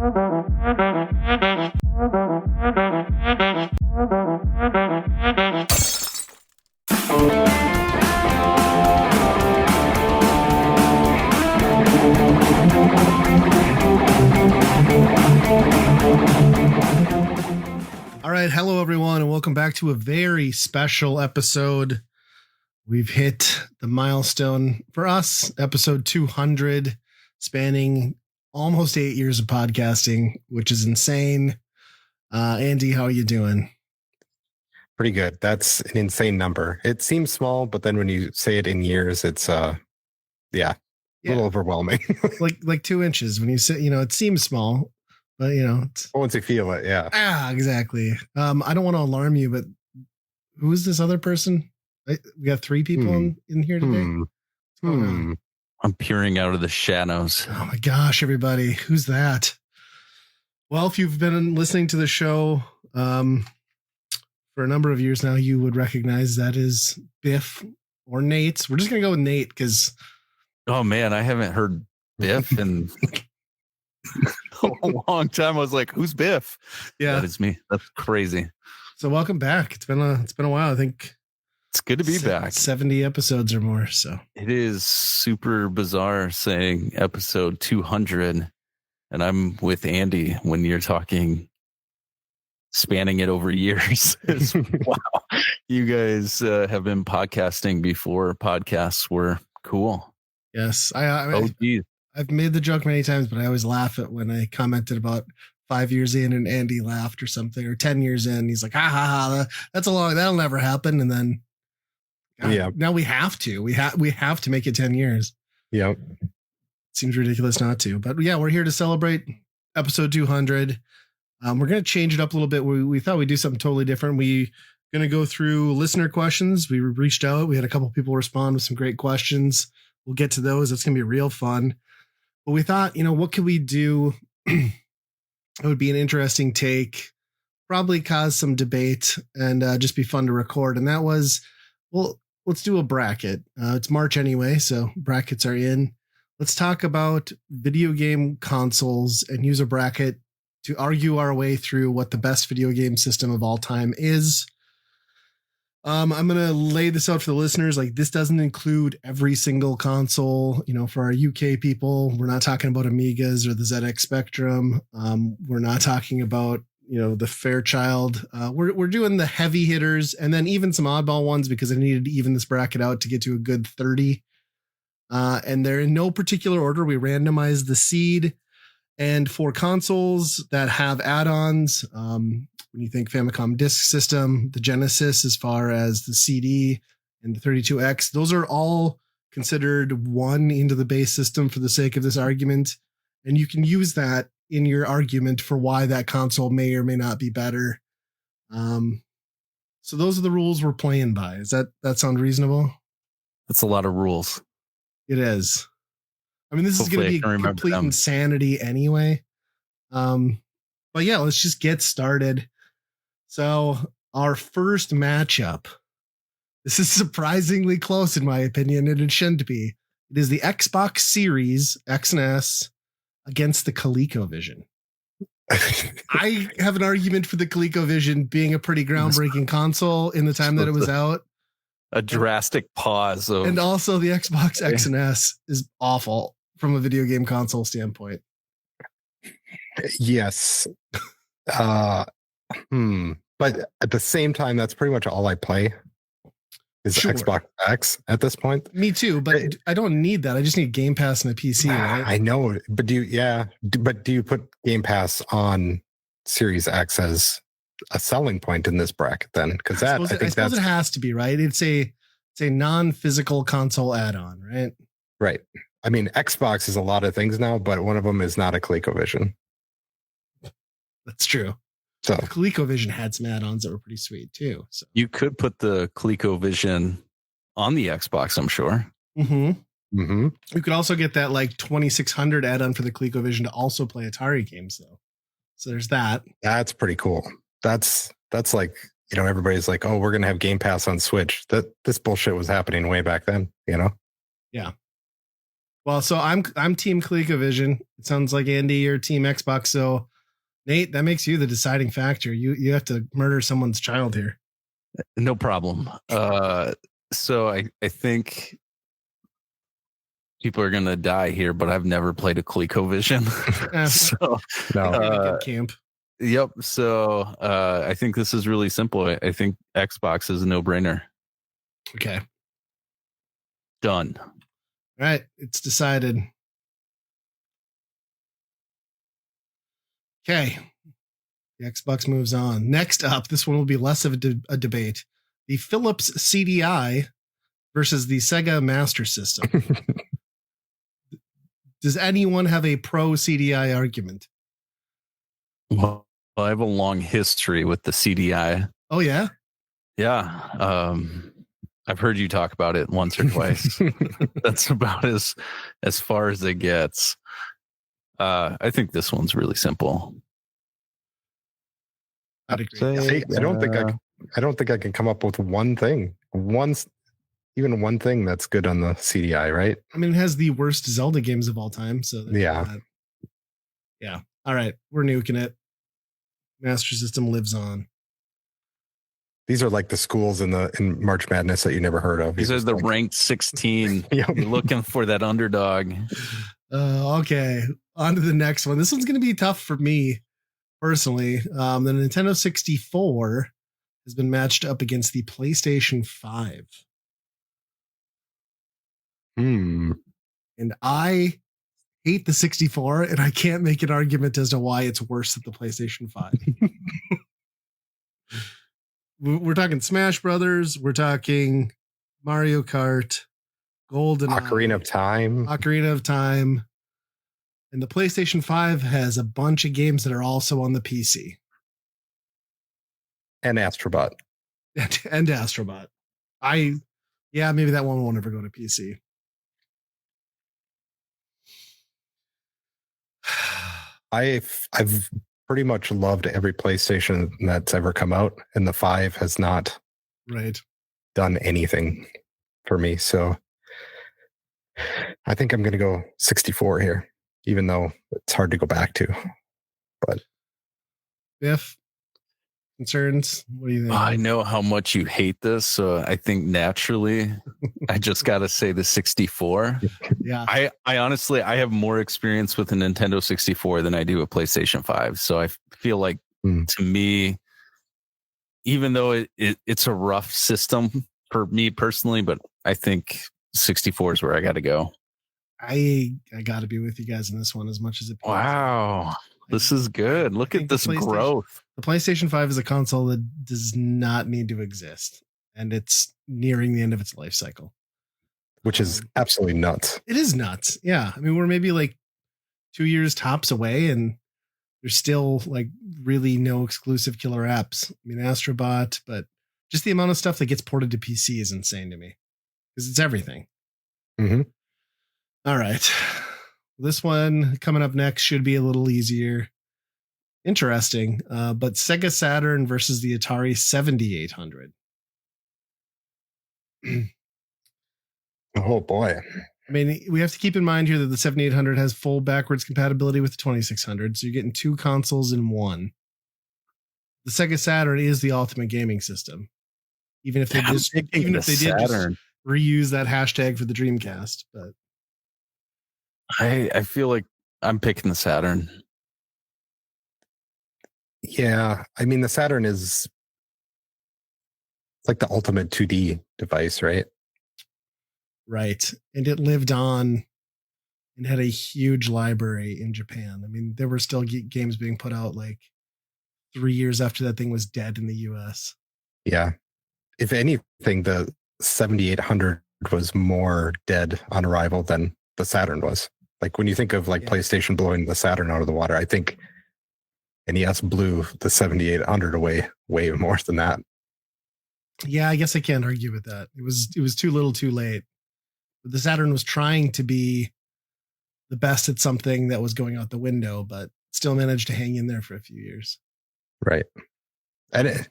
All right, hello everyone, and welcome back to a very special episode. We've hit the milestone for us, episode 200, spanning almost 8 years of podcasting, which is insane. Andy, how are you doing? Pretty good. That's an insane number. It seems small, but then when you say it in years, it's a little overwhelming. like 2 inches when you say, it seems small, but it's, once you feel it, yeah. Exactly. I don't want to alarm you, but who is this other person? We got 3 people in here today. I'm peering out of the shadows. Oh my gosh, everybody. Who's that? Well, if you've been listening to the show for a number of years now, you would recognize that is Biff or Nate. We're just going to go with Nate because... Oh man, I haven't heard Biff in a long time. I was like, who's Biff? Yeah. That is me. That's crazy. So welcome back. It's been a while. I think it's good to be back. 70 episodes or more. So it is super bizarre saying episode 200, and I'm with Andy when you're talking spanning it over years. Wow. You guys have been podcasting before podcasts were cool. Yes. I've made the joke many times, but I always laugh at when I commented about 5 years in and Andy laughed or something, or 10 years in. He's like, that'll never happen. And then now we have to, we have to make it 10 years. Yep. Seems ridiculous not to, but yeah, we're here to celebrate episode 200. We're going to change it up a little bit. We thought we'd do something totally different. We're going to go through listener questions. We reached out. We had a couple people respond with some great questions. We'll get to those. It's going to be real fun. But we thought, what could we do? It would be an interesting take, probably cause some debate, and just be fun to record. And that was, well, let's do a bracket. It's March anyway, so brackets are in. Let's talk about video game consoles and use a bracket to argue our way through what the best video game system of all time is. I'm going to lay this out for the listeners. Like, this doesn't include every single console. For our UK people, we're not talking about Amigas or the ZX Spectrum. We're not talking about, the Fairchild. We're doing the heavy hitters and then even some oddball ones because I needed to even this bracket out to get to a good 30. And they're in no particular order. We randomized the seed. And for consoles that have add-ons, when you think Famicom Disk System, the Genesis, as far as the CD and the 32X, those are all considered one into the base system for the sake of this argument. And you can use that in your argument for why that console may or may not be better. So those are the rules we're playing by. Does that sound reasonable? That's a lot of rules. It is. I mean, this Hopefully is going to be complete insanity anyway. But yeah, let's just get started. So our first matchup, this is surprisingly close in my opinion, and it shouldn't be. It is the Xbox Series X and S against the ColecoVision. I have an argument for the ColecoVision being a pretty groundbreaking console in the time that it was out. A drastic pause. And also the Xbox X and S is awful from a video game console standpoint. Yes. But at the same time, that's pretty much all I play is Xbox X at this point. Me too, but I don't need that. I just need Game Pass and a PC, right? I know, but do you put Game Pass on Series X as a selling point in this bracket then? Because I suppose it has to be, right? It's a non-physical console add-on, right? Right. I mean, Xbox is a lot of things now, but one of them is not a ColecoVision. That's true. So ColecoVision had some add-ons that were pretty sweet too. So you could put the ColecoVision on the Xbox, I'm sure. Mm-hmm. Mm-hmm. You could also get that like 2600 add-on for the ColecoVision to also play Atari games though. So there's that. That's pretty cool. That's like, everybody's like, oh, we're going to have Game Pass on Switch. This bullshit was happening way back then, Yeah. Well, so I'm Team ColecoVision. It sounds like Andy, you're Team Xbox. So Nate, that makes you the deciding factor. You have to murder someone's child here. No problem. So I think people are gonna die here, but I've never played a ColecoVision. So No. Camp. Yep. So I think this is really simple. I think Xbox is a no-brainer. Okay. Done. All right. It's decided. Okay. The Xbox moves on. Next up, this one will be less of a debate. The Philips CDI versus the Sega Master System. Does anyone have a pro CDI argument? Well, I have a long history with the CDI. Oh, yeah? Yeah. I've heard you talk about it once or twice. That's about as far as it gets. I think this one's really simple. I'd agree. I don't think I can come up with one thing. Even one thing that's good on the CDI, right? I mean, it has the worst Zelda games of all time. So yeah. Yeah. All right. We're nuking it. Master System lives on. These are like the schools in March Madness that you never heard of. These are the ranked 16. Yep. You're looking for that underdog. Okay. On to the next one. This one's going to be tough for me personally. The Nintendo 64 has been matched up against the PlayStation 5. And I hate the 64, and I can't make an argument as to why it's worse than the PlayStation 5. We're talking Smash Brothers. We're talking Mario Kart, GoldenEye, Ocarina of Time. And the PlayStation 5 has a bunch of games that are also on the PC. And Astrobot. And Astrobot. Maybe that one won't ever go to PC. I've pretty much loved every PlayStation that's ever come out, and the 5 has not done anything for me. So I think I'm going to go 64 here, even though it's hard to go back to. But Biff, concerns? What do you think? I know how much you hate this, so I think naturally I just got to say the 64. Yeah. I honestly, I have more experience with the Nintendo 64 than I do with PlayStation 5. So I feel like to me, even though it's a rough system for me personally, but I think 64 is where I got to go. I got to be with you guys in this one as much as it. Wow. This is good. Look at this growth. The PlayStation 5 is a console that does not need to exist, and it's nearing the end of its life cycle. Which is absolutely nuts. It is nuts. Yeah. I mean, we're maybe like 2 years tops away, and there's still like really no exclusive killer apps. I mean, Astrobot, but just the amount of stuff that gets ported to PC is insane to me because it's everything. Mm-hmm. All right. This one coming up next should be a little easier. Interesting. But Sega Saturn versus the Atari 7800. Oh boy. I mean, we have to keep in mind here that the 7800 has full backwards compatibility with the 2600. So you're getting two consoles in one. The Sega Saturn is the ultimate gaming system. Even if they did just reuse that hashtag for the Dreamcast, but I feel like I'm picking the Saturn. Yeah, I mean the Saturn is like the ultimate 2D device, right? Right. And it lived on and had a huge library in Japan. I mean, there were still games being put out like 3 years after that thing was dead in the US. Yeah. If anything, the 7800 was more dead on arrival than the Saturn was. Like when you think of like PlayStation blowing the Saturn out of the water, I think NES blew the 7800 away way more than that. Yeah, I guess I can't argue with that. It was too little too late. But the Saturn was trying to be the best at something that was going out the window, but still managed to hang in there for a few years. Right. And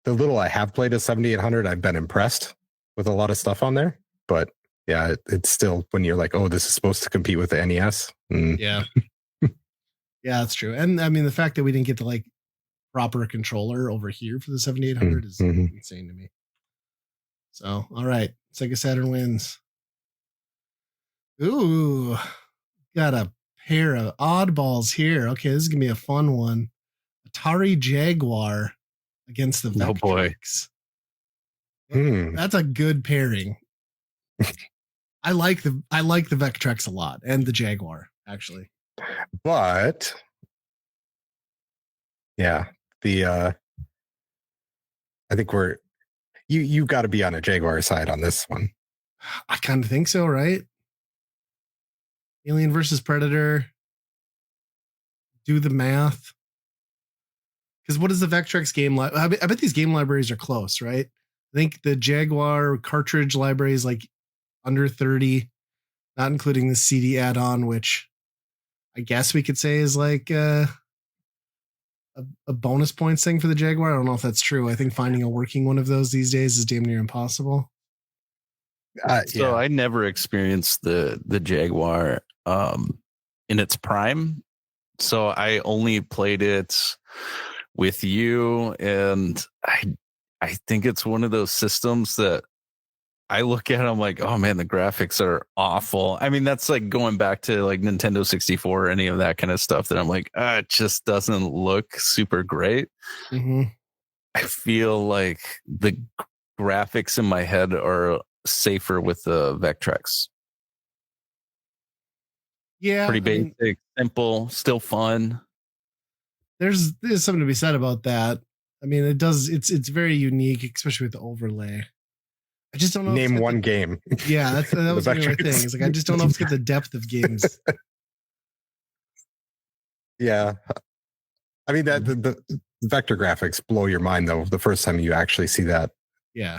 the little I have played a 7800, I've been impressed with a lot of stuff on there, but yeah, it's still when you're like, oh, this is supposed to compete with the NES. Yeah. Yeah, that's true. And I mean, the fact that we didn't get the like proper controller over here for the 7800 is insane to me. So, all right. Sega Saturn wins. Ooh, got a pair of oddballs here. Okay, this is going to be a fun one. Atari Jaguar against the Vectrex. Oh boy. That's a good pairing. I like the Vectrex a lot and the Jaguar actually. But yeah, I think you got to be on a Jaguar side on this one. I kind of think so, right? Alien versus Predator. Do the math. Because what is the Vectrex game? I bet these game libraries are close, right? I think the Jaguar cartridge library is like under 30, not including the CD add-on, which I guess we could say is like a bonus points thing for the Jaguar. I don't know if that's true. I think finding a working one of those these days is damn near impossible. So I never experienced the Jaguar in its prime. So I only played it with you, and I think it's one of those systems that I look at, I'm like, oh man, the graphics are awful. I mean, that's like going back to like Nintendo 64 or any of that kind of stuff that I'm like, it just doesn't look super great. Mm-hmm. I feel like the graphics in my head are safer with the Vectrex. Yeah. Pretty basic, simple, still fun. There's something to be said about that. I mean, it's very unique, especially with the overlay. I just don't know. Name one game. Yeah, that was my thing. It's like I just don't know if it's got the depth of games. Yeah, I mean that the vector graphics blow your mind though. The first time you actually see that, yeah,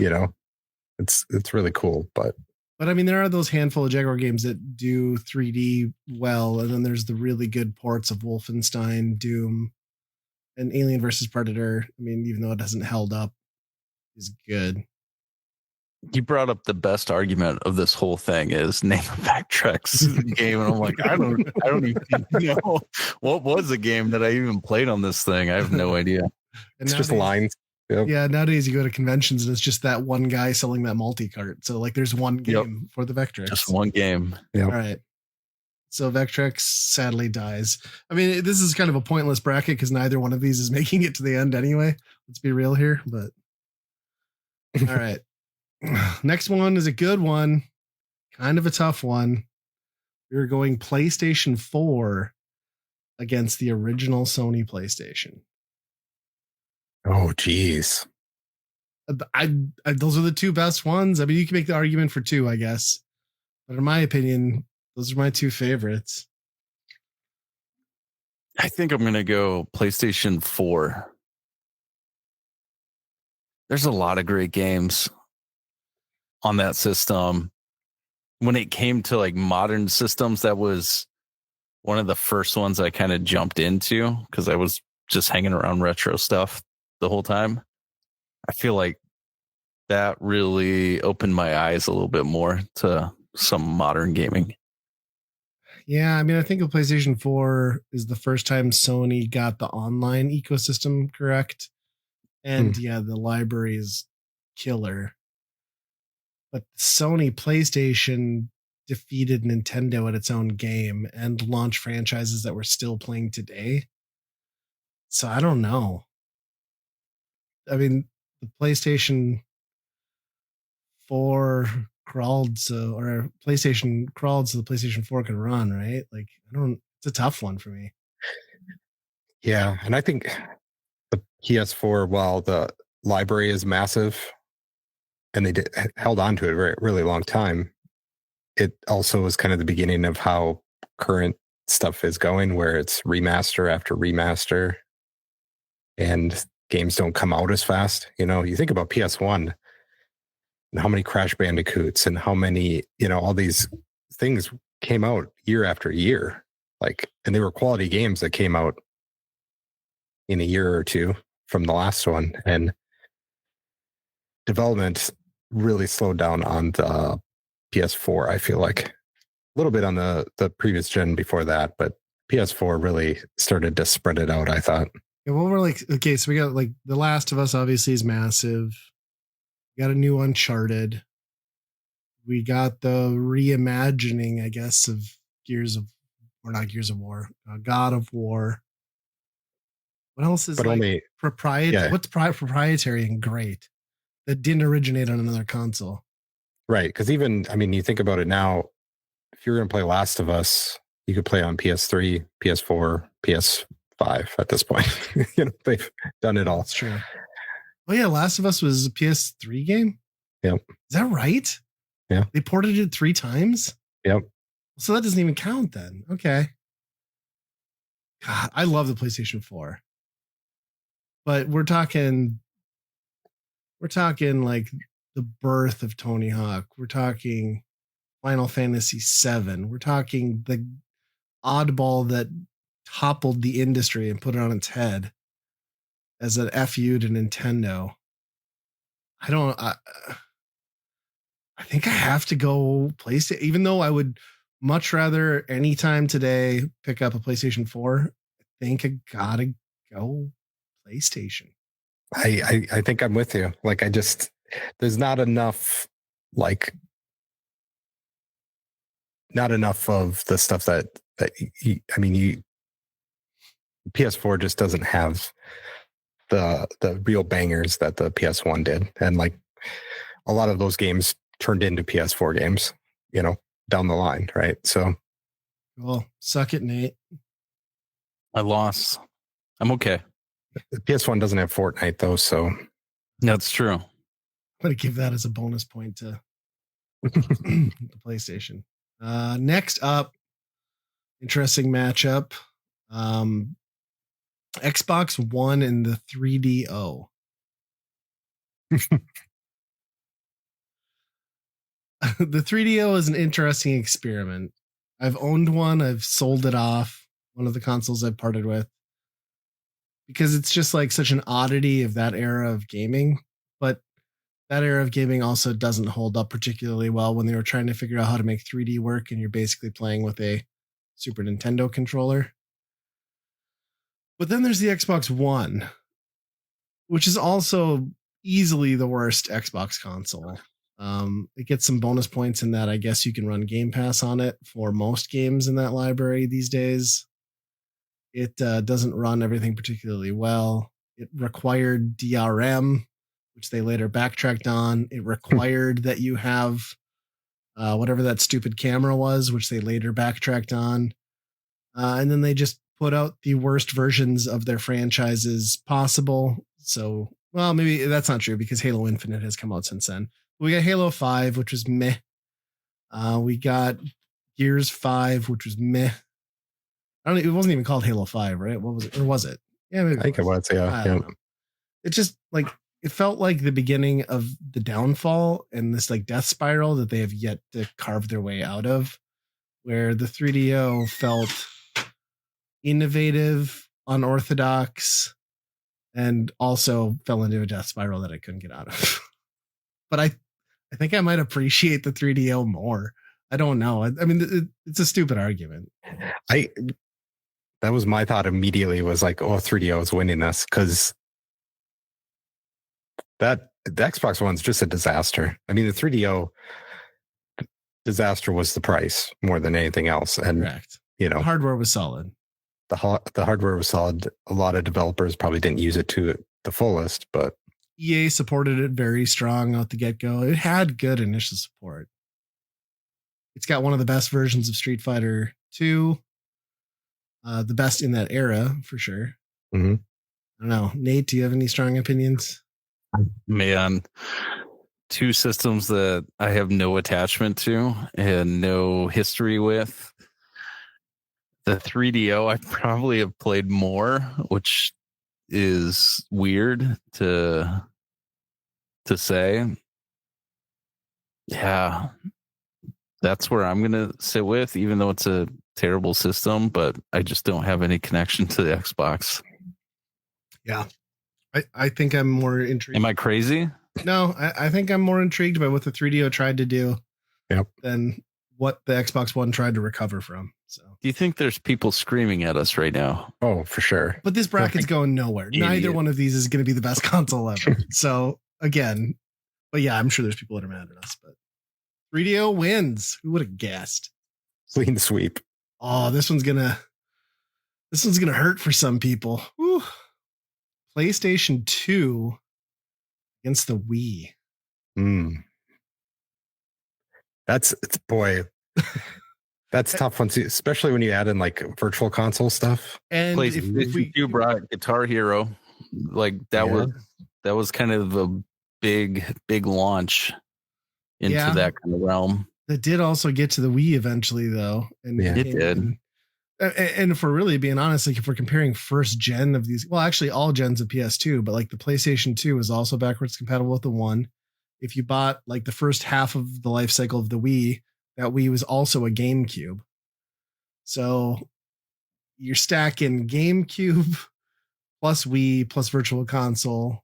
it's really cool. But I mean, there are those handful of Jaguar games that do 3D well, and then there's the really good ports of Wolfenstein, Doom, and Alien versus Predator. I mean, even though it hasn't held up, is good. You brought up the best argument of this whole thing is name a Vectrex game, and I'm like, I don't even know what was the game that I even played on this thing. I have no idea. It's just lines. Yep. Yeah, nowadays you go to conventions and it's just that one guy selling that multi-cart. So like, there's one game for the Vectrex. Just one game. Yep. All right. So Vectrex sadly dies. I mean, this is kind of a pointless bracket because neither one of these is making it to the end anyway. Let's be real here, but all right. Next one is a good one, kind of a tough one. We're going PlayStation 4 against the original Sony PlayStation. Oh, geez. Those are the two best ones. I mean, you can make the argument for two, I guess. But in my opinion, those are my two favorites. I think I'm going to go PlayStation 4. There's a lot of great games on that system. When it came to like modern systems, that was one of the first ones I kind of jumped into because I was just hanging around retro stuff the whole time. I feel like that really opened my eyes a little bit more to some modern gaming. Yeah, I mean, I think the PlayStation 4 is the first time Sony got the online ecosystem correct. And yeah, the library is killer. But Sony PlayStation defeated Nintendo at its own game and launched franchises that we're still playing today. So I don't know. I mean, the PlayStation 4 crawled or PlayStation crawled so the PlayStation 4 could run, right? Like, it's a tough one for me. Yeah. And I think the PS4, while the library is massive and they held on to it a really long time, it also was kind of the beginning of how current stuff is going, where it's remaster after remaster and games don't come out as fast. You think about PS1 and how many Crash Bandicoots and how many, all these things came out year after year, and they were quality games that came out in a year or two from the last one. And development really slowed down on the PS4, I feel like. A little bit on the previous gen before that, but PS4 really started to spread it out, I thought. Yeah, well, we're like, okay, so we got like The Last of Us obviously is massive. We got a new Uncharted. We got the reimagining, I guess, of God of War. What else is but like only proprietary? What's proprietary and great that didn't originate on another console? Right, because even, I mean, you think about it now, if you're going to play Last of Us, you could play on PS3, PS4, PS5 at this point. They've done it all. That's true. Oh yeah, Last of Us was a PS3 game? Yep. Is that right? Yeah. They ported it 3 times? Yep. So that doesn't even count then. Okay. God, I love the PlayStation 4. But we're talking like the birth of Tony Hawk. We're talking Final Fantasy VII. We're talking the oddball that toppled the industry and put it on its head as an FU to Nintendo. I think I have to go PlayStation, even though I would much rather anytime today pick up a PlayStation 4. I think I gotta go PlayStation. I think I'm with you. Like, there's not enough of the stuff that PS4 just doesn't have the real bangers that the PS1 did. And like a lot of those games turned into PS4 games, down the line. Right. So. Well, suck it, Nate. I lost. I'm okay. The PS1 doesn't have Fortnite though. So. That's true. I'm going to give that as a bonus point to the PlayStation. Next up, interesting matchup. Xbox One and the 3DO. The 3DO is an interesting experiment. I've owned one. I've sold it off. One of the consoles I've parted with. Because it's just like such an oddity of that era of gaming. But that era of gaming also doesn't hold up particularly well when they were trying to figure out how to make 3D work and you're basically playing with a Super Nintendo controller. But then there's the Xbox One, which is also easily the worst Xbox console. It gets some bonus points in that I guess you can run Game Pass on it for most games in that library these days. It doesn't run everything particularly well. It required DRM, which they later backtracked on. It required that you have whatever that stupid camera was, which they later backtracked on. And then they just put out the worst versions of their franchises possible. So, well, maybe that's not true because Halo Infinite has come out since then. We got Halo 5, which was meh. We got Gears 5, which was meh. It wasn't even called Halo 5, right? What was it? Or was it? Yeah, maybe I think it was. Yeah. It just it felt like the beginning of the downfall and this like death spiral that they have yet to carve their way out of, where the 3DO felt innovative, unorthodox, and also fell into a death spiral that I couldn't get out of. But I think I might appreciate the 3DO more. I don't know. I mean, it's a stupid argument. That was my thought immediately, was like, oh, 3DO is winning this, because the Xbox One's just a disaster. I mean, the 3DO disaster was the price more than anything else. And, correct. The hardware was solid. The hardware was solid. A lot of developers probably didn't use it to the fullest, but EA supported it very strong out the get-go. It had good initial support. It's got one of the best versions of Street Fighter 2. The best in that era, for sure. Mm-hmm. I don't know. Nate, do you have any strong opinions? Man, 2 systems that I have no attachment to and no history with. The 3DO, I probably have played more, which is weird to say. Yeah, that's where I'm going to sit with, even though it's a terrible system, but I just don't have any connection to the Xbox. Yeah. I think I'm more intrigued. Am I crazy? No, I think I'm more intrigued by what the 3DO tried to do. than what the Xbox One tried to recover from. So, do you think there's people screaming at us right now? Oh, for sure. But this bracket's going nowhere. Neither one of these is going to be the best console ever. So again, but yeah, I'm sure there's people that are mad at us. But 3DO wins. Who would have guessed? Clean sweep. Oh, this one's gonna hurt for some people. Whew. PlayStation 2 against the Wii. That's tough one, especially when you add in like virtual console stuff. And if you brought Guitar Hero, like that was kind of a big launch into that kind of realm. That did also get to the Wii eventually, though. And it did. And if we're really being honest, like if we're comparing first gen of these, well, actually all gens of PS2, but like the PlayStation 2 is also backwards compatible with the One. If you bought like the first half of the life cycle of the Wii, that Wii was also a GameCube. So you're stacking GameCube plus Wii plus Virtual Console,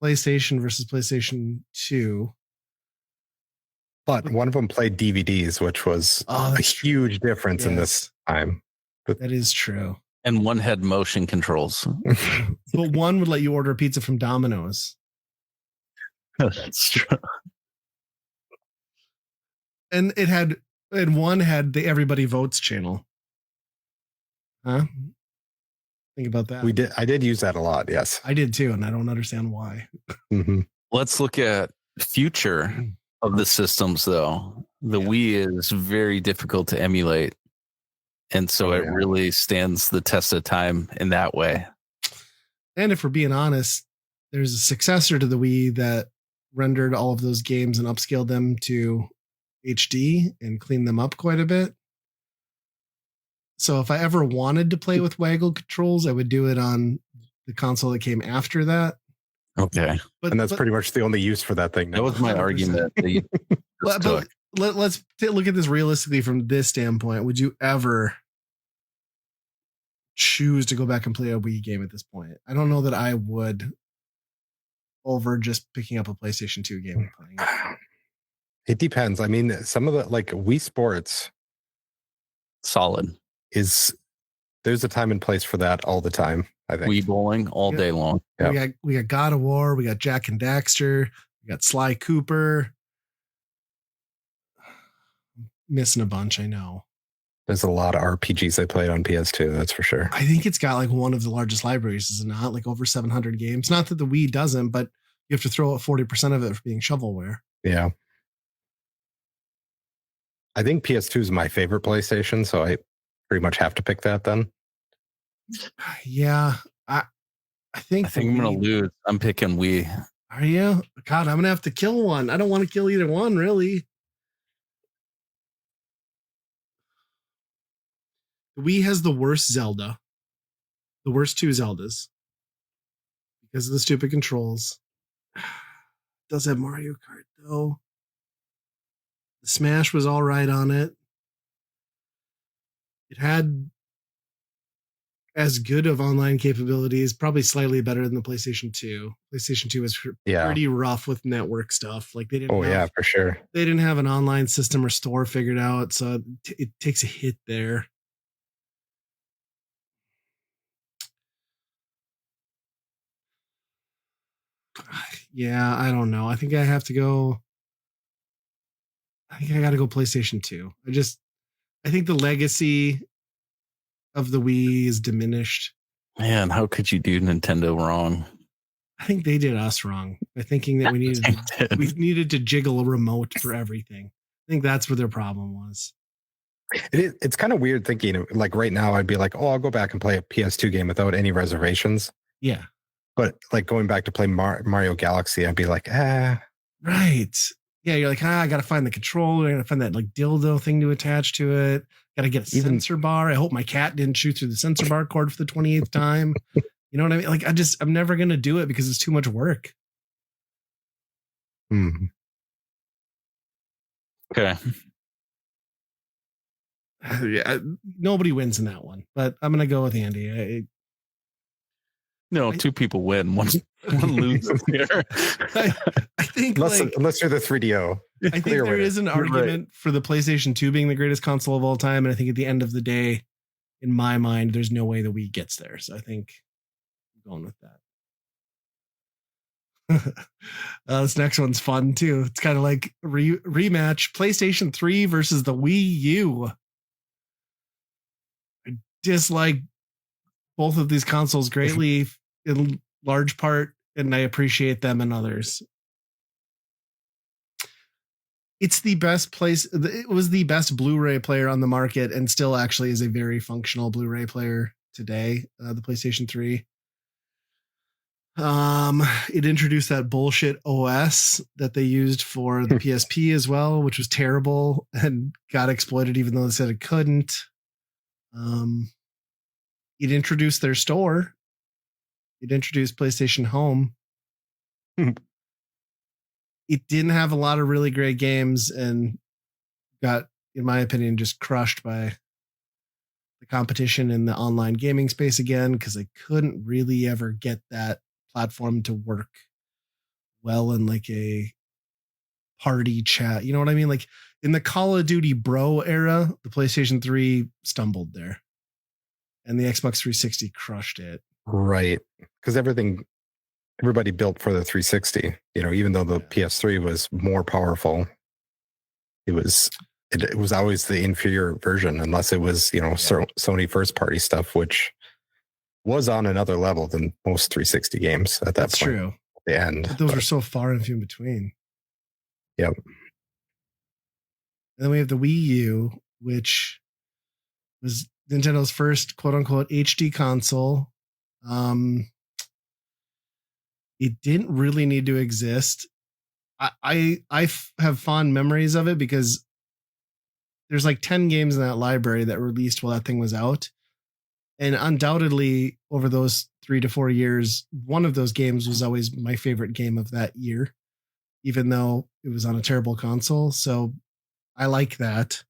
PlayStation versus PlayStation 2. But one of them played DVDs, which was a huge difference in this time. But that is true. And one had motion controls. But one would let you order pizza from Domino's. That's true. And one had the Everybody Votes channel. Huh? Think about that. I did use that a lot. Yes, I did too. And I don't understand why. Let's look at future of the systems though. The Wii is very difficult to emulate. And so it really stands the test of time in that way. And if we're being honest, there's a successor to the Wii that rendered all of those games and upscaled them to HD and cleaned them up quite a bit. So if I ever wanted to play with waggle controls, I would do it on the console that came after that. Okay. And that's pretty much the only use for that thing. That was my 100%. Argument. But let's look at this realistically from this standpoint. Would you ever choose to go back and play a Wii game at this point? I don't know that I would, over just picking up a PlayStation 2 game and playing it. It depends. I mean, some of the like Wii Sports solid there's a time and place for that all the time. I think Wii bowling all day long. Yep. We got God of War, we got Jack and Daxter, we got Sly Cooper. Missing a bunch, I know. There's a lot of RPGs I played on PS2, that's for sure. I think it's got like one of the largest libraries, is it not? Like over 700 games. Not that the Wii doesn't, but you have to throw out 40% of it for being shovelware. Yeah. I think PS2 is my favorite PlayStation, so I pretty much have to pick that then. Yeah. I think I'm going to lose. I'm picking Wii. Are you? God, I'm going to have to kill one. I don't want to kill either one, really. The Wii has the worst Zelda. The worst two Zeldas. Because of the stupid controls. It does have Mario Kart, though. The Smash was all right on it. It had as good of online capabilities, probably slightly better than the PlayStation 2. PlayStation 2 was pretty rough with network stuff. Like they didn't for sure. They didn't have an online system or store figured out, so it takes a hit there. Yeah, I don't know. I think I have to go. I think I got to go PlayStation 2. I think the legacy of the Wii is diminished. Man, how could you do Nintendo wrong? I think they did us wrong by thinking that we needed to jiggle a remote for everything. I think that's where their problem was. It's kind of weird thinking like right now I'd be like, oh, I'll go back and play a PS2 game without any reservations. Yeah. But like going back to play Mario Galaxy, I'd be like, Right. Yeah, you're like, I got to find the controller. I got to find that like dildo thing to attach to it. Got to get a sensor bar. I hope my cat didn't shoot through the sensor bar cord for the 28th time. You know what I mean? Like, I'm never going to do it because it's too much work. Okay. Yeah, nobody wins in that one, but I'm going to go with Andy. No, two people win, one loses here. I think unless you're the 3DO. I think there is an argument for the PlayStation 2 being the greatest console of all time, and I think at the end of the day, in my mind, there's no way the Wii gets there. So I think I'm going with that. This next one's fun too. It's kind of like rematch PlayStation 3 versus the Wii U. I dislike both of these consoles greatly in large part, and I appreciate them in others. It's the best place. It was the best Blu-ray player on the market, and still actually is a very functional Blu-ray player today. The PlayStation 3. It introduced that bullshit OS that they used for the PSP as well, which was terrible and got exploited, even though they said it couldn't. It introduced their store. It introduced PlayStation Home. It didn't have a lot of really great games and got, in my opinion, just crushed by the competition in the online gaming space again, because they couldn't really ever get that platform to work well in like a party chat. You know what I mean? Like in the Call of Duty Bro era, the PlayStation 3 stumbled there. And the Xbox 360 crushed it. Right. Because everybody built for the 360, even though the PS3 was more powerful, it was always the inferior version, unless it was, Sony first party stuff, which was on another level than most 360 games at that That's point. True. At the end. But those were so far and few in between. Yep. And then we have the Wii U, which was Nintendo's first quote unquote HD console. It didn't really need to exist. I have fond memories of it because there's like 10 games in that library that released while that thing was out. And undoubtedly over those 3 to 4 years, one of those games was always my favorite game of that year, even though it was on a terrible console. So I like that.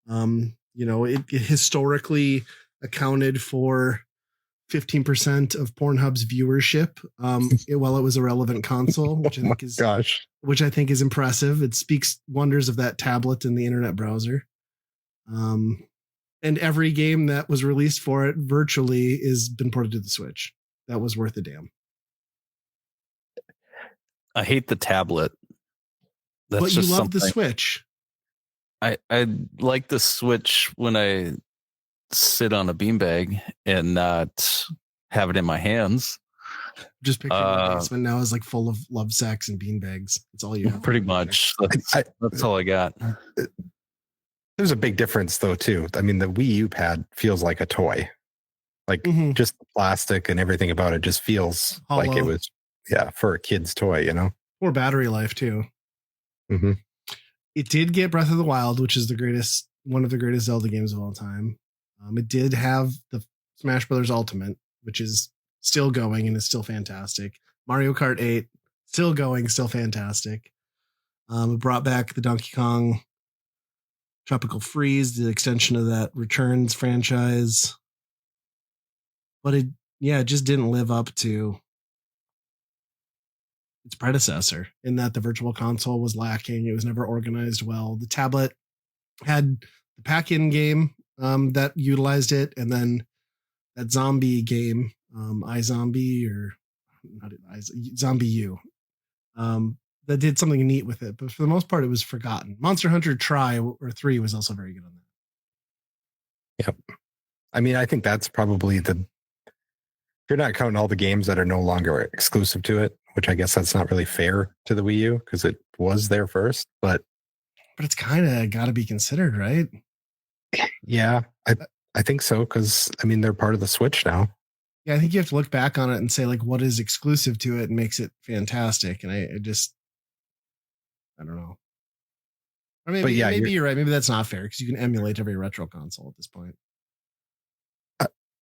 It historically accounted for 15% of Pornhub's viewership while it was a relevant console, which I think is impressive. It speaks wonders of that tablet and the internet browser. And every game that was released for it virtually has been ported to the Switch. That was worth a damn. I hate the tablet. But you love the Switch. I like the Switch when I sit on a beanbag and not have it in my hands. Just picture the basement now is like full of love sacks and beanbags. It's all you have. Pretty much. That's all I got. There's a big difference though too. I mean, the Wii U pad feels like a toy. Like just the plastic and everything about it just feels hollow. Like it was, for a kid's toy, Or battery life too. Mm-hmm. It did get Breath of the Wild, which is one of the greatest Zelda games of all time. It did have the Smash Brothers Ultimate, which is still going and is still fantastic. Mario Kart 8, still going, still fantastic. It brought back the Donkey Kong Tropical Freeze, the extension of that Returns franchise. But it just didn't live up to its predecessor in that the Virtual Console was lacking. It was never organized well. The tablet had the pack-in game that utilized it, and then that zombie game, iZombie or not Zombie U, that did something neat with it. But for the most part, it was forgotten. Monster Hunter 3 was also very good on that. Yep. I mean, I think that's probably if you're not counting all the games that are no longer exclusive to it, which I guess that's not really fair to the Wii U because it was there first, but it's kind of got to be considered, right? Yeah, I think so, because I mean they're part of the Switch now. Yeah, I think you have to look back on it and say like what is exclusive to it and makes it fantastic. And I don't know. Or maybe you're right. Maybe that's not fair because you can emulate every retro console at this point.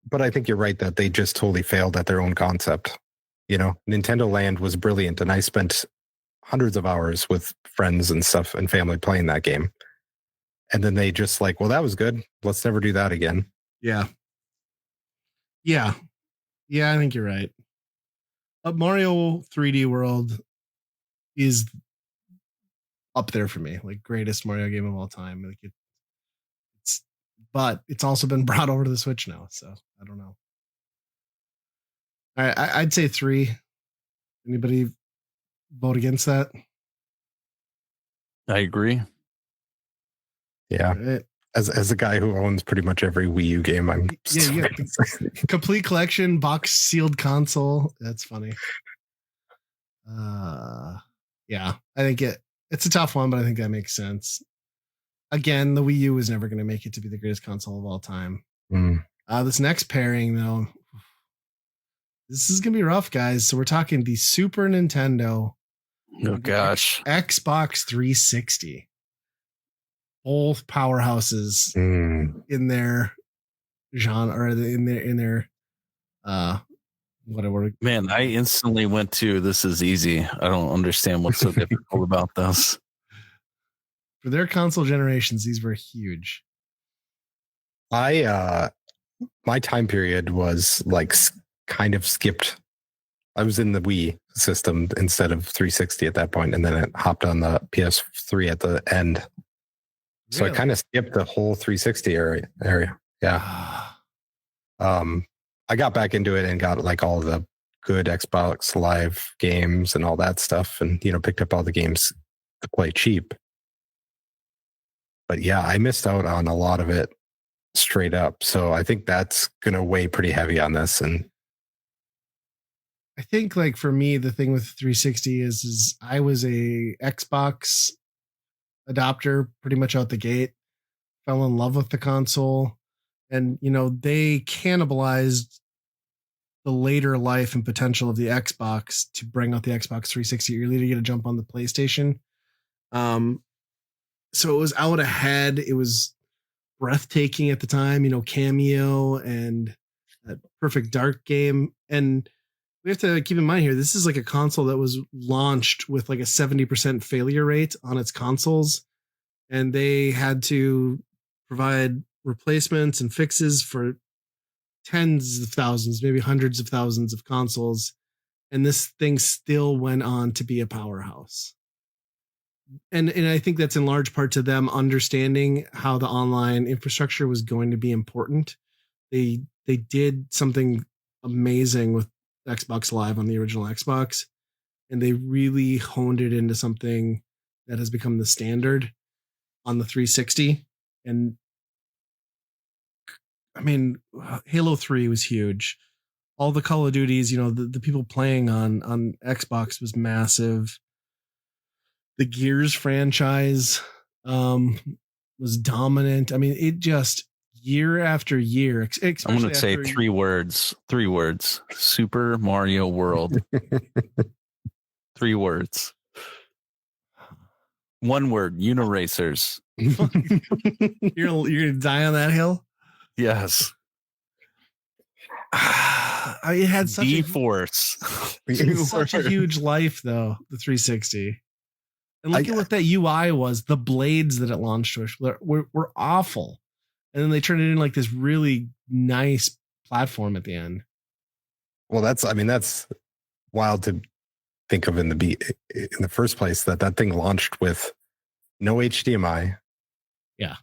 But I think you're right that they just totally failed at their own concept. Nintendo Land was brilliant, and I spent hundreds of hours with friends and stuff and family playing that game. And then they just like, well, that was good. Let's never do that again. Yeah. Yeah. Yeah, I think you're right. Mario 3D World is up there for me, like greatest Mario game of all time. Like but it's also been brought over to the Switch now, so I don't know. I'd say 3. Anybody vote against that? I agree. Yeah. Right. As a guy who owns pretty much every Wii U game, I'm complete collection, box sealed console. That's funny. Yeah, I think it's a tough one, but I think that makes sense. Again, the Wii U was never going to make it to be the greatest console of all time. This next pairing, though, this is going to be rough, guys. So we're talking the Super Nintendo. Oh gosh, Xbox 360. Both powerhouses in their genre, or in their whatever. Man, I instantly went to this is easy. I don't understand what's so difficult about this. For their console generations, these were huge. My time period was like kind of skipped. I was in the Wii system instead of 360 at that point, and then it hopped on the PS3 at the end. So I kind of skipped the whole 360 area. Yeah. I got back into it and got like all the good Xbox Live games and all that stuff, and picked up all the games to play cheap. But yeah, I missed out on a lot of it straight up. So I think that's gonna weigh pretty heavy on this. And I think, like, for me, the thing with 360 is I was a Xbox adopter pretty much out the gate, fell in love with the console, and they cannibalized the later life and potential of the Xbox to bring out the Xbox 360 early to get a jump on the PlayStation. So it was out ahead. It was breathtaking at the time, Cameo and that Perfect Dark game. And we have to keep in mind here, this is like a console that was launched with like a 70% failure rate on its consoles. And they had to provide replacements and fixes for tens of thousands, maybe hundreds of thousands of consoles. And this thing still went on to be a powerhouse. And I think that's in large part to them understanding how the online infrastructure was going to be important. They did something amazing with Xbox Live on the original Xbox, and they really honed it into something that has become the standard on the 360. And I mean, Halo 3 was huge. All the Call of Duties, the people playing on Xbox was massive. The Gears franchise was dominant. I mean, it just year after year. I'm going to say 3 words. 3 words. Super Mario World. 3 words. 1 word. Uniracers. You're gonna die on that hill. Yes. It had such D-Force. Such a huge life, though. The 360. And look at what that UI was. The blades that it launched with were awful. And then they turned it into like this really nice platform at the end. Well, that's wild to think of in the first place, that thing launched with no HDMI. Yeah.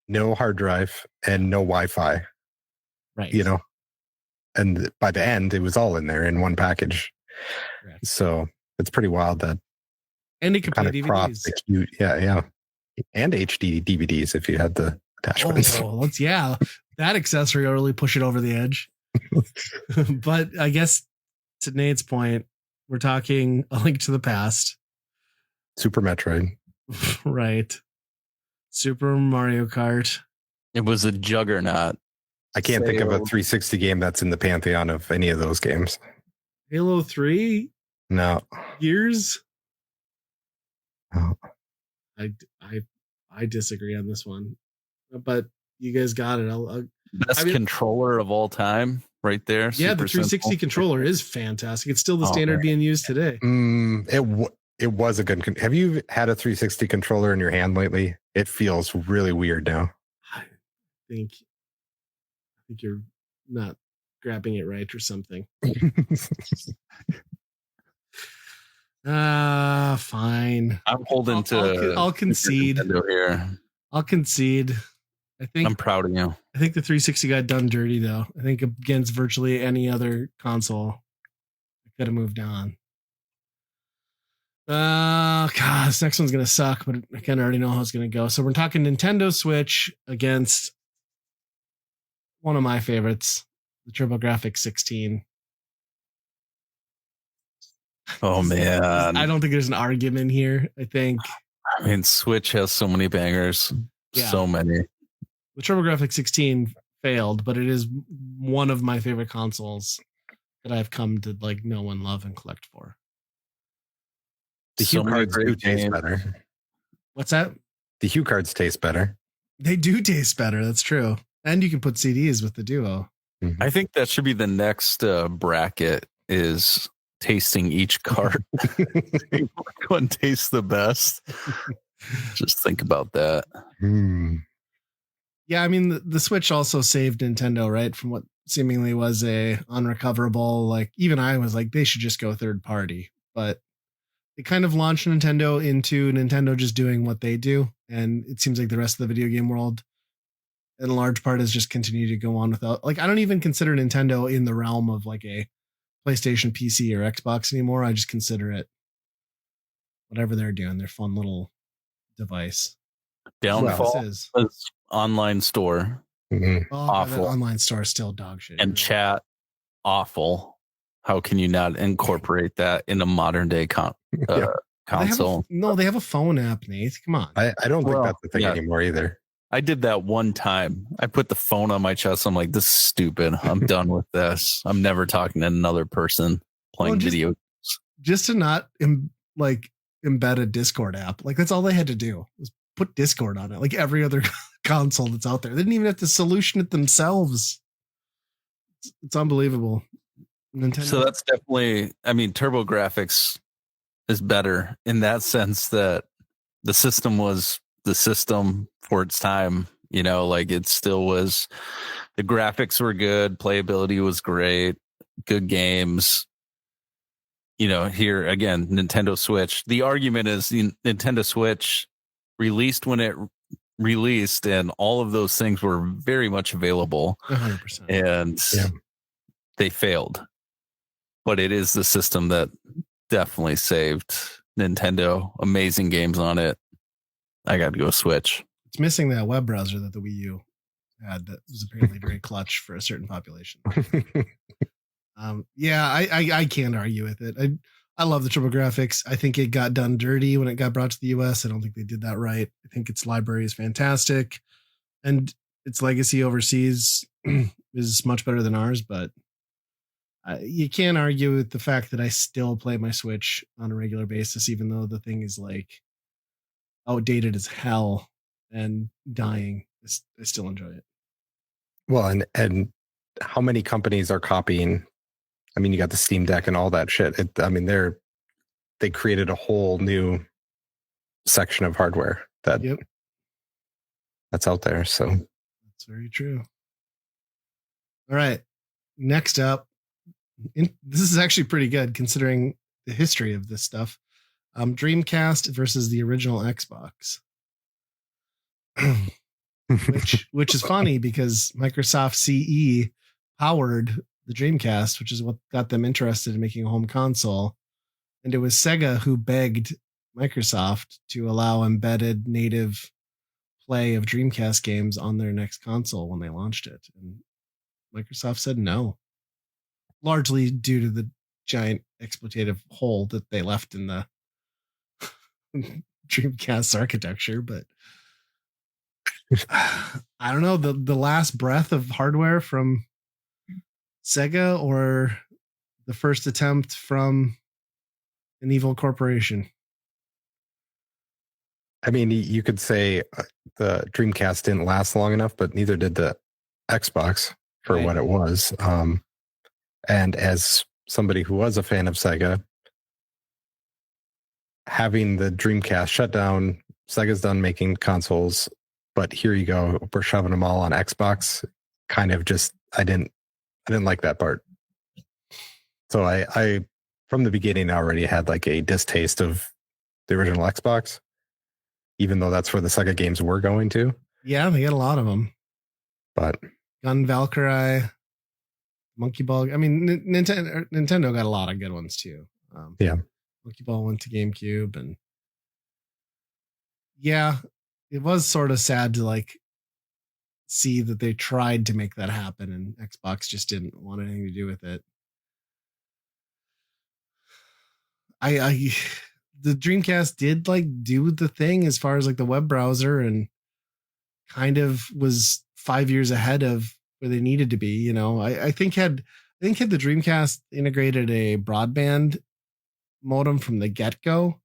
No hard drive and no Wi-Fi. Right. And by the end, it was all in there in one package. Right. So it's pretty wild that. And it could play DVDs. Yeah. And HD DVDs if you had the attachments. That accessory will really push it over the edge. But I guess to Nate's point, we're talking A Link to the Past. Super Metroid. Right. Super Mario Kart. It was a juggernaut. I can't think of a 360 game that's in the pantheon of any of those games. Halo 3? No. Gears? Oh. I disagree on this one, but you guys got it. Best controller of all time, right there. Yeah, the 360 controller is fantastic. It's still the standard being used today. It was a good. Have you had a 360 controller in your hand lately? It feels really weird now. I think you're not grabbing it right or something. Fine. I'm holding I'll concede. Here. I'll concede. I'm proud of you. I think the 360 got done dirty, though. I think against virtually any other console, I could have moved on. God, this next one's gonna suck, but I kind of already know how it's gonna go. So we're talking Nintendo Switch against one of my favorites, the TurboGrafx 16. Oh man, I don't think there's an argument here. I mean, Switch has so many bangers, so many. The TurboGrafx 16 failed, but it is one of my favorite consoles that I've come to know and love and collect for. The Hue cards do taste better. What's that? The Hue cards taste better. They do taste better. That's true. And you can put CDs with the Duo. Mm-hmm. I think that should be the next bracket is tasting each card. Which one tastes the best? Just think about that. Yeah, I mean, the Switch also saved Nintendo, right? From what seemingly was a unrecoverable, even I was like, they should just go third party. But it kind of launched Nintendo into Nintendo just doing what they do. And it seems like the rest of the video game world, in large part, has just continued to go on without, I don't even consider Nintendo in the realm of a PlayStation, PC, or Xbox anymore. I just consider it whatever they're doing, their fun little device. Downfall is online store. Mm-hmm. Awful. Online store is still dog shit. And chat, awful. How can you not incorporate that in a modern day console? They have a phone app, Nate. Come on. I don't think that's the thing anymore either. I did that one time. I put the phone on my chest. I'm like, this is stupid. I'm done with this. I'm never talking to another person playing video games. Just to not embed a Discord app. That's all they had to do was put Discord on it. Like every other console that's out there. They didn't even have to solution it themselves. It's unbelievable. Nintendo. So that's definitely, TurboGrafx is better in that sense that the system was the system for its time. It still was, the graphics were good, playability was great, good games. Here again, Nintendo Switch. The argument is the Nintendo Switch released when it released, and all of those things were very much available. 100%. And they failed. But it is the system that definitely saved Nintendo. Amazing games on it. I got to go Switch. It's missing that web browser that the Wii U had that was apparently very clutch for a certain population. I can't argue with it. I love the TurboGrafx. I think it got done dirty when it got brought to the US. I don't think they did that right. I think its library is fantastic, and its legacy overseas is much better than ours. But you can't argue with the fact that I still play my Switch on a regular basis, even though the thing is outdated as hell and dying. I still enjoy it. Well, and how many companies are copying? You got the Steam Deck and all that shit. They created a whole new section of hardware that's out there. So that's very true. All right, next up, this is actually pretty good considering the history of this stuff. Dreamcast versus the original Xbox. which is funny because Microsoft CE powered the Dreamcast, which is what got them interested in making a home console. And it was Sega who begged Microsoft to allow embedded native play of Dreamcast games on their next console when they launched it. And Microsoft said no, largely due to the giant exploitative hole that they left in the Dreamcast architecture. But I don't know, the last breath of hardware from Sega or the first attempt from an evil corporation. You could say the Dreamcast didn't last long enough, but neither did the Xbox for what it was. And as somebody who was a fan of Sega, having the Dreamcast shut down, Sega's done making consoles, but here you go, we're shoving them all on Xbox. Kind of just, I didn't like that part. So I from the beginning, I already had like a distaste of the original Xbox, even though that's where the Sega games were going to. Yeah, they got a lot of them. But Gun Valkyrie, Monkey Ball. I mean, Nintendo got a lot of good ones too. Yeah. Monkey Ball went to GameCube, and yeah, it was sort of sad to like see that they tried to make that happen, and Xbox just didn't want anything to do with it. I the Dreamcast did like do the thing as far as like the web browser, and kind of was 5 years ahead of where they needed to be. You know, I think had the Dreamcast integrated a broadband modem from the get-go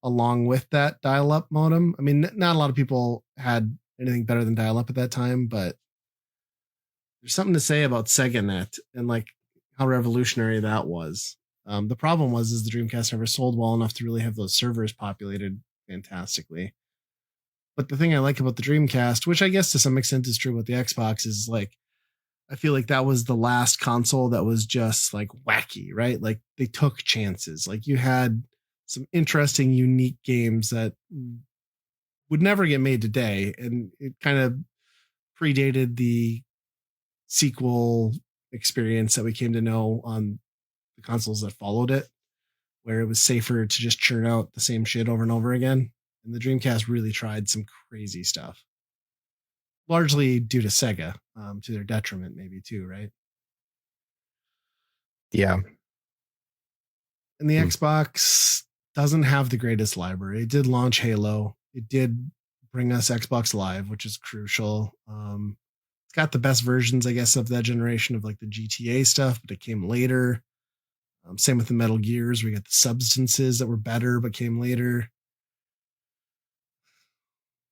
along with that dial-up modem. I mean, not a lot of people had anything better than dial-up at that time, but there's something to say about SegaNet and like how revolutionary that was. The problem was the Dreamcast never sold well enough to really have those servers populated fantastically. But the thing I like about the Dreamcast, which I guess to some extent is true about the Xbox, is like I feel like that was the last console that was just like wacky, right? Like they took chances. Like you had some interesting, unique games that would never get made today, and it kind of predated the sequel experience that we came to know on the consoles that followed it, where it was safer to just churn out the same shit over and over again. And the Dreamcast really tried some crazy stuff, largely due to Sega, to their detriment, maybe too, right? Yeah. And the Xbox doesn't have the greatest library. It did launch Halo. It did bring us Xbox Live, which is crucial. It's got the best versions, I guess, of that generation of like the GTA stuff, but it came later. Same with the Metal Gears. We got the Substances that were better, but came later.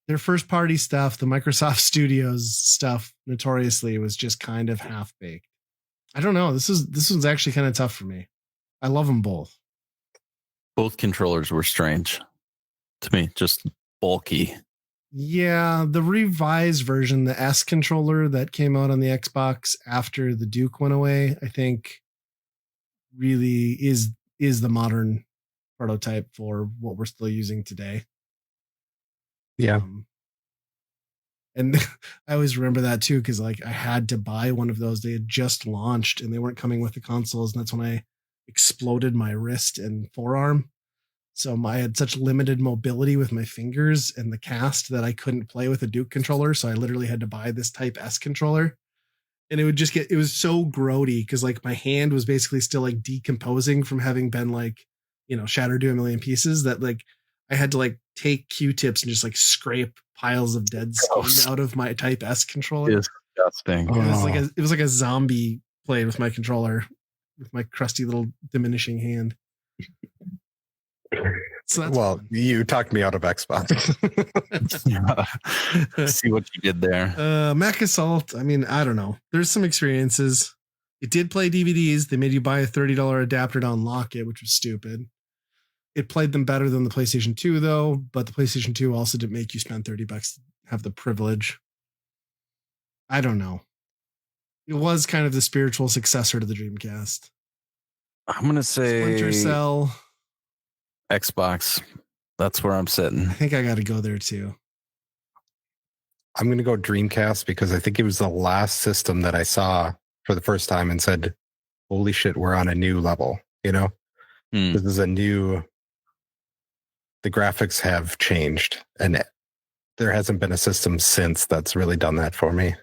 Their first party stuff, the Microsoft Studios stuff, notoriously was just kind of half baked. I don't know. This was actually kind of tough for me. I love them both. Both controllers were strange to me, just bulky. Yeah, the revised version, the S controller that came out on the Xbox after the Duke went away, I think really is the modern prototype for what we're still using today. Yeah. And I always remember that too, because like I had to buy one of those. They had just launched and they weren't coming with the consoles. And that's when I exploded my wrist and forearm. So I had such limited mobility with my fingers and the cast that I couldn't play with a Duke controller. So I literally had to buy this Type S controller. And it would just it was so grody because like my hand was basically still like decomposing from having been like, you know, shattered to a million pieces, that like I had to like take Q-tips and just like scrape piles of dead skin out of my Type S controller. Disgusting. It was like a zombie played with my controller with my crusty little diminishing hand. So well, fun. You talked me out of Xbox. See what you did there. Mech Assault. I mean, I don't know. There's some experiences. It did play DVDs. They made you buy a $30 adapter to unlock it, which was stupid. It played them better than the PlayStation 2, though. But the PlayStation 2 also didn't make you spend $30 to have the privilege. I don't know. It was kind of the spiritual successor to the Dreamcast. I'm gonna say Splinter Cell. Xbox. That's where I'm sitting. I think I got to go there too. I'm going to go Dreamcast because I think it was the last system that I saw for the first time and said, holy shit, we're on a new level. You know, This is the graphics have changed and there hasn't been a system since that's really done that for me.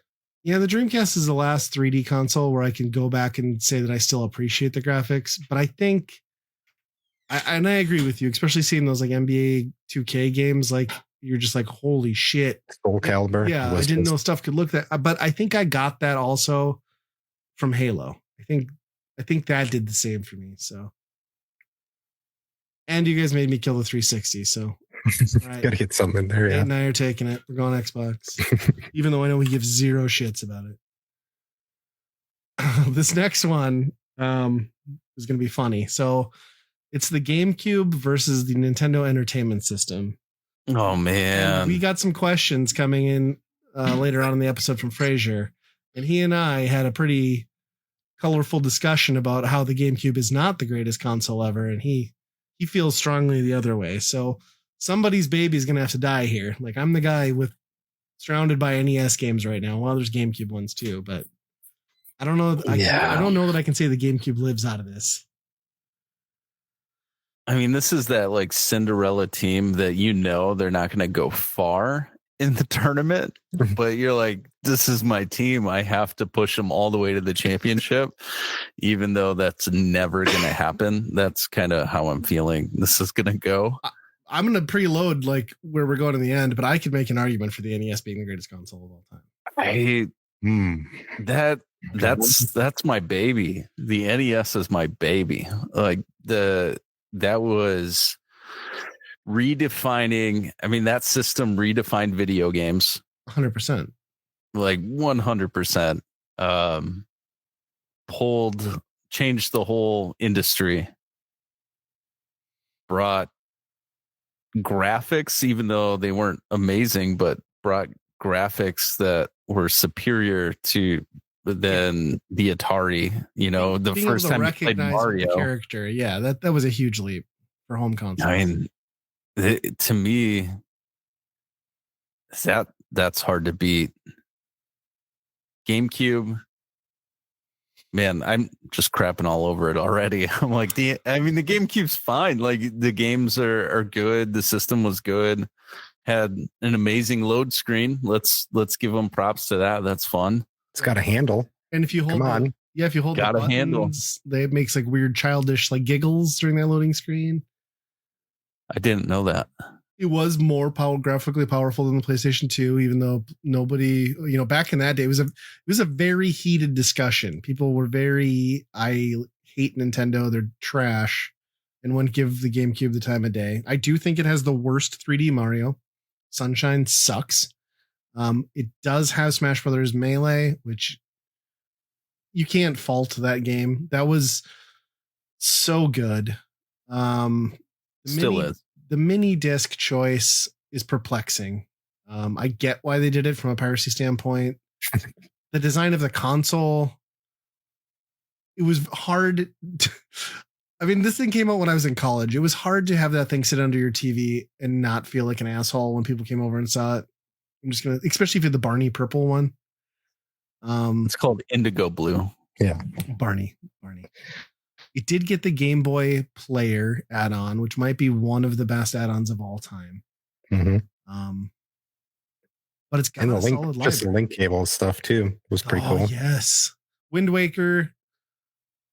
Yeah, the Dreamcast is the last 3D console where I can go back and say that I still appreciate the graphics. But I think, and I agree with you, especially seeing those like NBA 2K games, like you're just like, holy shit. Soul Calibur. Yeah, I didn't know stuff could look that. But I think I got that also from Halo. I think that did the same for me. So, and you guys made me kill the 360. So, right. Gotta get something in there. Yeah, and now you're taking it. We're going Xbox, even though I know we give zero shits about it. This next one is going to be funny. So. It's the GameCube versus the Nintendo Entertainment System. Oh, man. And we got some questions coming in later on in the episode from Frazier. And he and I had a pretty colorful discussion about how the GameCube is not the greatest console ever, and he feels strongly the other way. So somebody's baby is gonna have to die here. Like, I'm the guy surrounded by NES games right now. Well, there's GameCube ones too, but I don't know. I don't know that I can say the GameCube lives out of this. I mean, this is that like Cinderella team that they're not going to go far in the tournament, but you're like, this is my team. I have to push them all the way to the championship, even though that's never going to happen. That's kind of how I'm feeling this is going to go. I'm going to preload like where we're going in the end, but I could make an argument for the NES being the greatest console of all time. That's my baby. The NES is my baby. Like that was redefining. I mean, that system redefined video games 100%. Like 100%. Changed the whole industry. Brought graphics, even though they weren't amazing, but brought graphics that were superior than the Atari. The being first time you played Mario character, yeah, that was a huge leap for home consoles. I mean, to me, that's hard to beat. GameCube, man, I'm just crapping all over it already. I'm like, the GameCube's fine. Like, the games are good. The system was good. Had an amazing load screen. Let's give them props to that. That's fun. It's got a handle. And if you hold if you hold got the a handle, it makes like weird childish like giggles during that loading screen. I didn't know that. It was more graphically powerful than the PlayStation 2, even though nobody, back in that day, it was a very heated discussion. People were I hate Nintendo, they're trash, and wouldn't give the GameCube the time of day. I do think it has the worst 3D Mario. Sunshine sucks. It does have Smash Brothers Melee, which you can't fault that game. That was so good. Still is. The mini disc choice is perplexing. I get why they did it from a piracy standpoint. The design of the console, it was hard. This thing came out when I was in college. It was hard to have that thing sit under your TV and not feel like an asshole when people came over and saw it. Especially if you had the Barney purple one. It's called Indigo Blue. Yeah. Barney. It did get the Game Boy Player add-on, which might be one of the best add-ons of all time. Mm-hmm. But it's got a solid library. Just the link cable stuff too was pretty cool. Yes. Wind Waker,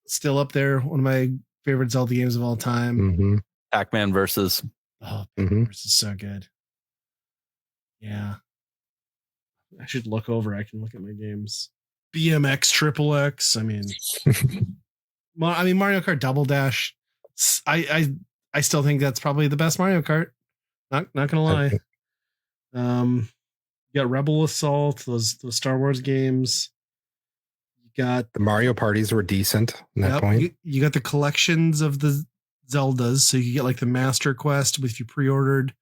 still up there. One of my favorite Zelda games of all time. Mm-hmm. Pac-Man versus. Oh, Versus is so good. Yeah. I should look over. I can look at my games. BMX Triple X. Mario Kart Double Dash. I still think that's probably the best Mario Kart. Not gonna lie. You got Rebel Assault, those Star Wars games. You got the Mario parties were decent at that point. You got the collections of the Zeldas, so you get like the Master Quest if you pre-ordered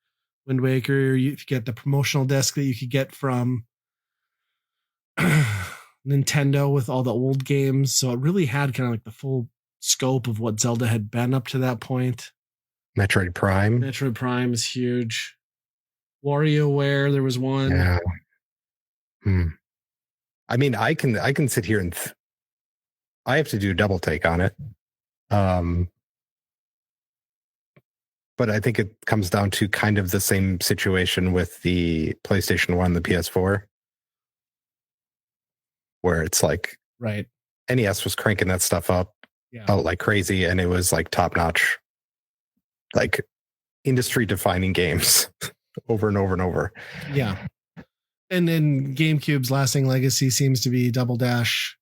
Wind Waker. You get the promotional disc that you could get from Nintendo with all the old games. So it really had kind of like the full scope of what Zelda had been up to that point. Metroid Prime is huge. WarioWare, there was one. Yeah. I can sit here and I have to do a double take on it. But I think it comes down to kind of the same situation with the PlayStation 1, the PS4. Where it's like, right, NES was cranking that stuff up out like crazy, and it was like top notch, like industry defining games over and over and over. Yeah. And then GameCube's lasting legacy seems to be Double Dash,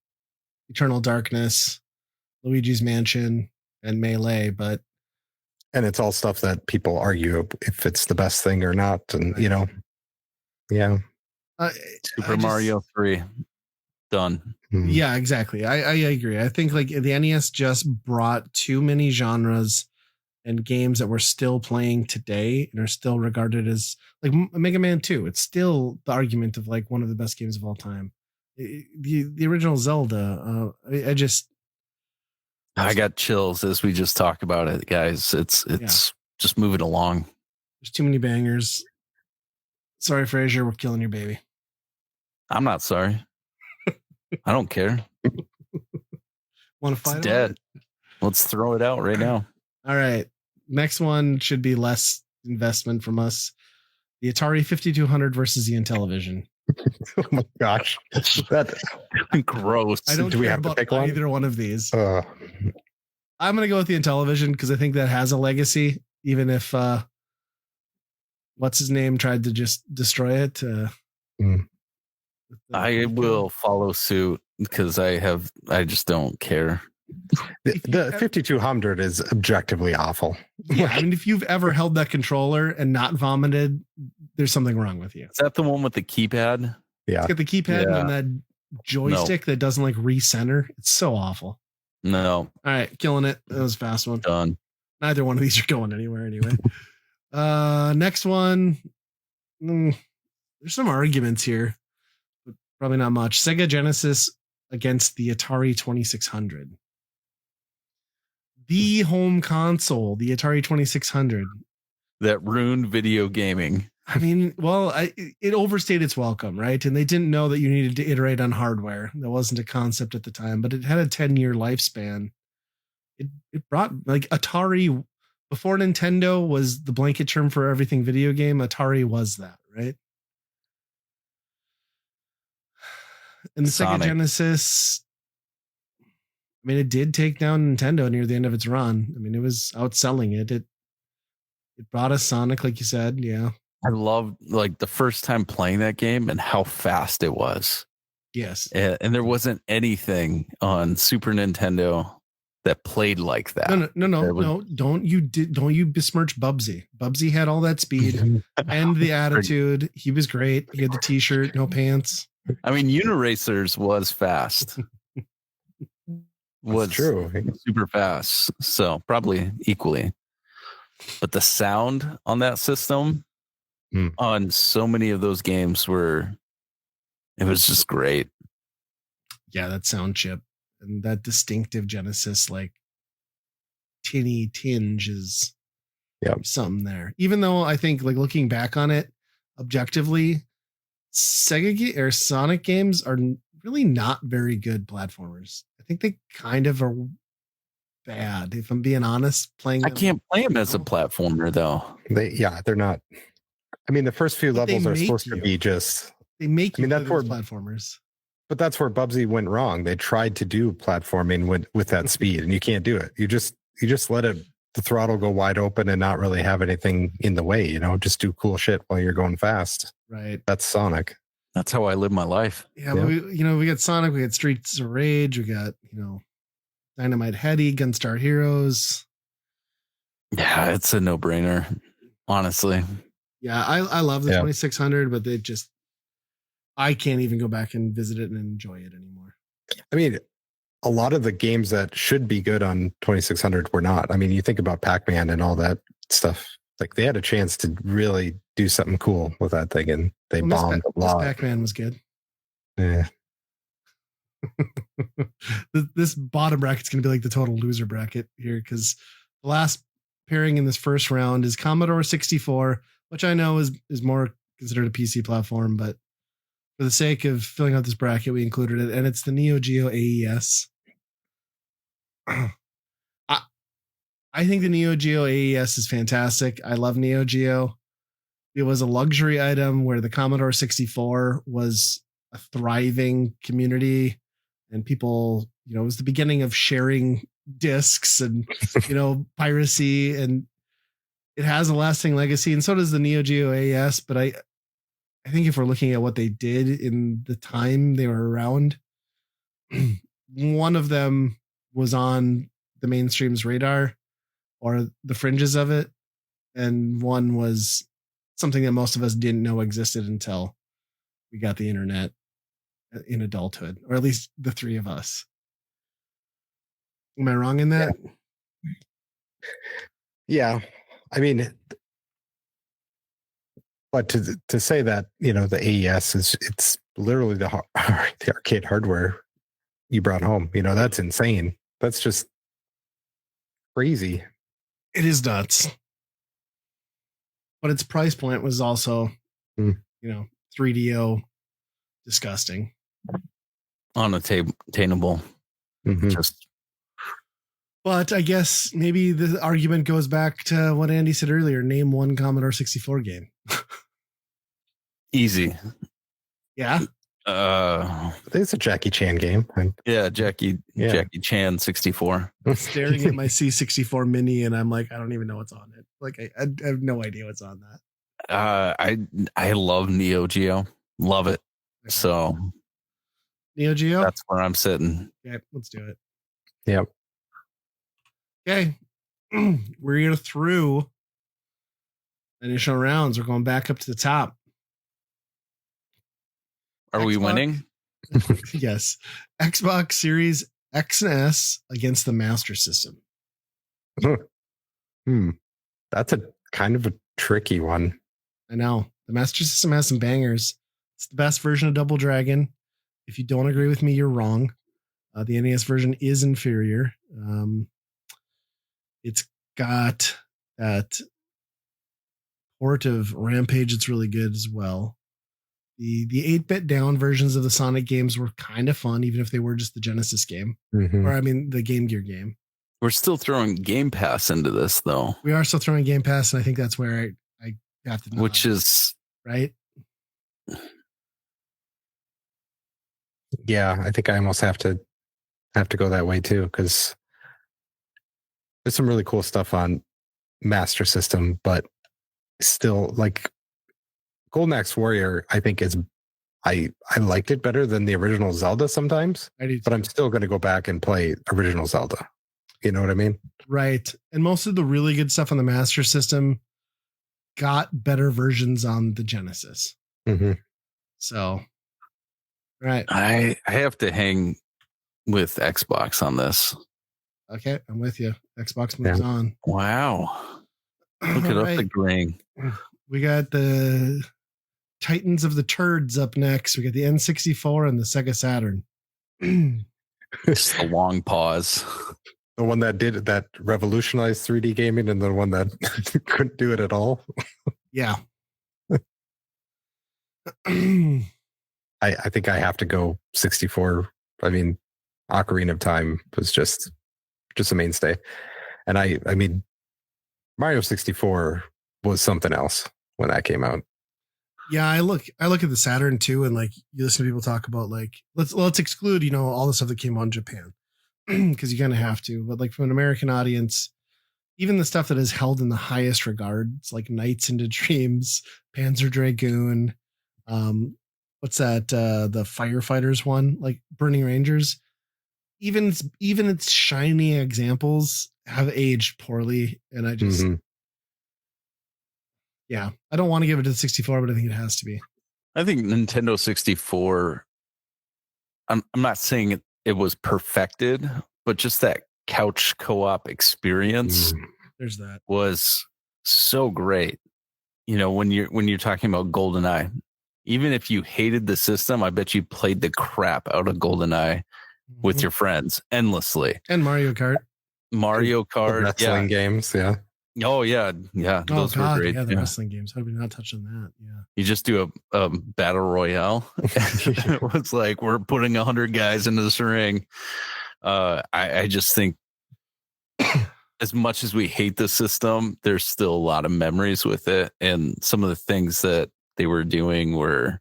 Eternal Darkness, Luigi's Mansion, and Melee, and it's all stuff that people argue if it's the best thing or not, and right. Super Mario 3. Done. Yeah, exactly. I agree. I think like the NES just brought too many genres and games that we're still playing today and are still regarded as like Mega Man 2. It's still the argument of like one of the best games of all time. The original Zelda. I got chills as we just talk about it, guys. It's just moving along. There's too many bangers. Sorry, Fraser, we're killing your baby. I'm not sorry. I don't care. Want to fight? It's dead. Let's throw it out right now. All right. Next one should be less investment from us. The Atari 5200 versus the Intellivision. Oh my gosh. That's gross. I don't care about either one of these. I'm going to go with the Intellivision because I think that has a legacy, even if what's his name tried to just destroy it. I will follow suit because I just don't care. The 5200 is objectively awful. Yeah, I mean, if you've ever held that controller and not vomited, there's something wrong with you. Is that the one with the keypad? Yeah. It's got the keypad and that joystick that doesn't like recenter. It's so awful. No. All right, killing it. That was a fast one. Done. Neither one of these are going anywhere anyway. Next one. There's some arguments here, but probably not much. Sega Genesis against the Atari 2600. The home console, the Atari 2600. That ruined video gaming. I mean, well, it overstayed its welcome, right? And they didn't know that you needed to iterate on hardware. That wasn't a concept at the time, but it had a 10-year lifespan. It brought, like, Atari, before Nintendo was the blanket term for everything video game, Atari was that, right? And the Sega Genesis, I mean, it did take down Nintendo near the end of its run. I mean, it was outselling it. It brought us Sonic, like you said. Yeah. I loved like the first time playing that game and how fast it was. Yes. And there wasn't anything on Super Nintendo that played like that. No. Don't you besmirch Bubsy. Bubsy had all that speed and the attitude. He was great. He had the t-shirt, no pants. I mean, Uniracers was fast. Was true. Super fast. So probably equally. But the sound on that system on so many of those games it was just great. Yeah, that sound chip and that distinctive Genesis, like tinny tinge is something there. Even though I think, like, looking back on it objectively, Sonic games are really not very good platformers. I think they kind of are bad, if I'm being honest. I can't play them as a platformer though. They're not. I mean, the first few levels are supposed to be just. They make you play those platformers. But that's where Bubsy went wrong. They tried to do platforming with that speed, and you can't do it. You just let the throttle go wide open and not really have anything in the way. Just do cool shit while you're going fast. Right. That's Sonic. That's how I live my life. Yeah. We got Sonic. We got Streets of Rage. We got Dynamite Heady, Gunstar Heroes. Yeah, it's a no-brainer, honestly. Yeah, I love the 2600, but I can't even go back and visit it and enjoy it anymore. I mean, a lot of the games that should be good on 2600 were not. I mean, you think about Pac-Man and all that stuff. Like, they had a chance to really do something cool with that thing, and they bombed a lot. Pac-Man was good. Yeah. This bottom bracket's going to be like the total loser bracket here, because the last pairing in this first round is Commodore 64, which I know is more considered a PC platform, but for the sake of filling out this bracket, we included it, and it's the Neo Geo AES. I think the Neo Geo AES is fantastic. I love Neo Geo. It was a luxury item where the Commodore 64 was a thriving community, and people, it was the beginning of sharing discs and, piracy, and it has a lasting legacy, and so does the Neo Geo AES. But I think if we're looking at what they did in the time they were around, one of them was on the mainstream's radar or the fringes of it, and one was something that most of us didn't know existed until we got the internet in adulthood, or at least the three of us. Am I wrong in that? Yeah. I mean, but to say that, the AES it's literally the arcade hardware you brought home, that's insane. That's just crazy. It is nuts. But its price point was also, 3DO disgusting. Unattainable. Just. But I guess maybe the argument goes back to what Andy said earlier. Name one Commodore 64 game. Easy. Yeah. I think it's a Jackie Chan game. Yeah, Jackie Chan 64. Staring at my C64 Mini, and I'm like, I don't even know what's on it. Like, I have no idea what's on that. I love Neo Geo. Love it. Okay. So Neo Geo? That's where I'm sitting. Okay, let's do it. Yep. Okay. We're here through initial rounds. We're going back up to the top. Are we winning? Yes. Xbox Series X and S against the Master System. That's a kind of a tricky one. I know. The Master System has some bangers. It's the best version of Double Dragon. If you don't agree with me, you're wrong. The NES version is inferior. It's got that port of Rampage. It's really good as well. The 8-bit down versions of the Sonic games were kind of fun, even if they were just the Genesis game. Or, the Game Gear game. We're still throwing Game Pass into this, though. We are still throwing Game Pass, and I think that's where I got the nod. Which is... Right? Yeah, I think I almost have to go that way, too, because there's some really cool stuff on Master System, but still, like... Golden Axe Warrior, I think I liked it better than the original Zelda sometimes, but I'm still going to go back and play original Zelda. You know what I mean? Right. And most of the really good stuff on the Master System got better versions on the Genesis. So, right. I have to hang with Xbox on this. Okay, I'm with you. Xbox moves on. Wow. Look at us agreeing. We got the Titans of the Turds up next. We got the N64 and the Sega Saturn. Just a long pause. The one that revolutionized 3D gaming and the one that couldn't do it at all. Yeah. I think I have to go 64. I mean, Ocarina of Time was just a mainstay. And I mean, Mario 64 was something else when that came out. Yeah, I look at the Saturn too, and like you listen to people talk about like let's exclude all the stuff that came out in Japan because you kind of have to, but like from an American audience, even the stuff that is held in the highest regards, like Nights into Dreams, Panzer Dragoon, what's that? The Firefighters one, like Burning Rangers. Even its shiny examples have aged poorly, and I just. Yeah, I don't want to give it to the 64, but I think it has to be. I think Nintendo 64, I'm not saying it was perfected, but just that couch co-op experience there's that was so great. When you're talking about GoldenEye, even if you hated the system, I bet you played the crap out of GoldenEye with your friends endlessly. And Mario Kart. The wrestling games, yeah. Oh yeah. Those were great. Yeah, the wrestling games. How did we not touch on that? Yeah. You just do a battle royale. It was like we're putting 100 guys into this ring. I just think, as much as we hate the system, there's still a lot of memories with it, and some of the things that they were doing were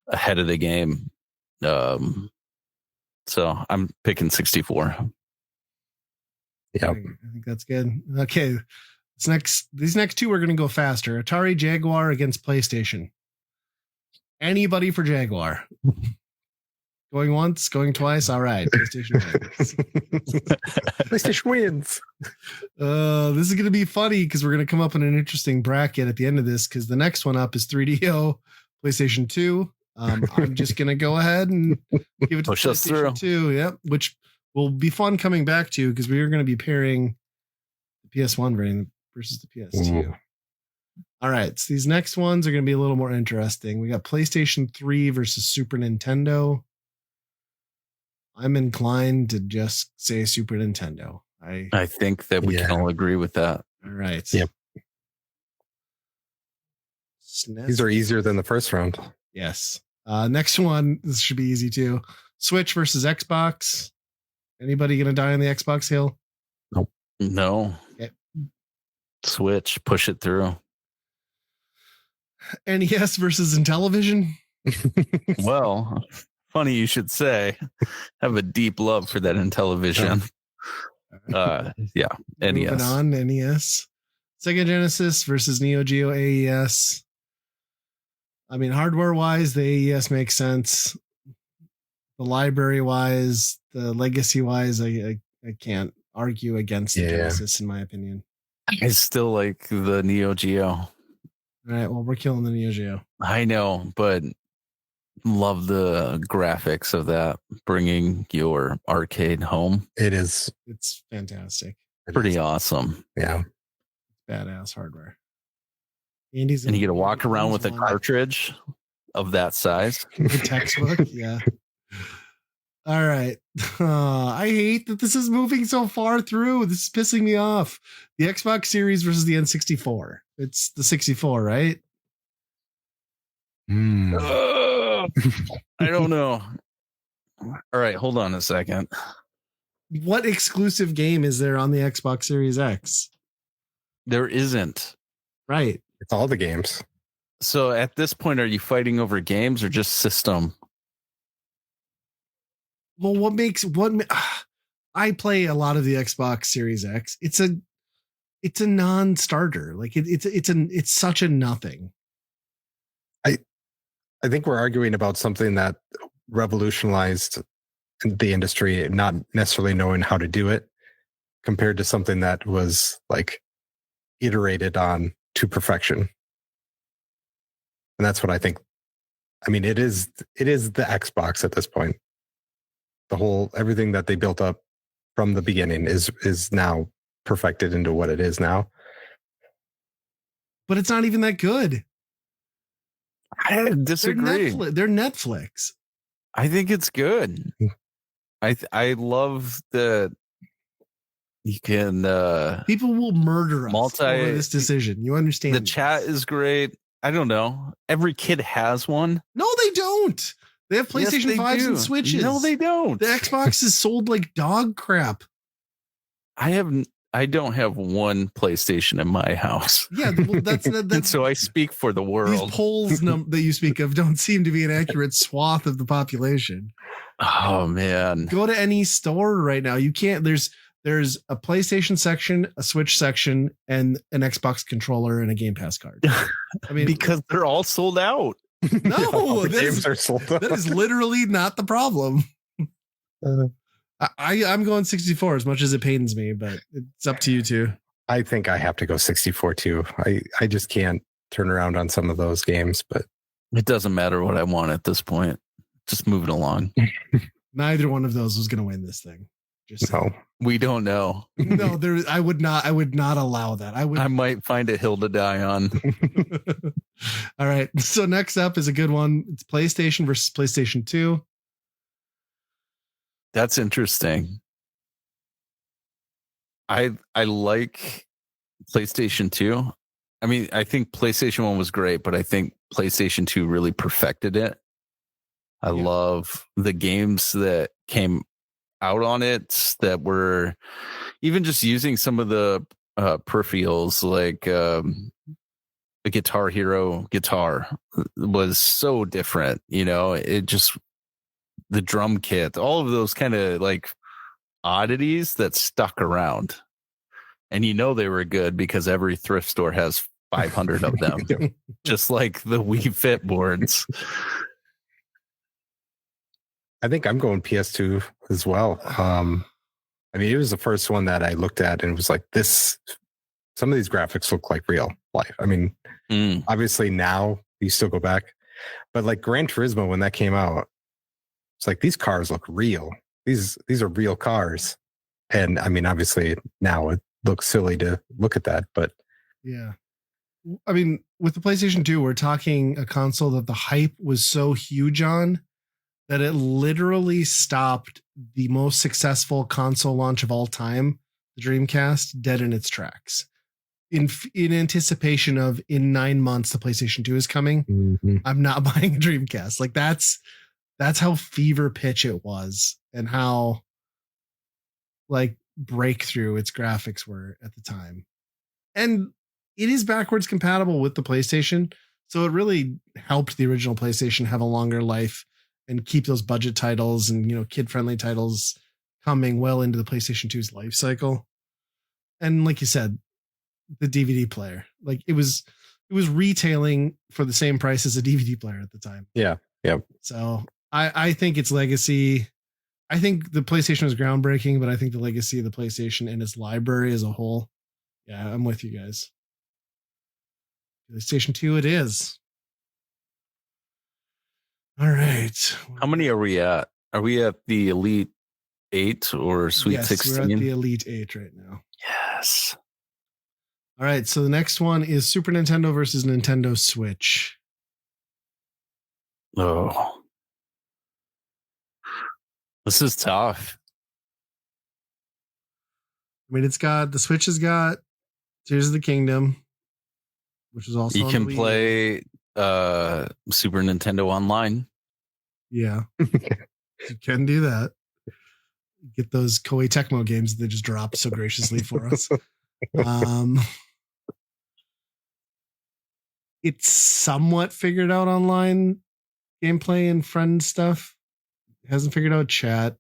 ahead of the game. So I'm picking 64. Yeah, I think that's good. Okay, these next two are going to go faster. Atari Jaguar against PlayStation. Anybody for Jaguar? Going once, going twice. All right, PlayStation wins. PlayStation wins. This is going to be funny because we're going to come up in an interesting bracket at the end of this because the next one up is 3DO, PlayStation 2. I'm just going to go ahead and give it to Push us through. 2. Yep, which will be fun coming back to because we are going to be pairing the PS1 version versus the PS2. All right, so these next ones are going to be a little more interesting. We got PlayStation 3 versus Super Nintendo. I'm inclined to just say Super Nintendo. I think that we can all agree with that. All right. Yep. SNES. These are easier than the first round. Yes. Next one. This should be easy too. Switch versus Xbox. Anybody gonna die on the Xbox hill? Nope. No. Okay. Switch. Push it through. NES versus Intellivision. Well, funny you should say. I have a deep love for that Intellivision. Yeah. NES. Moving on. NES. Sega Genesis versus Neo Geo AES. I mean, hardware wise, the AES makes sense. The library wise, the legacy wise, I can't argue against the Genesis, in my opinion. I still like the Neo Geo. All right, well, we're killing the Neo Geo. I know, but love the graphics of that, bringing your arcade home. It's fantastic. Pretty awesome. Yeah. Badass hardware. And you get to walk around with a cartridge of that size. The textbook, yeah. All right. I hate that this is moving so far through. This is pissing me off. The Xbox Series versus the N64. It's the 64, right? I don't know. All right, hold on a second. What exclusive game is there on the Xbox Series X? There isn't. Right. It's all the games. So at this point, are you fighting over games or just system? Well, I play a lot of the Xbox Series X. It's a non-starter. Like it's such a nothing. I think we're arguing about something that revolutionized the industry, not necessarily knowing how to do it, compared to something that was like iterated on to perfection. And that's what I think. I mean, it is the Xbox at this point. Everything that they built up from the beginning is now perfected into what it is now. But it's not even that good. I disagree. They're Netflix. I think it's good. I love that you can people will murder us over this decision. You understand? The chat is great. I don't know. Every kid has one. No, they don't. They have PlayStation 5s and Switches. No, they don't. The Xbox is sold like dog crap. I don't have one PlayStation in my house. Yeah, well, that's so I speak for the world. These polls that you speak of don't seem to be an accurate swath of the population. Oh man. Go to any store right now. You can't there's a PlayStation section, a Switch section, and an Xbox controller and a Game Pass card. I mean, because they're all sold out. No, games are sold out. That is literally not the problem. I'm going 64 as much as it pains me, but it's up to you two. I think I have to go 64 too. I just can't turn around on some of those games, but it doesn't matter what I want at this point. Just move it along. Neither one of those was going to win this thing. No, we don't know. No, I would not allow that. I might find a hill to die on. All right. So next up is a good one. It's PlayStation versus PlayStation 2. That's interesting. I like PlayStation 2. I mean, I think PlayStation 1 was great, but I think PlayStation 2 really perfected it. I love the games that came out on it that were even just using some of the peripherals, like the Guitar Hero guitar was so different. It just, the drum kit, all of those kind of like oddities that stuck around. And they were good because every thrift store has 500 of them, just like the Wii Fit boards. I think I'm going PS2 as well. I mean, it was the first one that I looked at and it was like this. Some of these graphics look like real life. I mean, obviously now you still go back, but like Gran Turismo, when that came out, it's like these cars look real. These are real cars. And I mean, obviously now it looks silly to look at that, but yeah. I mean, with the PlayStation 2, we're talking a console that the hype was so huge on that it literally stopped the most successful console launch of all time the Dreamcast dead in its tracks. In anticipation of in 9 months the PlayStation 2 is coming. Mm-hmm. I'm not buying a Dreamcast. Like that's how fever pitch it was and how like breakthrough its graphics were at the time. And it is backwards compatible with the PlayStation, so it really helped the original PlayStation have a longer life and keep those budget titles and kid-friendly titles coming well into the PlayStation 2's life cycle. And like you said, the DVD player, like it was retailing for the same price as a DVD player at the time. Yeah. So I think its legacy, I think the PlayStation was groundbreaking, but I think the legacy of the PlayStation and its library as a whole, yeah, I'm with you guys. PlayStation 2 it is. All right. How many are we at? Are we at the Elite 8 or Sweet 16? We're at the Elite 8 right now. Yes. All right, so the next one is Super Nintendo versus Nintendo Switch. Oh. This is tough. I mean, the Switch has got Tears of the Kingdom, which is also you can play Super Nintendo Online. Yeah. You can do that. Get those Koei Tecmo games that they just dropped so graciously for us. It's somewhat figured out online gameplay and friend stuff. It hasn't figured out chat.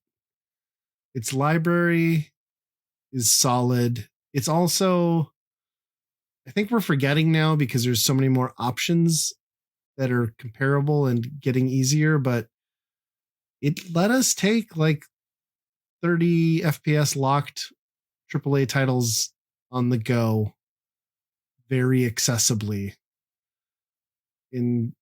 Its library is solid. It's also, I think we're forgetting now because there's so many more options that are comparable and getting easier, but it let us take like 30 FPS locked AAA titles on the go very accessibly in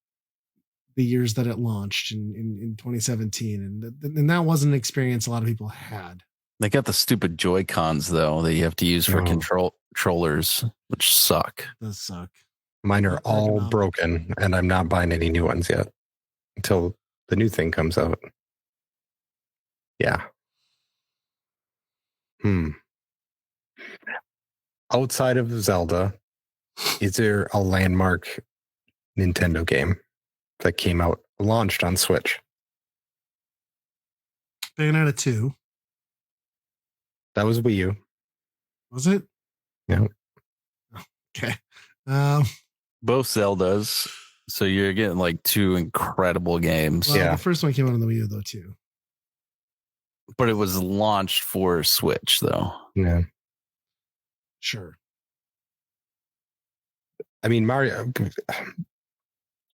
the years that it launched in 2017. And that wasn't an experience a lot of people had. They got the stupid Joy-Cons, though, that you have to use for controllers, which suck. It does suck. Mine are all broken, and I'm not buying any new ones yet until the new thing comes out. Yeah. Outside of Zelda, is there a landmark Nintendo game that came out, launched on Switch? Bayonetta 2. That was Wii U. Was it? Yeah. Okay. Both Zeldas. So you're getting like two incredible games. Well, the first one came out on the Wii U, though, too. But it was launched for Switch, though. Yeah. Sure. I mean,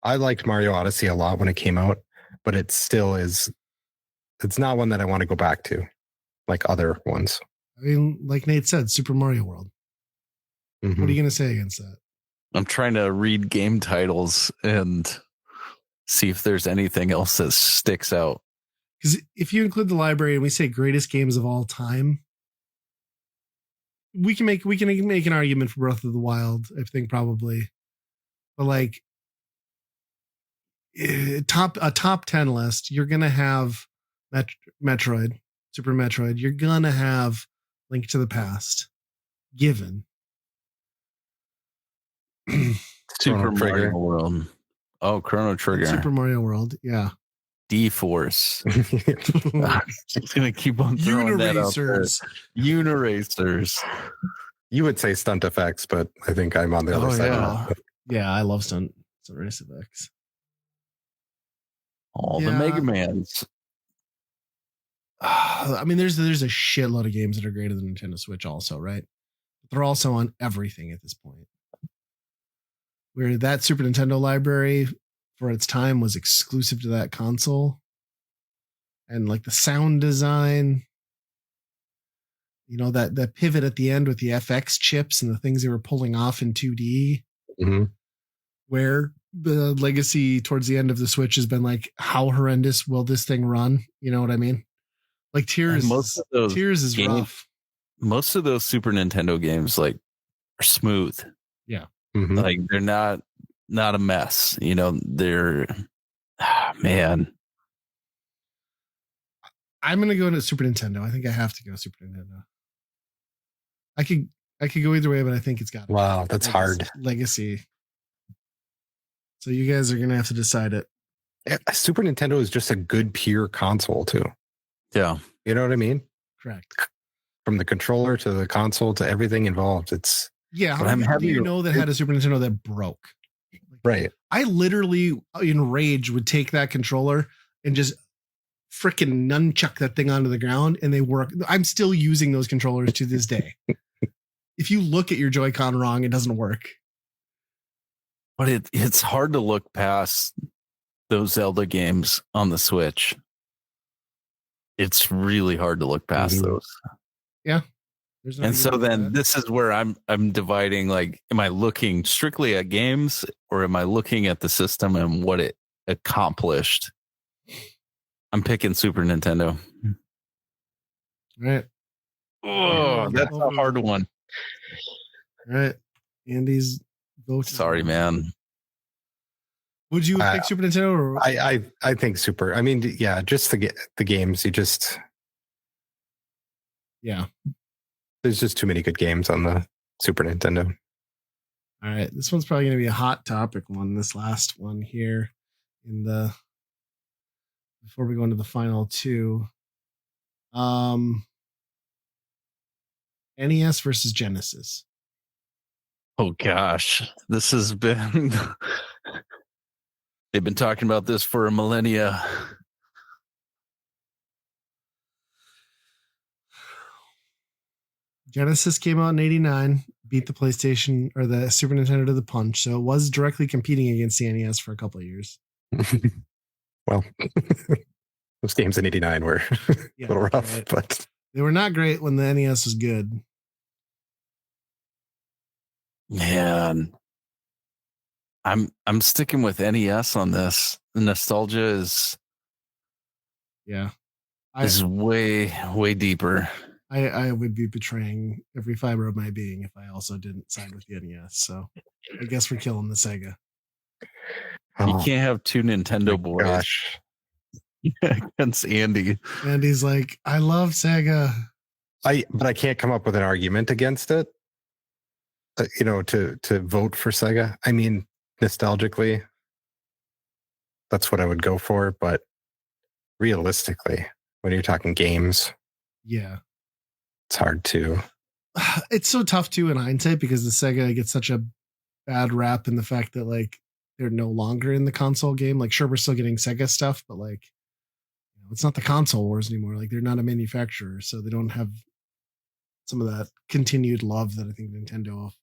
I liked Mario Odyssey a lot when it came out, but it still is, it's not one that I want to go back to like other ones. I mean, like Nate said, Super Mario World. Mm-hmm. What are you going to say against that? I'm trying to read game titles and see if there's anything else that sticks out. Because if you include the library and we say greatest games of all time, we can make an argument for Breath of the Wild, I think, probably. But like a top 10 list, you're gonna have Metroid, Super Metroid. You're gonna have Link to the Past, given. Super Mario World. Oh, Chrono Trigger. Super Mario World, yeah. D-Force. Just gonna keep on throwing that out there. Uniracers. You would say stunt effects, but I think I'm on the other side of that. Yeah, I love stunt race effects. All the Mega Mans. I mean, there's a shitload of games that are greater than Nintendo Switch also, right? But they're also on everything at this point. Where that Super Nintendo library for its time was exclusive to that console. And like the sound design, that pivot at the end with the FX chips and the things they were pulling off in 2D, where the legacy towards the end of the Switch has been like, how horrendous will this thing run? You know what I mean? Like Tears is rough. Most of those Super Nintendo games like are smooth. Yeah. Mm-hmm. Like they're not a mess. They're man. I'm gonna go to Super Nintendo. I think I have to go Super Nintendo. I could go either way, but I think it's got. Wow, that's hard. Legacy. So you guys are gonna have to decide it. Super Nintendo is just a good pure console too. Yeah, you know what I mean. Correct. From the controller to the console to everything involved, it's How many people do you know that had a Super Nintendo that broke? Right. I literally, in rage, would take that controller and just freaking nunchuck that thing onto the ground, and they work. I'm still using those controllers to this day. If you look at your Joy-Con wrong, it doesn't work. But it's hard to look past those Zelda games on the Switch. It's really hard to look past those. Yeah. And so then this is where I'm dividing, like, am I looking strictly at games or am I looking at the system and what it accomplished? I'm picking Super Nintendo. Right. Oh, that's a hard one. Right. Andy's vote. Sorry, man. Would you pick Super Nintendo? Or? I think Super. I mean, yeah, just the games. Yeah. There's just too many good games on the Super Nintendo. All right. This one's probably going to be a hot topic one. This last one here before we go into the final two. NES versus Genesis. Oh gosh, this has been they've been talking about this for a millennia. Genesis came out in 89, beat the PlayStation or the Super Nintendo to the punch, so it was directly competing against the NES for a couple of years. Well, those games in 89 were a little rough, right. But they were not great when the NES was good. Man, I'm sticking with NES on this. The nostalgia is way deeper. I would be betraying every fiber of my being if I also didn't side with the NES. So I guess we're killing the Sega. You can't have two Nintendo boys. Gosh. Against Andy. Andy's like, I love Sega. But I can't come up with an argument against it. To vote for Sega. I mean, nostalgically, that's what I would go for. But realistically, when you're talking games, it's hard to. It's so tough too in hindsight because the Sega gets such a bad rap in the fact that like they're no longer in the console game. Like, sure, we're still getting Sega stuff, but like, it's not the console wars anymore. Like, they're not a manufacturer, so they don't have some of that continued love that I think Nintendo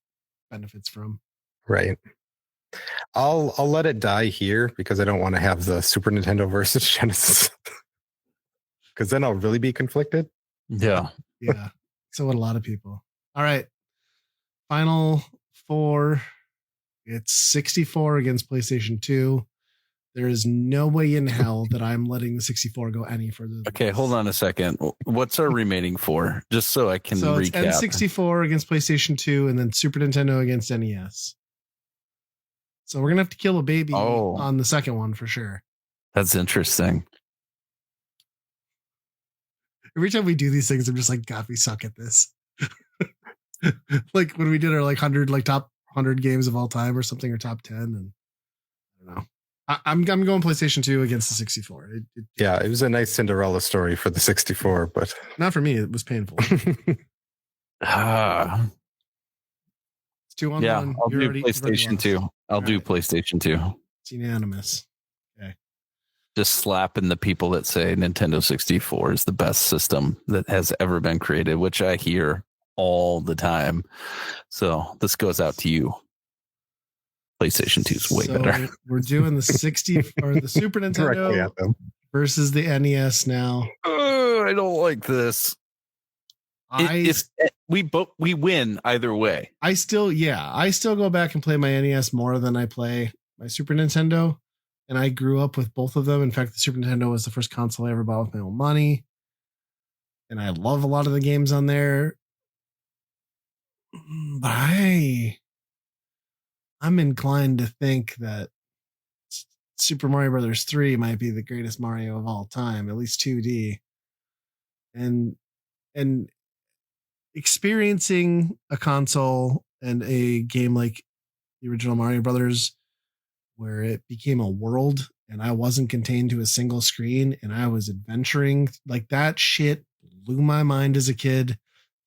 benefits from. Right. I'll let it die here because I don't want to have the Super Nintendo versus Genesis. Because then I'll really be conflicted. Yeah. Yeah. So would a lot of people. All right. Final four. It's 64 against PlayStation 2. There is no way in hell that I'm letting the 64 go any further. Okay, hold on a second. What's our remaining four? Just so I can recap. It's N64 against PlayStation 2 and then Super Nintendo against NES. So we're going to have to kill a baby on the second one for sure. That's interesting. Every time we do these things, I'm just like, God, we suck at this. Like when we did our like 100, like top 100 games of all time or something, or top 10. And I don't know. I'm going PlayStation 2 against the 64. It was a nice Cinderella story for the 64, but not for me. It was painful. It's 2-1. I'll do PlayStation 2. I'll do PlayStation 2. It's unanimous. Okay. Just slapping the people that say Nintendo 64 is the best system that has ever been created, which I hear all the time. So this goes out to you. PlayStation 2 is way better. We're doing the 60 or the Super Nintendo versus the NES now. I don't like this. We win either way. I still go back and play my NES more than I play my Super Nintendo. And I grew up with both of them. In fact, the Super Nintendo was the first console I ever bought with my own money. And I love a lot of the games on there. But I'm inclined to think that Super Mario Brothers 3 might be the greatest Mario of all time, at least 2D. And experiencing a console and a game like the original Mario Brothers, where it became a world and I wasn't contained to a single screen and I was adventuring, like that shit blew my mind as a kid.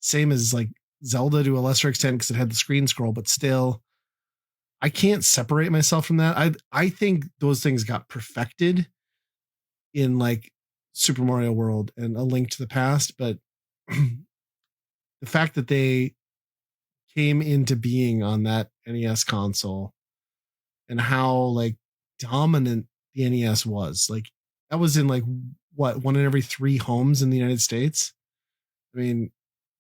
Same as like Zelda to a lesser extent because it had the screen scroll, but still, I can't separate myself from that. I think those things got perfected in like Super Mario World and A Link to the Past, but the fact that they came into being on that NES console and how like dominant the NES was, like that was in like what, one in every 3 homes in the United States. I mean,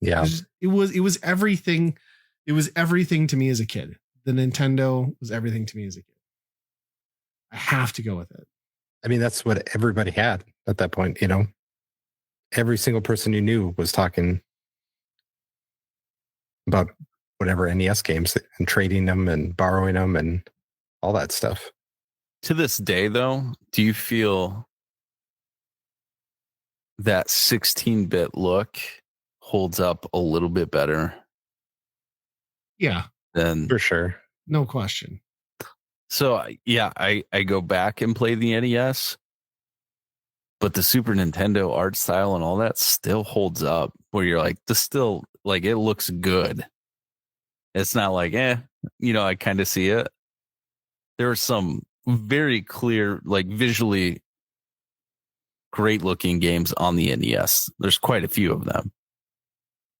Yeah. it was everything. It was everything to me as a kid. The Nintendo was everything to me as a kid. I have to go with it. I mean, that's what everybody had at that point, you know. Every single person you knew was talking about whatever NES games and trading them and borrowing them and all that stuff. To this day, though, do you feel that 16-bit look holds up a little bit better? Yeah, than for sure. No question. So yeah, I go back and play the NES, but the Super Nintendo art style and all that still holds up, where you're like, this still, like, it looks good. It's not like, I kind of see it. There are some very clear, like visually great looking games on the NES. There's quite a few of them,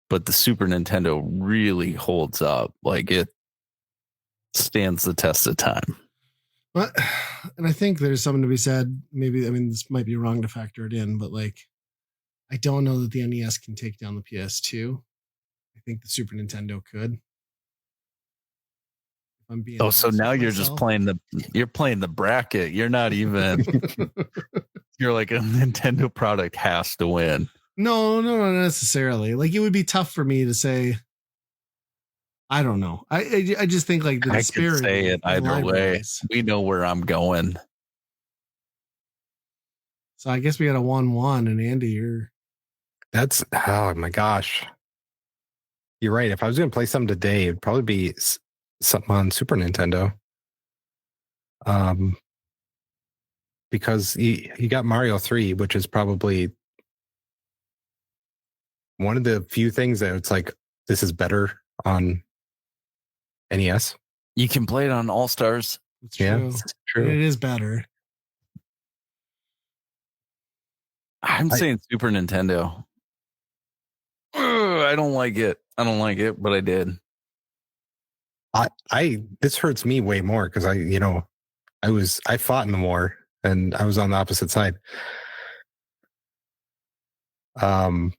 but the Super Nintendo really holds up. Like, it stands the test of time. But, and I think there's something to be said. Maybe, I mean, this might be wrong to factor it in, but like, I don't know that the NES can take down the PS2. I think the Super Nintendo could. If I'm being so now you're just playing the bracket. You're not even. You're like, a Nintendo product has to win. No, not necessarily. Like, it would be tough for me to say. I don't know. I just think like the disparity. I could say it either way. We know where I'm going. So I guess we got a 1-1, and Andy, you're. That's, oh my gosh. You're right. If I was going to play something today, it'd probably be something on Super Nintendo. Because you got Mario 3, which is probably one of the few things that it's like, this is better on NES. You can play it on All Stars. It's true. It's true. It is better. I'm saying Super Nintendo. I don't like it. But I did. This hurts me way more because I fought in the war and I was on the opposite side. I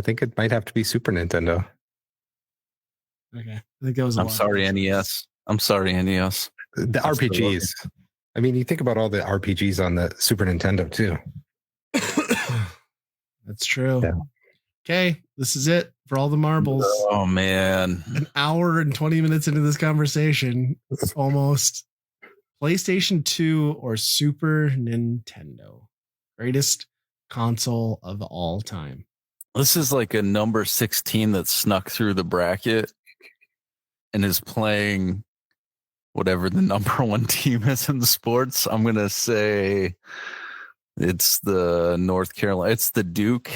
think it might have to be Super Nintendo. Okay. I think that was. I'm sorry, NES. The RPGs. I mean, you think about all the RPGs on the Super Nintendo too. That's true. Yeah. Okay, this is it for all the marbles. Oh man, an hour and 20 minutes into this conversation, almost. PlayStation 2 or Super Nintendo, greatest console of all time. This is like a number 16 that snuck through the bracket and is playing whatever the number 1 team is in the sports. I'm going to say it's the North Carolina. It's the Duke.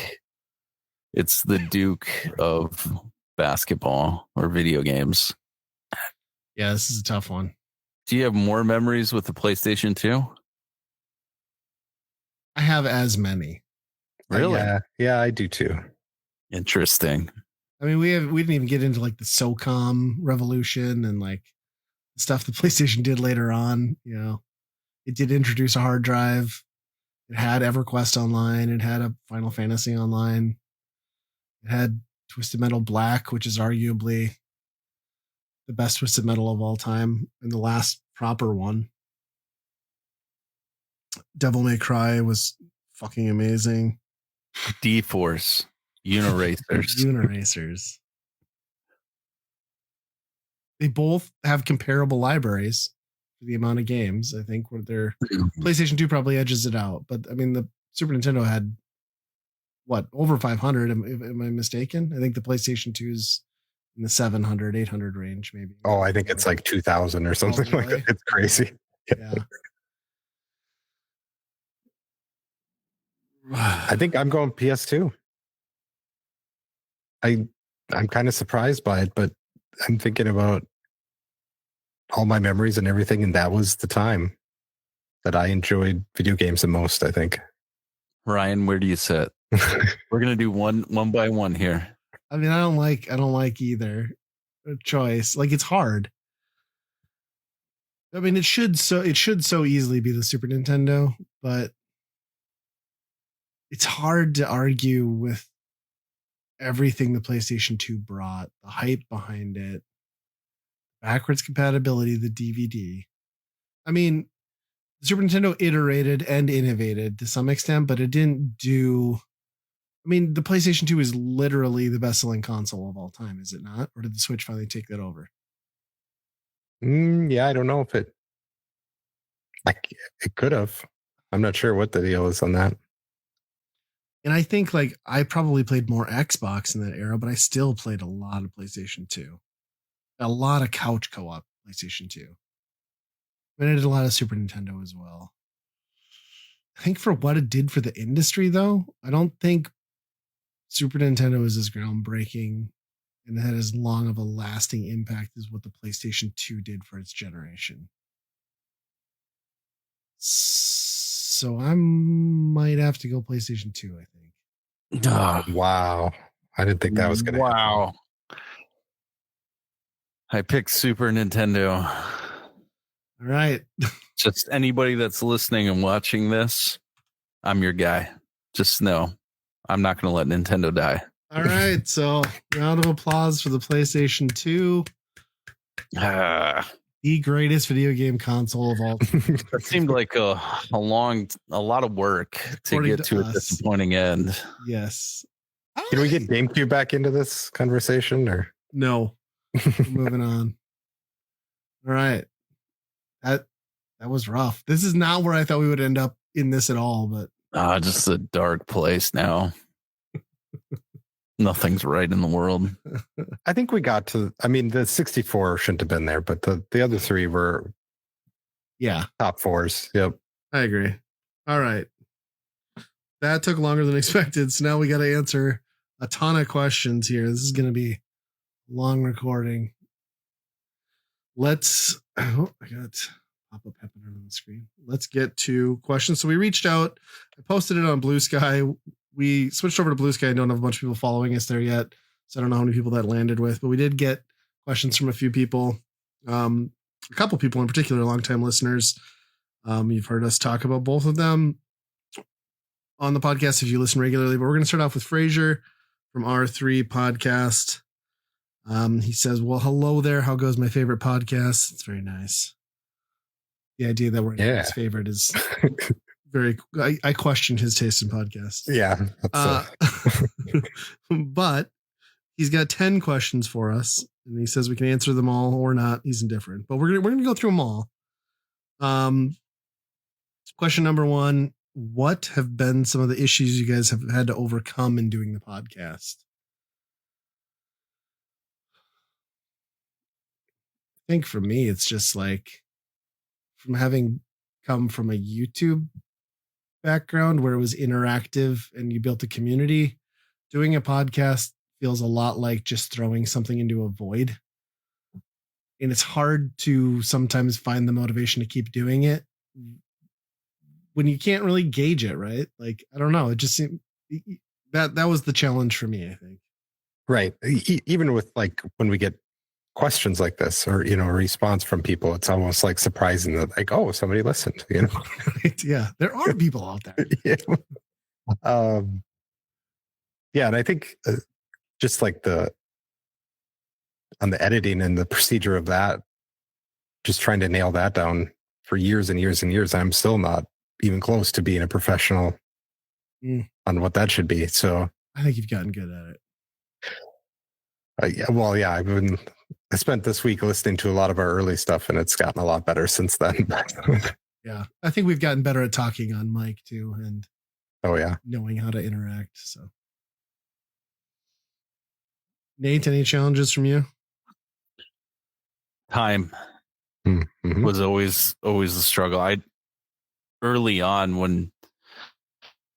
It's the Duke of basketball or video games. Yeah, this is a tough one. Do you have more memories with the PlayStation 2? I have as many. Really? Yeah, I do too. Interesting. I mean, we didn't even get into like the SOCOM revolution and like the stuff the PlayStation did later on. You know, it did introduce a hard drive. It had EverQuest Online. It had a Final Fantasy Online. It had Twisted Metal Black, which is arguably the best Twisted Metal of all time and the last proper one. Devil May Cry was fucking amazing. D-Force. Uniracers. They both have comparable libraries for the amount of games. I think where their PlayStation 2 probably edges it out. But I mean, the Super Nintendo had what, over 500? Am I mistaken? I think the PlayStation 2 is in the 700, 800 range, maybe. Oh, I think it's like 2,000 or something really? like that. It's crazy. Yeah. I think I'm going PS2. I'm kind of surprised by it, but I'm thinking about all my memories and everything, and that was the time that I enjoyed video games the most, I think. Ryan, where do you sit? We're gonna do one by one here. I mean, I don't like either choice. Like, it's hard. I mean, it should so easily be the Super Nintendo, but it's hard to argue with everything the PlayStation 2 brought, the hype behind it, backwards compatibility, the DVD. I mean, the Super Nintendo iterated and innovated to some extent, but it didn't do. I mean, the PlayStation 2 is literally the best-selling console of all time, is it not? Or did the Switch finally take that over? Yeah, I don't know if it could have. I'm not sure what the deal is on that. And I think, like, I probably played more Xbox in that era, but I still played a lot of PlayStation 2. A lot of couch co-op PlayStation 2. And I did a lot of Super Nintendo as well. I think for what it did for the industry, though, I don't think Super Nintendo is as groundbreaking and had as long of a lasting impact as what the PlayStation 2 did for its generation. So I might have to go PlayStation 2, I think. Oh, wow. I didn't think that was going to happen. Wow. I picked Super Nintendo. All right. Just anybody that's listening and watching this, I'm your guy. Just know I'm not going to let Nintendo die. All right. So, round of applause for the PlayStation 2. The greatest video game console of all time. It seemed like a lot of work to get to a disappointing end. Yes. Can we get GameCube back into this conversation, or no? Moving on. All right. That was rough. This is not where I thought we would end up in this at all, but just a dark place now. Nothing's right in the world. I think we got to, I mean, the 64 shouldn't have been there, but the other three were top fours. Yep. I agree. All right. That took longer than expected. So now we got to answer a ton of questions here. This is going to be a long recording. I got pop-up happening on the screen. Let's get to questions. So we reached out. I posted it on Blue Sky. We switched over to Blue Sky. I don't have a bunch of people following us there yet, so I don't know how many people that landed with, but we did get questions from a few people. A couple people in particular, longtime listeners. You've heard us talk about both of them on the podcast if you listen regularly, but we're going to start off with Fraser from R3 Podcast. He says, well, hello there. How goes my favorite podcast? It's very nice. The idea that we're his favorite is very, I questioned his taste in podcasts. Yeah. But he's got 10 questions for us, and he says we can answer them all or not. He's indifferent, but we're going to go through them all. Question number 1, what have been some of the issues you guys have had to overcome in doing the podcast? I think for me, it's just like from having come from a YouTube background where it was interactive and you built a community, doing a podcast feels a lot like just throwing something into a void. And it's hard to sometimes find the motivation to keep doing it when you can't really gauge it, right? Like, I don't know. It just seemed that was the challenge for me, I think. Right. Even with like when we get questions like this or, a response from people, it's almost like surprising that like, oh, somebody listened, Right? Yeah. There are people out there. And I think just like on the editing and the procedure of that, just trying to nail that down for years and years and years. I'm still not even close to being a professional on what that should be. So I think you've gotten good at it. I spent this week listening to a lot of our early stuff, and it's gotten a lot better since then. Yeah. I think we've gotten better at talking on mic too. And Oh yeah. Knowing how to interact. So, Nate, any challenges from you? Time was always a struggle. Early on when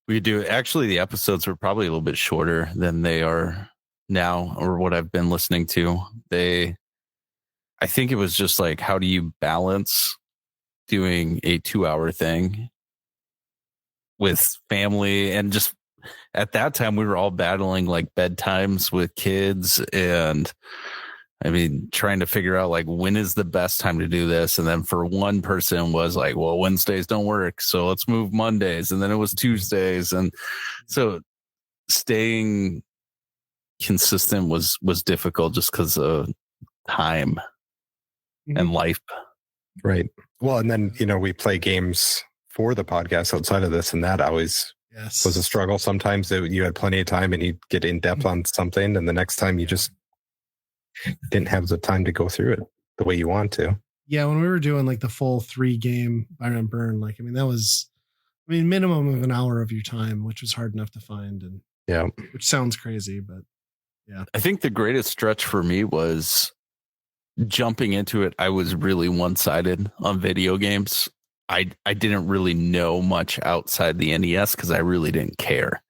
we do, actually the episodes were probably a little bit shorter than they are now, or what I've been listening to. I think it was just like, how do you balance doing a 2-hour thing with family? And just at that time, we were all battling like bedtimes with kids, and I mean, trying to figure out like, when is the best time to do this? And then for one person was like, well, Wednesdays don't work, so let's move Mondays. And then it was Tuesdays. And so staying consistent was difficult just because of time and life. Right. Well, and then, we play games for the podcast outside of this, and that always was a struggle. Sometimes you had plenty of time and you'd get in depth on something, and the next time you just didn't have the time to go through it the way you want to. Yeah, when we were doing like the full 3-game Burn and Burn, like, I mean, that was, minimum of an hour of your time, which was hard enough to find. And yeah, which sounds crazy, but yeah. I think the greatest stretch for me was jumping into it. I was really one-sided on video games. I didn't really know much outside the NES because I really didn't care.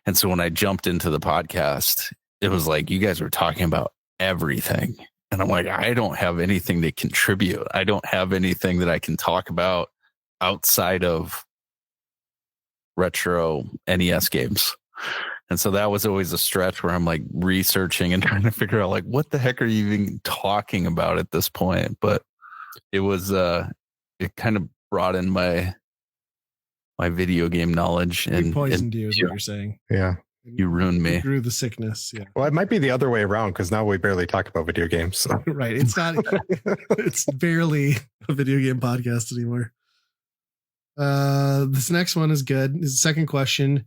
And so when I jumped into the podcast, it was like, you guys were talking about everything. And I'm like, I don't have anything to contribute. I don't have anything that I can talk about outside of retro NES games. And so that was always a stretch where I'm like researching and trying to figure out like, what the heck are you even talking about at this point? But it was, it kind of brought in my video game knowledge. And poisoned you is what you're saying. Yeah. You ruined me. You grew the sickness. Yeah. Well, it might be the other way around because now we barely talk about video games. So. Right. It's not, it's barely a video game podcast anymore. This next one is good. This is the second question.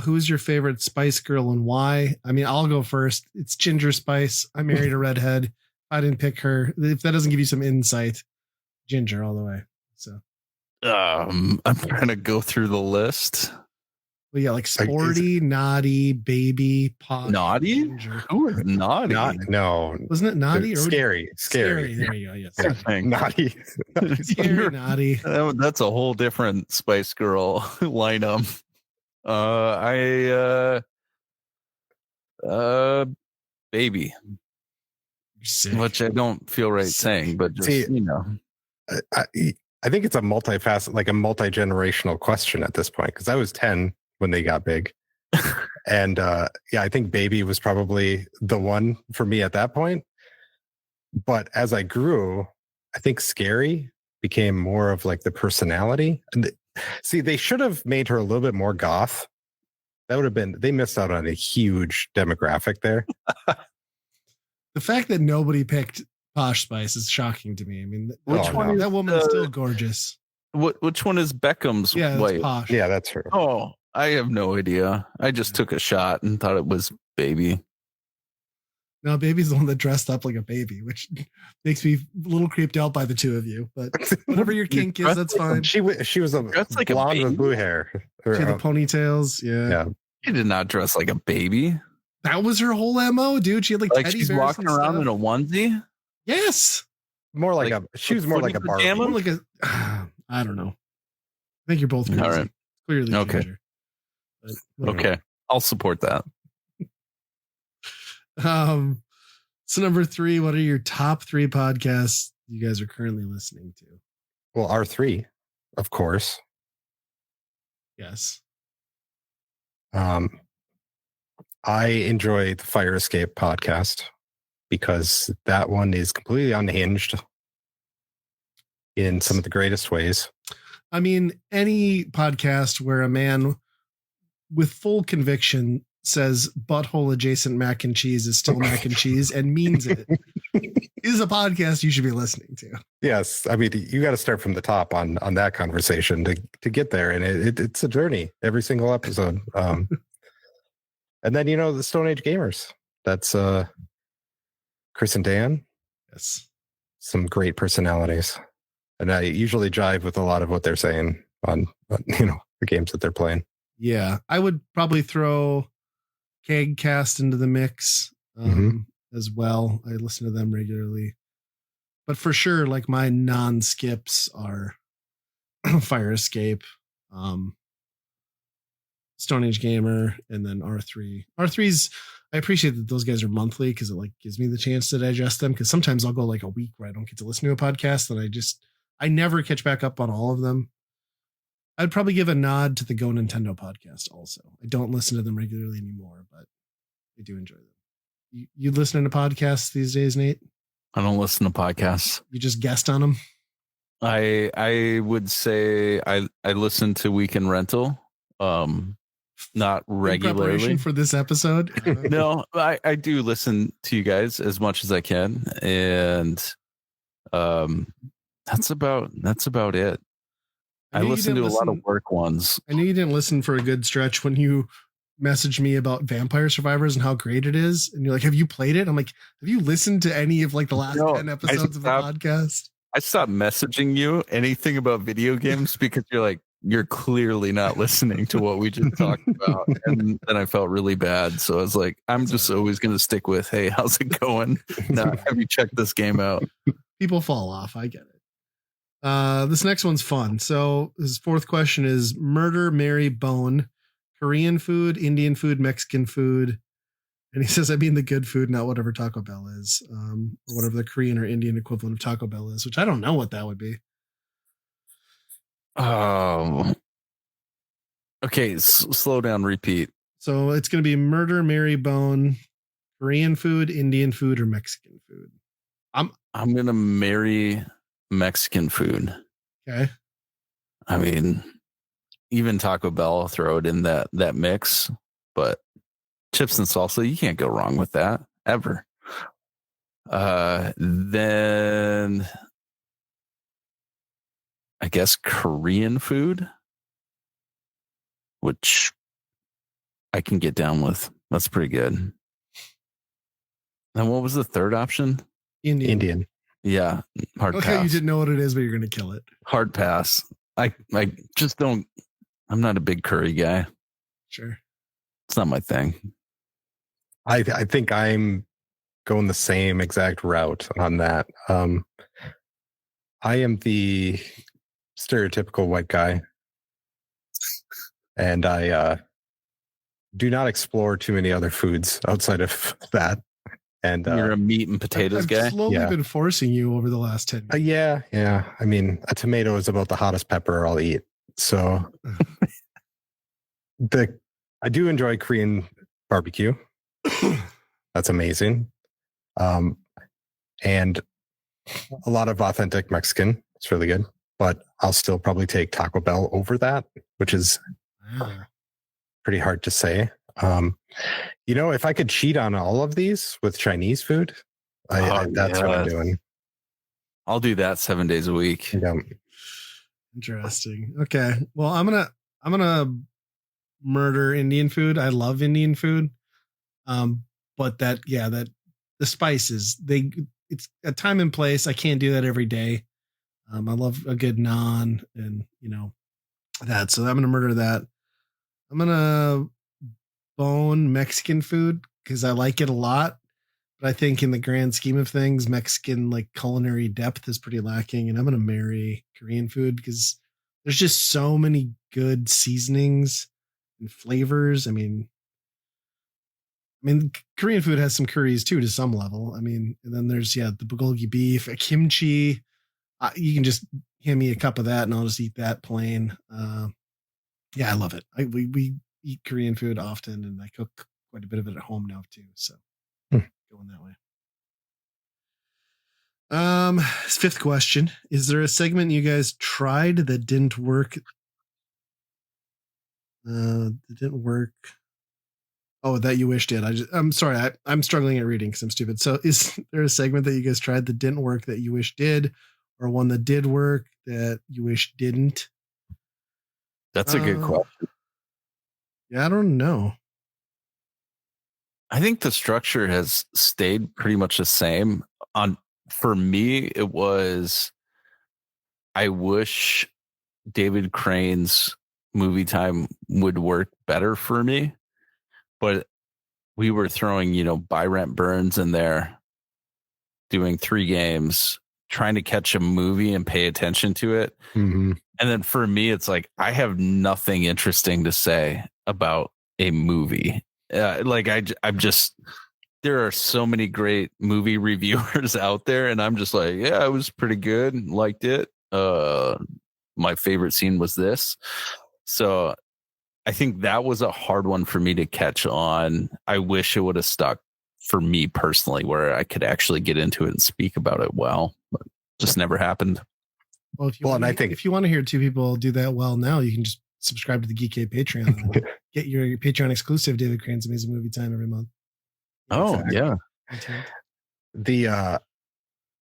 Who is your favorite Spice Girl and why? I mean, I'll go first. It's Ginger Spice. I married a redhead. I didn't pick her. If that doesn't give you some insight, Ginger all the way. So, I'm trying to go through the list. Well, yeah, like sporty, naughty, baby, posh, naughty. Ginger. Who is naughty? No, wasn't it naughty or scary? Scary. There you go. Yes, naughty. Scary, naughty. That's a whole different Spice Girl lineup. Baby, which I don't feel right saying, but just, I think it's a multifaceted, like a multi-generational question at this point, because I was 10 when they got big. And I think Baby was probably the one for me at that point. But as I grew, I think Scary became more of like the personality. And they should have made her a little bit more goth. That would have been, they missed out on a huge demographic there. The fact that nobody picked Posh Spice is shocking to me. I mean, that woman is still gorgeous. Which one is Beckham's wife? Posh. Yeah, that's her. Oh, I have no idea. I just took a shot and thought it was Baby. No, Baby's the one that dressed up like a baby, which makes me a little creeped out by the two of you. But whatever your kink is, that's fine. She was a like blonde a with blue hair. She had the ponytails. Yeah. She did not dress like a baby. That was her whole MO, dude. She had like teddy she's bears walking around in a onesie. Yes. More like she was more like a Barbie. More like a, I don't know. I think you're both crazy. All right. Clearly. Okay. Ginger, okay. I'll support that. So number 3, what are your top 3 podcasts you guys are currently listening to? Well, R3, of course. Yes. I enjoy the Fire Escape podcast because that one is completely unhinged in some of the greatest ways. I mean, any podcast where a man with full conviction says butthole adjacent mac and cheese is still mac and cheese and means it is a podcast you should be listening to. Yes. I mean, you got to start from the top on that conversation to get there. And it's a journey every single episode. And then, the Stone Age Gamers. That's Chris and Dan. Yes. Some great personalities. And I usually jive with a lot of what they're saying on the games that they're playing. Yeah, I would probably throw Kegcast into the mix as well. I listen to them regularly. But for sure, like my non-skips are Fire Escape, Stone Age Gamer, and then R3. R3's, I appreciate that those guys are monthly because it like gives me the chance to digest them. Because sometimes I'll go like a week where I don't get to listen to a podcast, and I never catch back up on all of them. I'd probably give a nod to the Go Nintendo podcast also. I don't listen to them regularly anymore, but I do enjoy them. You listening to podcasts these days, Nate? I don't listen to podcasts. You just guessed on them? I would say I listen to Weekend Rental. Not regularly. In preparation for this episode? No, I do listen to you guys as much as I can. And that's about it. I listen to a lot of work ones. I knew you didn't listen for a good stretch when you messaged me about Vampire Survivors and how great it is. And you're like, have you played it? I'm like, have you listened to any of like the last 10 episodes of the podcast? I stopped messaging you anything about video games because you're clearly not listening to what we just talked about. And then I felt really bad. So I was like, I'm just always going to stick with, hey, how's it going? Now, have you checked this game out? People fall off. I get it. This next one's fun. So his fourth question is murder, marry, bone, Korean food, Indian food, Mexican food. And he says, I mean the good food, not whatever Taco Bell is, or whatever the Korean or Indian equivalent of Taco Bell is, which I don't know what that would be. Okay, slow down, repeat. So it's going to be murder, marry, bone, Korean food, Indian food, or Mexican food. I'm going to marry Mexican food. Okay. I mean, even Taco Bell, I'll throw it in that mix, but chips and salsa, you can't go wrong with that ever. Then I guess Korean food, which I can get down with. That's pretty good. And what was the third option? Indian. Yeah. Hard okay, pass. you didn't know what it is, but you're going to kill it. Hard pass. I just don't. I'm not a big curry guy. Sure. It's not my thing. I think I'm going the same exact route on that. I am the stereotypical white guy, and I do not explore too many other foods outside of that. And you're a meat and potatoes guy. I've slowly been forcing you over the last 10 years. Yeah. I mean, a tomato is about the hottest pepper I'll eat. So I do enjoy Korean barbecue. That's amazing. And a lot of authentic Mexican. It's really good. But I'll still probably take Taco Bell over that, which is pretty hard to say. If I could cheat on all of these with Chinese food, that's what I'm doing. I'll do that 7 days a week. Yeah. Interesting. Okay. Well, I'm gonna murder Indian food. I love Indian food. But that the spices, it's a time and place. I can't do that every day. I love a good naan and that. So I'm gonna murder that. I'm gonna bone Mexican food because I like it a lot. But I think in the grand scheme of things, Mexican like culinary depth is pretty lacking. And I'm gonna marry Korean food because there's just so many good seasonings and flavors. I mean, Korean food has some curries too, to some level. I mean, and then there's the bulgogi beef, kimchi. You can just hand me a cup of that, and I'll just eat that plain. I love it. We eat Korean food often, and I cook quite a bit of it at home now too. So going that way. Fifth question: is there a segment you guys tried that didn't work? That didn't work. Oh, that you wish did. I'm sorry. I'm struggling at reading because I'm stupid. So is there a segment that you guys tried that didn't work that you wish did, or one that did work that you wish didn't? That's a good question. Yeah, I don't know. I think the structure has stayed pretty much the same. For me, it was, I wish David Crane's movie time would work better for me, but we were throwing, buy rent burns in there, doing 3 games, trying to catch a movie and pay attention to it. Mm-hmm. And then for me, it's like, I have nothing interesting to say about a movie. I'm just, there are so many great movie reviewers out there. And I'm just like, yeah, it was pretty good. Liked it. My favorite scene was this. So I think that was a hard one for me to catch on. I wish it would have stuck for me personally, where I could actually get into it and speak about it well, but just never happened. Well, if you want to hear 2 people do that well now, you can just subscribe to the Geekade Patreon and get your Patreon exclusive David Crane's Amazing Movie Time every month. Oh, exactly. Yeah. The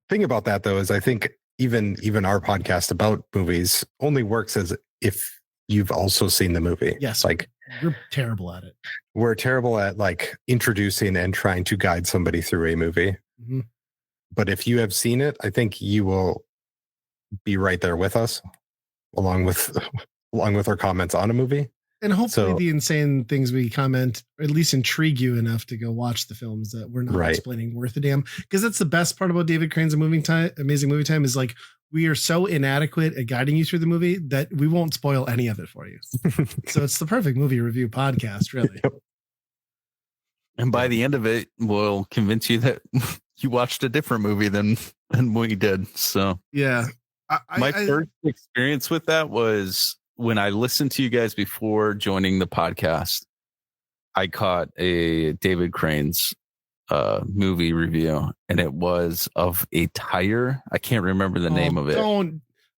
thing about that, though, is I think even our podcast about movies only works as if you've also seen the movie. Yes. Like, we're terrible at it. We're terrible at like introducing and trying to guide somebody through a movie. Mm-hmm. But if you have seen it, I think you will be right there with us, along with our comments on a movie. And hopefully the insane things we comment or at least intrigue you enough to go watch the films that we're not explaining worth a damn. Because that's the best part about David Crane's Amazing Movie Time is like, we are so inadequate at guiding you through the movie that we won't spoil any of it for you. So it's the perfect movie review podcast, really. Yep. And by the end of it, we'll convince you that you watched a different movie than we did. So yeah. My first experience with that was when I listened to you guys before joining the podcast. I caught a David Crane's movie review, and it was of a tire. I can't remember the name of it.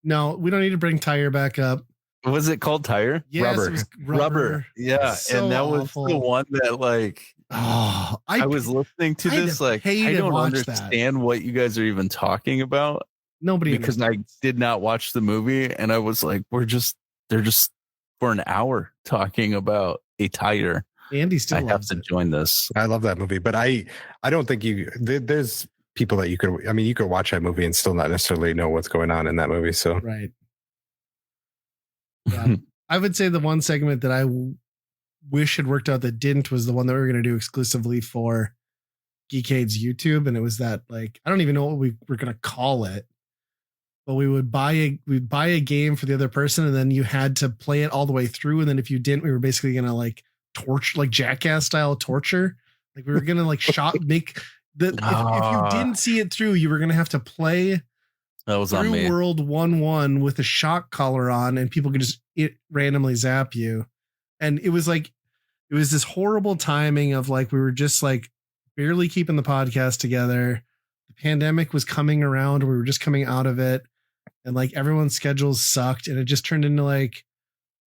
No, we don't need to bring Tire back up. Was it called Tire? Yes, Rubber. it was Rubber. Yeah, so and that awful. was the one that like. Oh, I was listening to this like I don't understand what you guys are even talking about. Nobody because I did not watch the movie, and I was like, they're just for an hour talking about a tire. Andy still I have to join this. I love that movie, but I don't think there's people that you could watch that movie and still not necessarily know what's going on in that movie. So right. Yeah. I would say the one segment that I wish had worked out that didn't was the one that we were going to do exclusively for Geekade's YouTube. And it was that, like, I don't even know what we were going to call it, but we'd buy a game for the other person, and then you had to play it all the way through. And then if you didn't, we were basically going to like torture, like Jackass style torture. Like we were going to like if you didn't see it through, you were going to have to play that was on me. World 1-1 with a shock collar on, and people could just randomly zap you. And it was this horrible timing of like, we were just like barely keeping the podcast together. The pandemic was coming around. We were just coming out of it, and like everyone's schedules sucked. And it just turned into like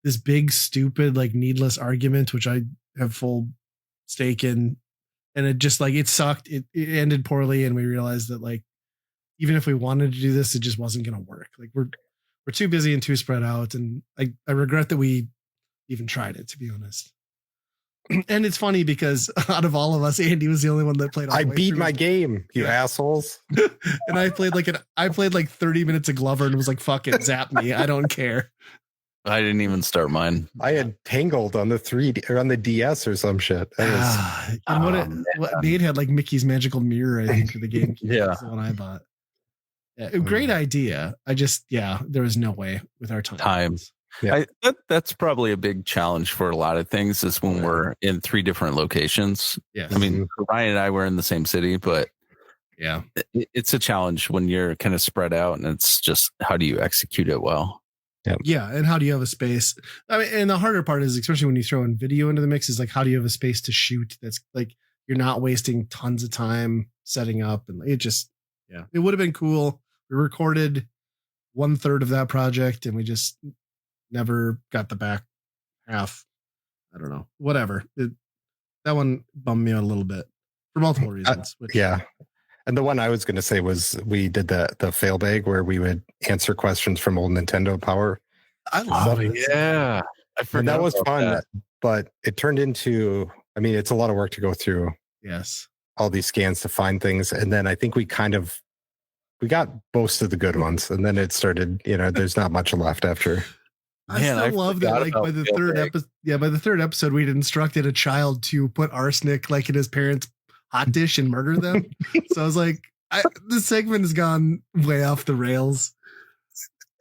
this big, stupid, like needless argument, which I have full stake in. And it just like, it sucked. It ended poorly. And we realized that like, even if we wanted to do this, it just wasn't going to work. Like we're too busy and too spread out. And I regret that we even tried it, to be honest. And it's funny because out of all of us, Andy was the only one that played. I beat my game, you assholes. And I played like 30 minutes of Glover and was like, fuck it, zap me. I don't care. I didn't even start mine. I had Tangled on the 3D or on the DS or some shit. What Nate had like Mickey's Magical Mirror, I think, for the game. Yeah. That's the one I bought. Yeah, great idea. There was no way with our times. Yeah. That's probably a big challenge for a lot of things is when we're in 3 different locations. Yes. I mean, Ryan and I were in the same city, but yeah, it's a challenge when you're kind of spread out, and it's just, how do you execute it well? Yeah. And how do you have a space? I mean, and the harder part is, especially when you throw in video into the mix, is like, how do you have a space to shoot that's like, you're not wasting tons of time setting up? And it just, it would have been cool. We recorded 1/3 of that project, and we just never got the back half. I don't know. Whatever. That one bummed me out a little bit for multiple reasons. And the one I was going to say was we did the fail bag where we would answer questions from old Nintendo Power. I love it. Yeah. And that was fun, but it turned into, I mean, it's a lot of work to go through. Yes. All these scans to find things. And then I think we got most of the good ones. And then it started, there's not much left after. I still love that. Like by the third episode, by the third episode, we'd instructed a child to put arsenic like in his parents' hot dish and murder them. So I was like, this segment has gone way off the rails.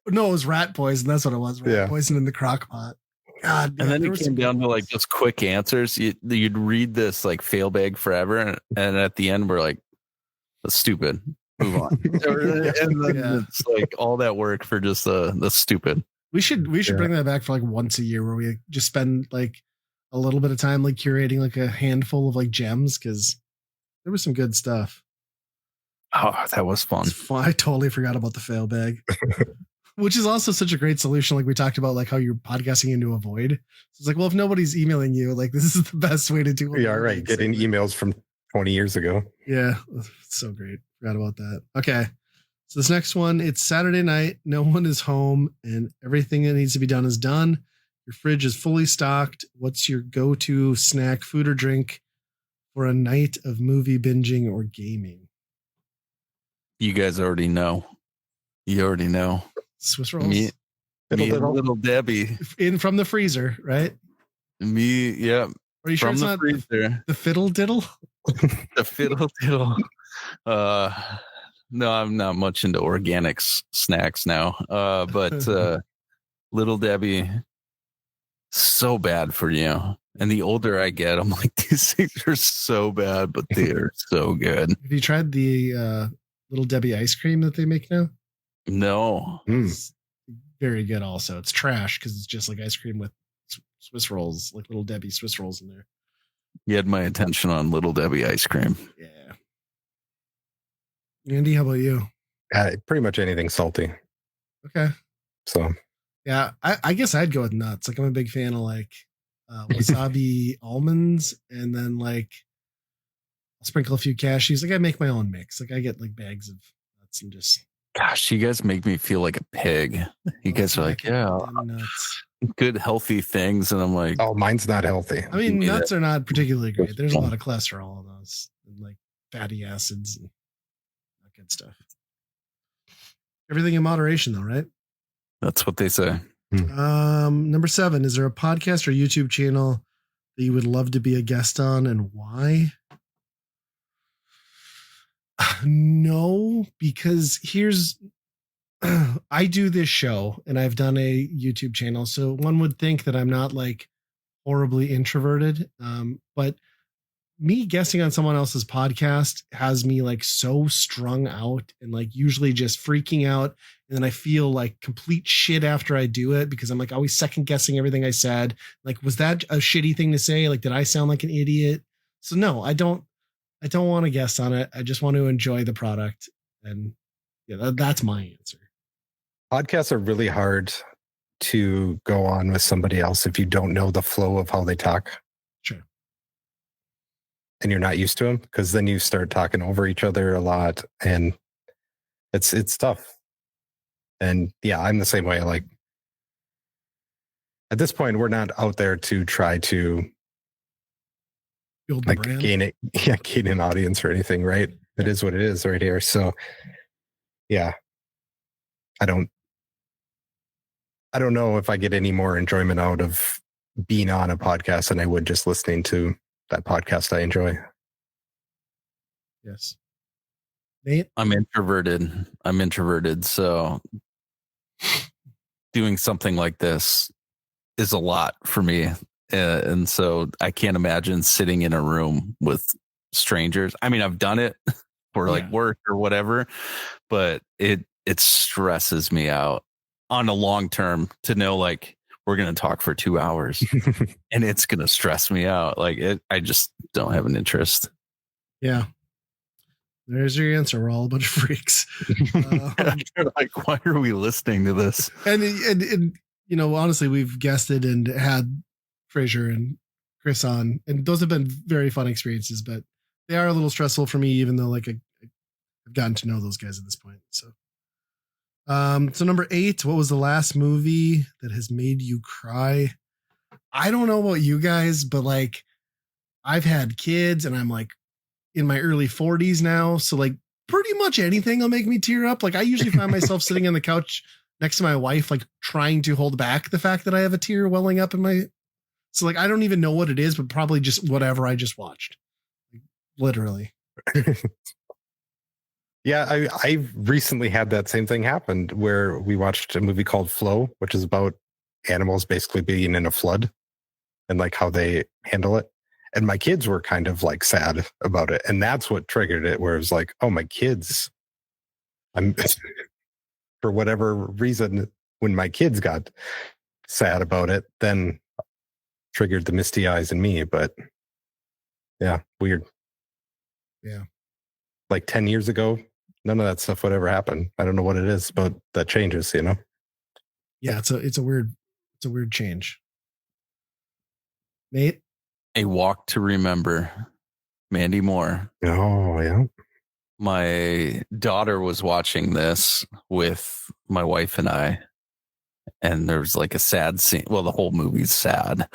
No, it was rat poison. That's what it was. Rat poison in the crock pot. God, and then it came down to like just quick answers. You'd read this like fail bag forever, and at the end we're like, that's stupid. Move on. And then it's like all that work for just the stupid. We should bring that back for like once a year where we just spend like a little bit of time like curating like a handful of like gems, because there was some good stuff. Oh, that was fun. I totally forgot about the fail bag. Which is also such a great solution. Like we talked about, like how you're podcasting into a void. So it's like, well, if nobody's emailing you, like this is the best way to do it. Yeah, right. Getting emails from 20 years ago. Yeah. So great. Forgot about that. Okay. So this next one, it's Saturday night. No one is home and everything that needs to be done is done. Your fridge is fully stocked. What's your go-to snack, food, or drink for a night of movie binging or gaming? You guys already know. You already know. Swiss rolls. Me little Debbie. In from the freezer, right? Me, yeah. Are you sure from it's not freezer. The fiddle diddle? The fiddle diddle. No, I'm not much into organic snacks now. But Little Debbie, so bad for you. And the older I get, I'm like, these things are so bad, but they are so good. Have you tried the Little Debbie ice cream that they make now? No. It's very good also. It's trash because it's just like ice cream with Swiss rolls, like Little Debbie Swiss rolls in there. You had my attention on Little Debbie ice cream. Yeah. Andy, how about you? Pretty much anything salty. Okay. So. Yeah, I guess I'd go with nuts. Like I'm a big fan of like wasabi almonds, and then like I'll sprinkle a few cashews. Like I make my own mix. Like I get like bags of nuts and just. Gosh, you guys make me feel like a pig. You guys are like, yeah, good healthy things, and I'm like, oh, mine's not healthy. I mean, nuts are not particularly great. There's a lot of cholesterol in those, and like fatty acids and that good stuff. Everything in moderation, though, right? That's what they say. Number 7, is there a podcast or YouTube channel that you would love to be a guest on, and why? No, because I do this show and I've done a YouTube channel, so one would think that I'm not like horribly introverted. But me guessing on someone else's podcast has me like so strung out and like usually just freaking out. And then I feel like complete shit after I do it because I'm like always second guessing everything I said. Like, was that a shitty thing to say? Like, did I sound like an idiot? So no, I don't want to guess on it. I just want to enjoy the product. And yeah, that's my answer. Podcasts are really hard to go on with somebody else if you don't know the flow of how they talk. Sure. And you're not used to them, because then you start talking over each other a lot and it's tough. And yeah, I'm the same way. Like at this point, we're not out there to try to build like brand. Gain an audience or anything, right? It is what it is right here. So yeah, I don't know if I get any more enjoyment out of being on a podcast than I would just listening to that podcast I enjoy. Yes. Nate? I'm introverted. So doing something like this is a lot for me. And so I can't imagine sitting in a room with strangers. I mean, I've done it for like work or whatever, but it stresses me out on a long term to know like we're going to talk for 2 hours and it's going to stress me out. Like I just don't have an interest. Yeah. There's your answer. We're all a bunch of freaks. Like, why are we listening to this? And you know, honestly, we've guested and had Fraser and Chris on, and those have been very fun experiences, but they are a little stressful for me, even though like I've gotten to know those guys at this point. So, so number 8, what was the last movie that has made you cry? I don't know about you guys, but like I've had kids and I'm like in my early 40s now. So like pretty much anything will make me tear up. Like I usually find myself sitting on the couch next to my wife, like trying to hold back the fact that I have a tear welling up in my. So like I don't even know what it is, but probably just whatever I just watched. Literally. Yeah, I recently had that same thing happen where we watched a movie called Flow, which is about animals basically being in a flood and like how they handle it. And my kids were kind of like sad about it. And that's what triggered it, where it was like, oh, my kids, I'm for whatever reason, when my kids got sad about it, then triggered the misty eyes in me. But yeah, weird. Yeah. Like 10 years ago, none of that stuff would ever happen. I don't know what it is, but that changes, you know? Yeah, it's a weird change. Nate? A Walk to Remember, Mandy Moore. Oh, yeah. My daughter was watching this with my wife and I, and there's like a sad scene. Well, the whole movie's sad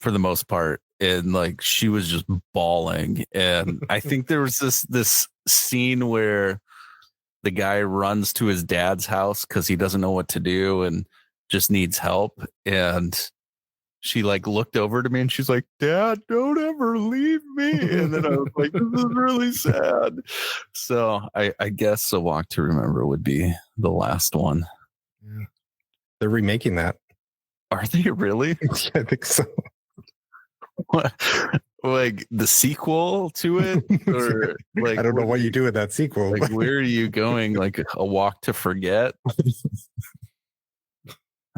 for the most part. And like she was just bawling. And I think there was this scene where the guy runs to his dad's house because he doesn't know what to do and just needs help. And she like looked over to me and she's like, "Dad, don't ever leave me." And then I was like, "This is really sad." So I guess A Walk to Remember would be the last one. Yeah. They're remaking that. Are they really? I think so. What? Like the sequel to it? Or like I don't know what you do with that sequel. Like where are you going? Like A Walk to Forget?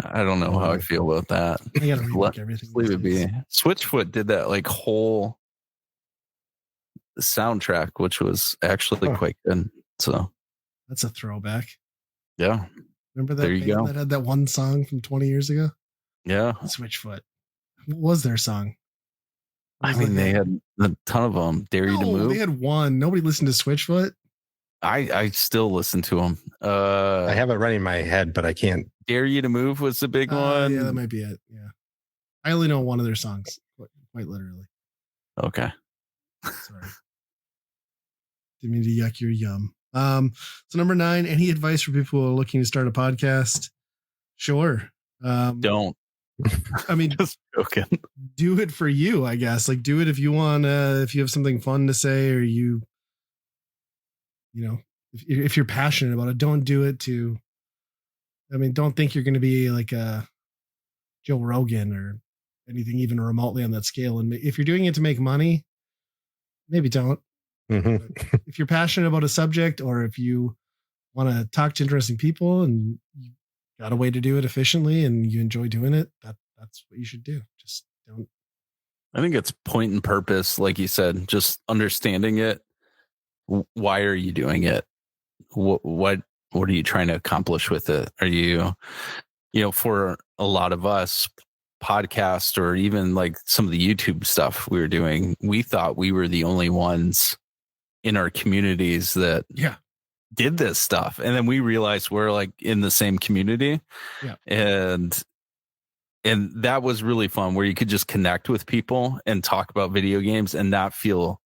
I don't know how I feel about that. I gotta remake everything. Leave it be. Switchfoot did that like whole soundtrack, which was actually quite good. So that's a throwback. Yeah. Remember that there you go. that had that one song from 20 years ago? Yeah. Switchfoot. What was their song? I mean, they had a ton of them. Dare You to Move. They had one. Nobody listened to Switchfoot. I still listen to them. I have it running in my head, but I can't. Dare You to Move was the big one. Yeah, that might be it. Yeah. I only know one of their songs, quite literally. Okay. Sorry. Didn't mean to yuck your yum. So number 9, any advice for people who are looking to start a podcast? Sure. Don't. I mean, just joking. Do it for you, I guess. Like, do it if you want. If you have something fun to say, or you know, if you're passionate about it, don't do it to. I mean, don't think you're going to be like a Joe Rogan or anything even remotely on that scale. And if you're doing it to make money, maybe don't. Mm-hmm. If you're passionate about a subject, or if you want to talk to interesting people and you got a way to do it efficiently and you enjoy doing it, that's what you should do. Just don't. I think it's point and purpose, like you said, just understanding it. Why are you doing it? What are you trying to accomplish with it? Are you for a lot of us, podcast or even like some of the YouTube stuff we were doing, we thought we were the only ones in our communities that did this stuff. And then we realized we're like in the same community. Yeah. And that was really fun, where you could just connect with people and talk about video games and not feel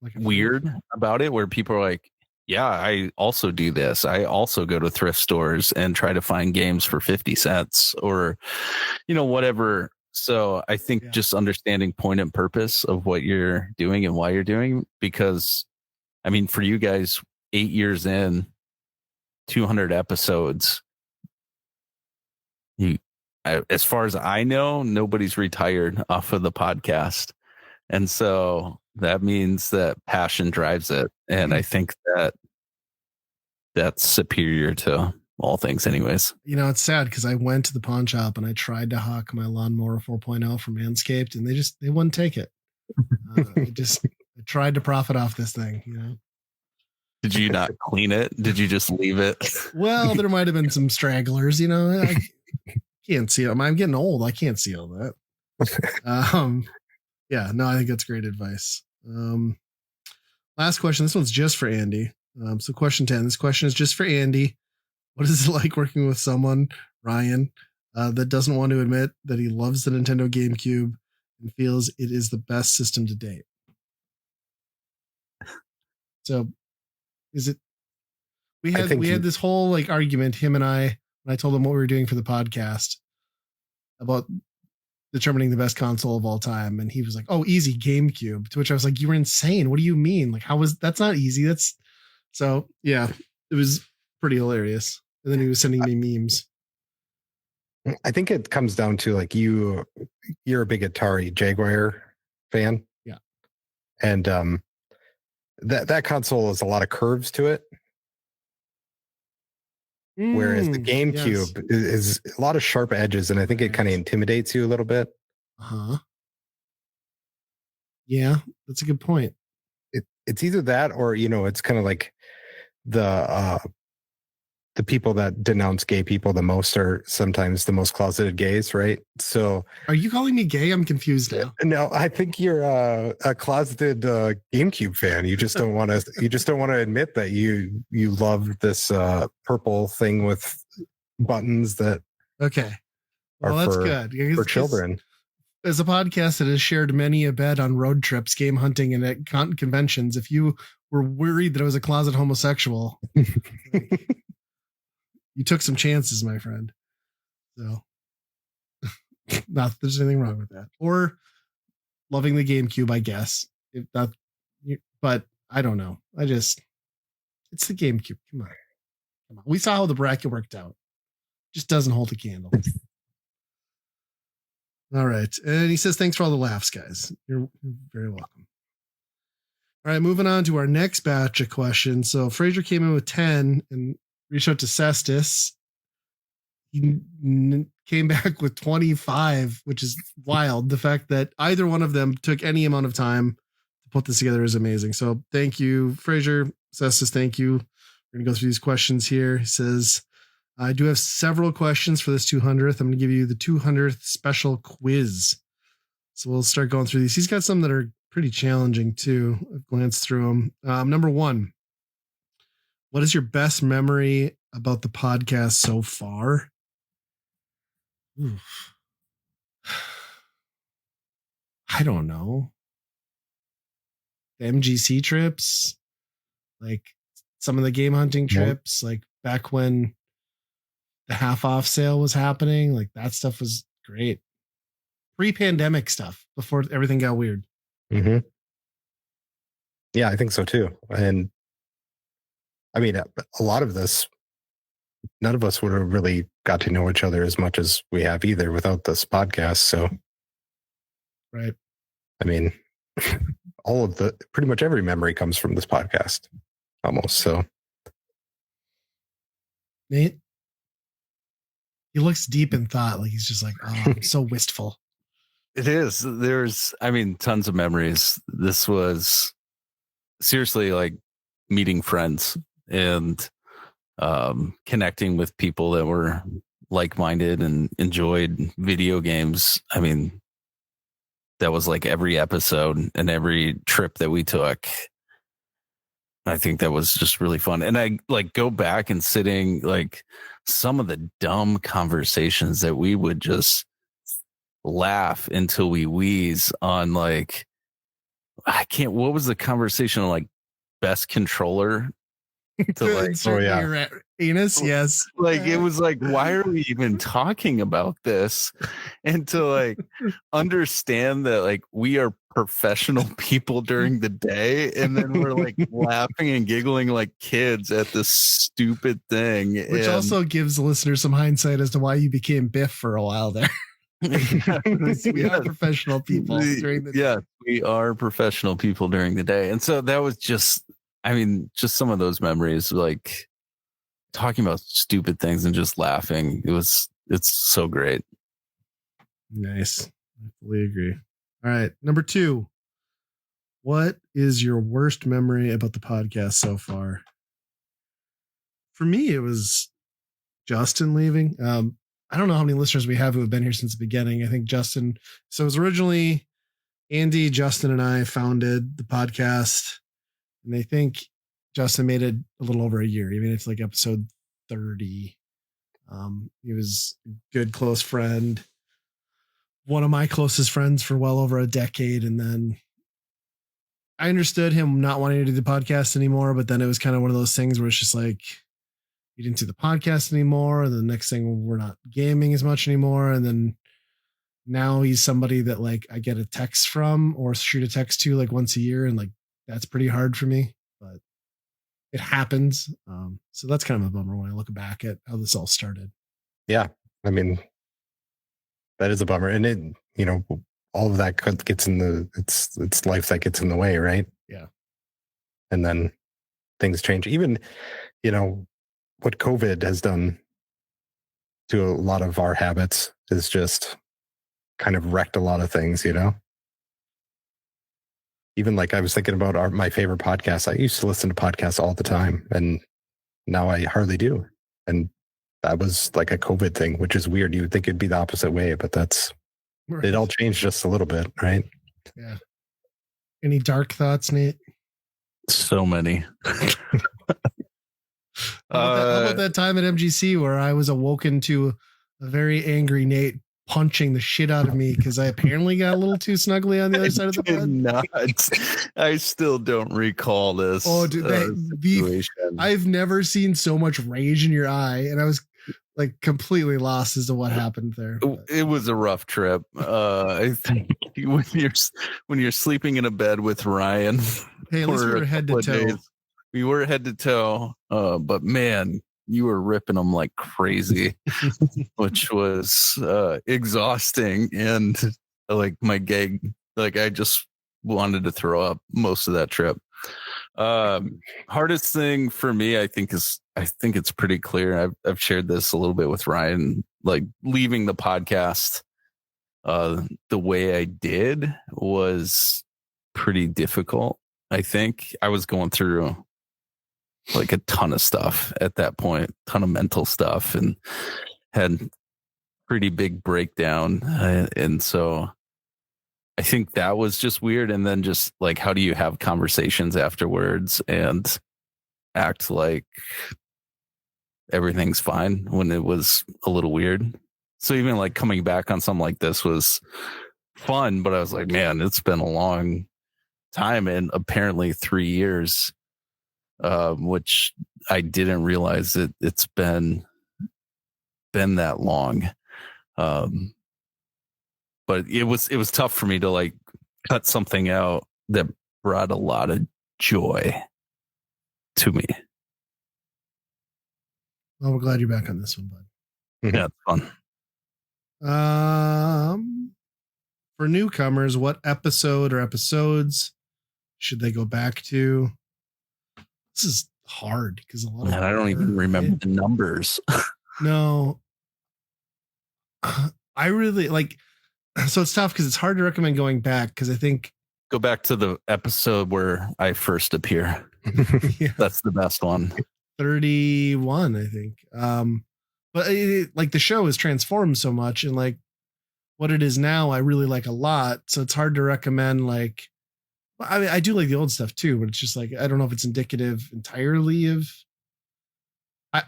like weird about it, where people are like, yeah, I also do this. I also go to thrift stores and try to find games for 50 cents or, whatever. So I think just understanding point and purpose of what you're doing and why you're doing, because I mean, for you guys, 8 years in, 200 episodes, as far as I know, nobody's retired off of the podcast. And so that means that passion drives it. And I think that's superior to all things anyways. It's sad because I went to the pawn shop and I tried to hawk my lawnmower 4.0 from Manscaped and they wouldn't take it. I tried to profit off this thing, Did you not clean it? Did you just leave it? Well, there might have been some stragglers, I can't see them. I'm getting old. I can't see all that. Yeah, no, I think that's great advice. Last question. This one's just for Andy. So question 10. This question is just for Andy. What is it like working with someone, Ryan, that doesn't want to admit that he loves the Nintendo GameCube and feels it is the best system to date? So We had this whole like argument, him and I, when I told him what we were doing for the podcast about determining the best console of all time. And he was like, oh, easy, GameCube. To which I was like, you were insane. What do you mean? Like, that's not easy. So yeah, it was pretty hilarious. And then he was sending me memes. I think it comes down to like you're a big Atari Jaguar fan. Yeah. And that console has a lot of curves to it. Whereas the GameCube is a lot of sharp edges, and I think it kind of intimidates you a little bit. Uh-huh. Yeah, that's a good point. It's either that or, it's kind of like the people that denounce gay people the most are sometimes the most closeted gays, right? So are you calling me gay? I'm confused now. No, I think you're a closeted GameCube fan. You just don't want to admit that you love this purple thing with buttons that well, that's good for children. As a podcast that has shared many a bed on road trips, game hunting, and at conventions, if you were worried that I was a closet homosexual, you took some chances, my friend. So, not that there's anything wrong with that. Or loving the GameCube, I guess. But I don't know. It's the GameCube. Come on. We saw how the bracket worked out. Just doesn't hold a candle. All right. And he says, thanks for all the laughs, guys. You're very welcome. All right, moving on to our next batch of questions. So Fraser came in with 10 and reached out to Cestus. He came back with 25, which is wild. The fact that either one of them took any amount of time to put this together is amazing. So thank you, Fraser. Cestus, thank you. We're going to go through these questions here. He says, I do have several questions for this 200th. I'm going to give you the 200th special quiz. So we'll start going through these. He's got some that are pretty challenging too. I've glanced through them. Number one, what is your best memory about the podcast so far? Oof. I don't know. The MGC trips, like some of the game hunting trips, like back when the half off sale was happening, like that stuff was great. Pre-pandemic stuff before everything got weird. Mm-hmm. Yeah, I think so too. And I mean, a lot of this, none of us would have really got to know each other as much as we have either without this podcast. So, right. I mean, pretty much every memory comes from this podcast almost. So, Nate, he looks deep in thought. Like he's just like, oh, I'm so wistful. It is. There's, tons of memories. This was seriously like meeting friends and connecting with people that were like-minded and enjoyed video games. That was like every episode and every trip that we took. I think that was just really fun. And I like go back and sitting like some of the dumb conversations that we would just laugh until we wheeze on, like, what was the conversation on like best controller to like, your anus? Yes. Like it was like, why are we even talking about this? And to like understand that like we are professional people during the day, and then we're like laughing and giggling like kids at this stupid thing, which also gives the listener some hindsight as to why you became Biff for a while there. We are professional people during the day. Yeah, we are professional people during the day. And so that was just just some of those memories, like talking about stupid things and just laughing. It's so great. Nice. I fully agree. All right. Number 2. What is your worst memory about the podcast so far? For me, it was Justin leaving. I don't know how many listeners we have who have been here since the beginning. I think Justin. So it was originally Andy, Justin, and I founded the podcast. And I think Justin made it a little over a year. Even it's like episode 30. He was a good, close friend. One of my closest friends for well over a decade. And then I understood him not wanting to do the podcast anymore. But then it was kind of one of those things where it's just like, you didn't do the podcast anymore. And the next thing, we're not gaming as much anymore. And then now he's somebody that like I get a text from or shoot a text to like once a year. And like, that's pretty hard for me, but it happens. So that's kind of a bummer when I look back at how this all started. Yeah. I mean, that is a bummer. And it, you know, all of that gets in the, it's life that gets in the way. Right. Yeah. And then things change. Even, you know, what COVID has done to a lot of our habits is just kind of wrecked a lot of things, you know? Even like I was thinking about my favorite podcasts. I used to listen to podcasts all the time, and now I hardly do. And that was like a COVID thing, which is weird. You would think it'd be the opposite way, but right. It all changed just a little bit, right? Yeah. Any dark thoughts, Nate? So many. How about that time at MGC where I was awoken to a very angry Nate punching the shit out of me because I apparently got a little too snuggly on the other side of the bed? I still don't recall this. Oh, dude, I've never seen so much rage in your eye, and I was like completely lost as to what happened there. It was a rough trip. I think when you're sleeping in a bed with Ryan. Hey, at least we were head to toe. Days, we were head to toe, but man, you were ripping them like crazy, which was exhausting. And like my gag, like I just wanted to throw up most of that trip. Hardest thing for me, I think it's pretty clear. I've shared this a little bit with Ryan, like leaving the podcast the way I did was pretty difficult. I think I was going through like a ton of stuff at that point, ton of mental stuff, and had pretty big breakdown. And so I think that was just weird. And then just like, how do you have conversations afterwards and act like everything's fine when it was a little weird? So even like coming back on something like this was fun, but I was like, man, it's been a long time, and apparently 3 years. Which I didn't realize it's been that long. But it was tough for me to like cut something out that brought a lot of joy to me. Well, we're glad you're back on this one, bud. Yeah, it's fun. For newcomers, what episode or episodes should they go back to? This is hard because a lot of I don't even remember the numbers. No, I really like. So it's tough because it's hard to recommend going back because I think go back to the episode where I first appear. Yeah. That's the best one. 31, I think. But like the show has transformed so much, and like what it is now, I really like a lot. So it's hard to recommend like. I mean, I do like the old stuff too, but it's just like, I don't know if it's indicative entirely of,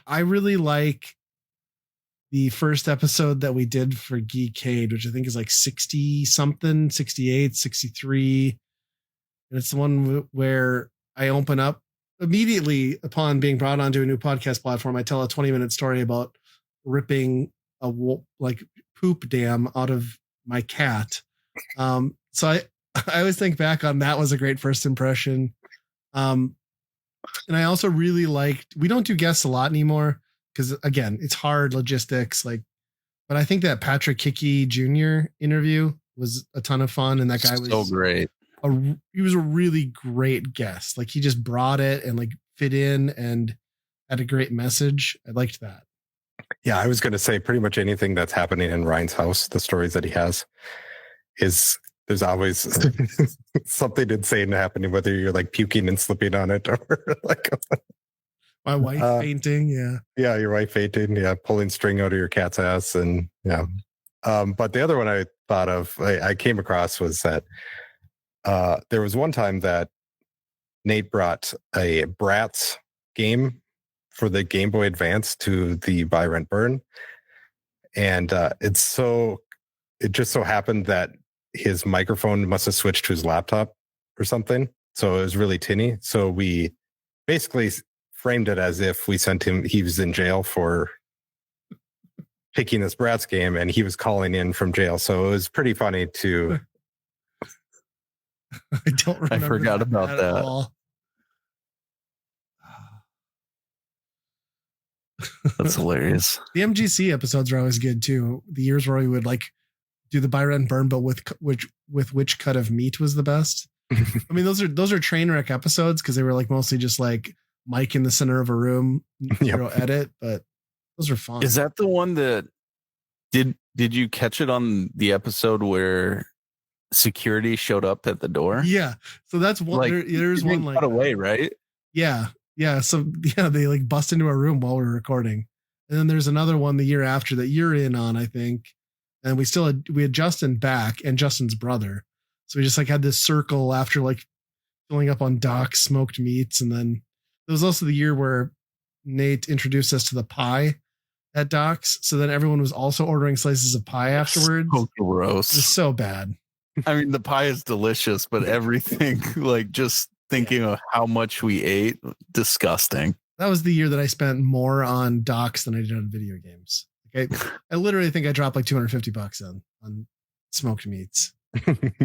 I really like the first episode that we did for Geekade, which I think is like 60 something, 68, 63. And it's the one where I open up immediately upon being brought onto a new podcast platform. I tell a 20-minute story about ripping a like poop dam out of my cat. So I always think back on that was a great first impression. And I also really liked, we don't do guests a lot anymore because again, it's hard logistics, like, but I think that Patrick Hickey Jr. interview was a ton of fun. And that guy was so great. He was a really great guest. Like he just brought it and like fit in and had a great message. I liked that. Yeah. I was going to say pretty much anything that's happening in Ryan's house, the stories that he has there's always something insane happening, whether you're like puking and slipping on it or like my wife fainting. Yeah. Yeah. Your wife fainting. Yeah. Pulling string out of your cat's ass. And yeah. But the other one I thought of, I came across was that there was one time that Nate brought a Bratz game for the Game Boy Advance to the Buy Rent Burn. And it just so happened that his microphone must have switched to his laptop or something. So it was really tinny. So we basically framed it as if we sent him, he was in jail for picking this Bratz game and he was calling in from jail. So it was pretty funny to. I don't remember. I forgot about that. All. That's hilarious. The MGC episodes are always good too. The years where we would like do the buy rent burn, but with which cut of meat was the best. I mean, those are train wreck episodes because they were like mostly just like Mike in the center of a room, edit, but those are fun. Is that the one that did you catch it on the episode where security showed up at the door? Yeah. So that's one. Like, there's one like away, right? Yeah. Yeah. So yeah, they like bust into our room while we were recording. And then there's another one the year after that you're in on, I think. And we had Justin back and Justin's brother. So we just like had this circle after like filling up on Doc's smoked meats. And then there was also the year where Nate introduced us to the pie at Doc's. So then everyone was also ordering slices of pie afterwards. So gross. It was so bad. I mean, the pie is delicious, but everything, like just thinking of how much we ate, disgusting. That was the year that I spent more on Doc's than I did on video games. Okay, I literally think I dropped like $250 on smoked meats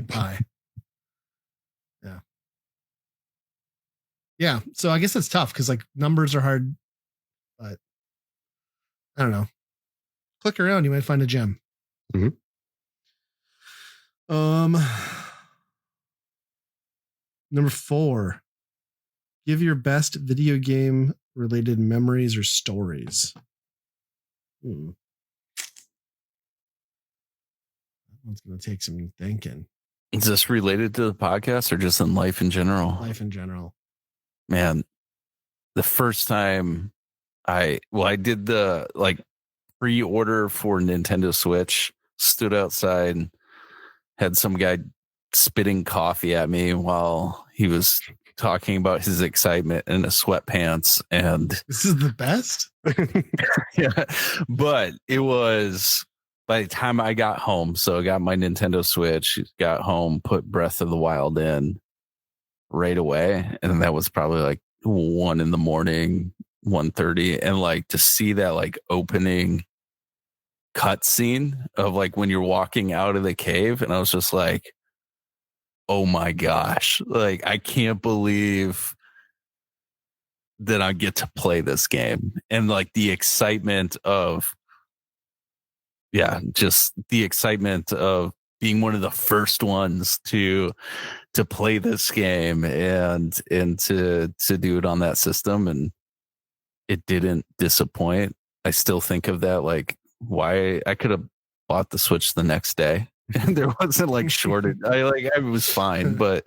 pie. Yeah. Yeah. So I guess it's tough because like numbers are hard, but I don't know. Click around, you might find a gem. Mm-hmm. Number 4. Give your best video game related memories or stories. That one's going to take some thinking. Is this related to the podcast or just in life in general? Life in general. Man, the first time I did the like pre-order for Nintendo Switch, stood outside, had some guy spitting coffee at me while he was talking about his excitement in his sweatpants, and this is the best. Yeah, but it was by the time I got home. So I got my Nintendo Switch, got home, put Breath of the Wild in right away, and that was probably like 1 a.m, 1:30, and like to see that like opening cutscene of like when you're walking out of the cave, and I was just like, oh my gosh, like I can't believe that I get to play this game. And like the excitement of just the excitement of being one of the first ones to play this game and to do it on that system, and it didn't disappoint. I still think of that, like why I could have bought the Switch the next day and there wasn't like shortage. I was fine, but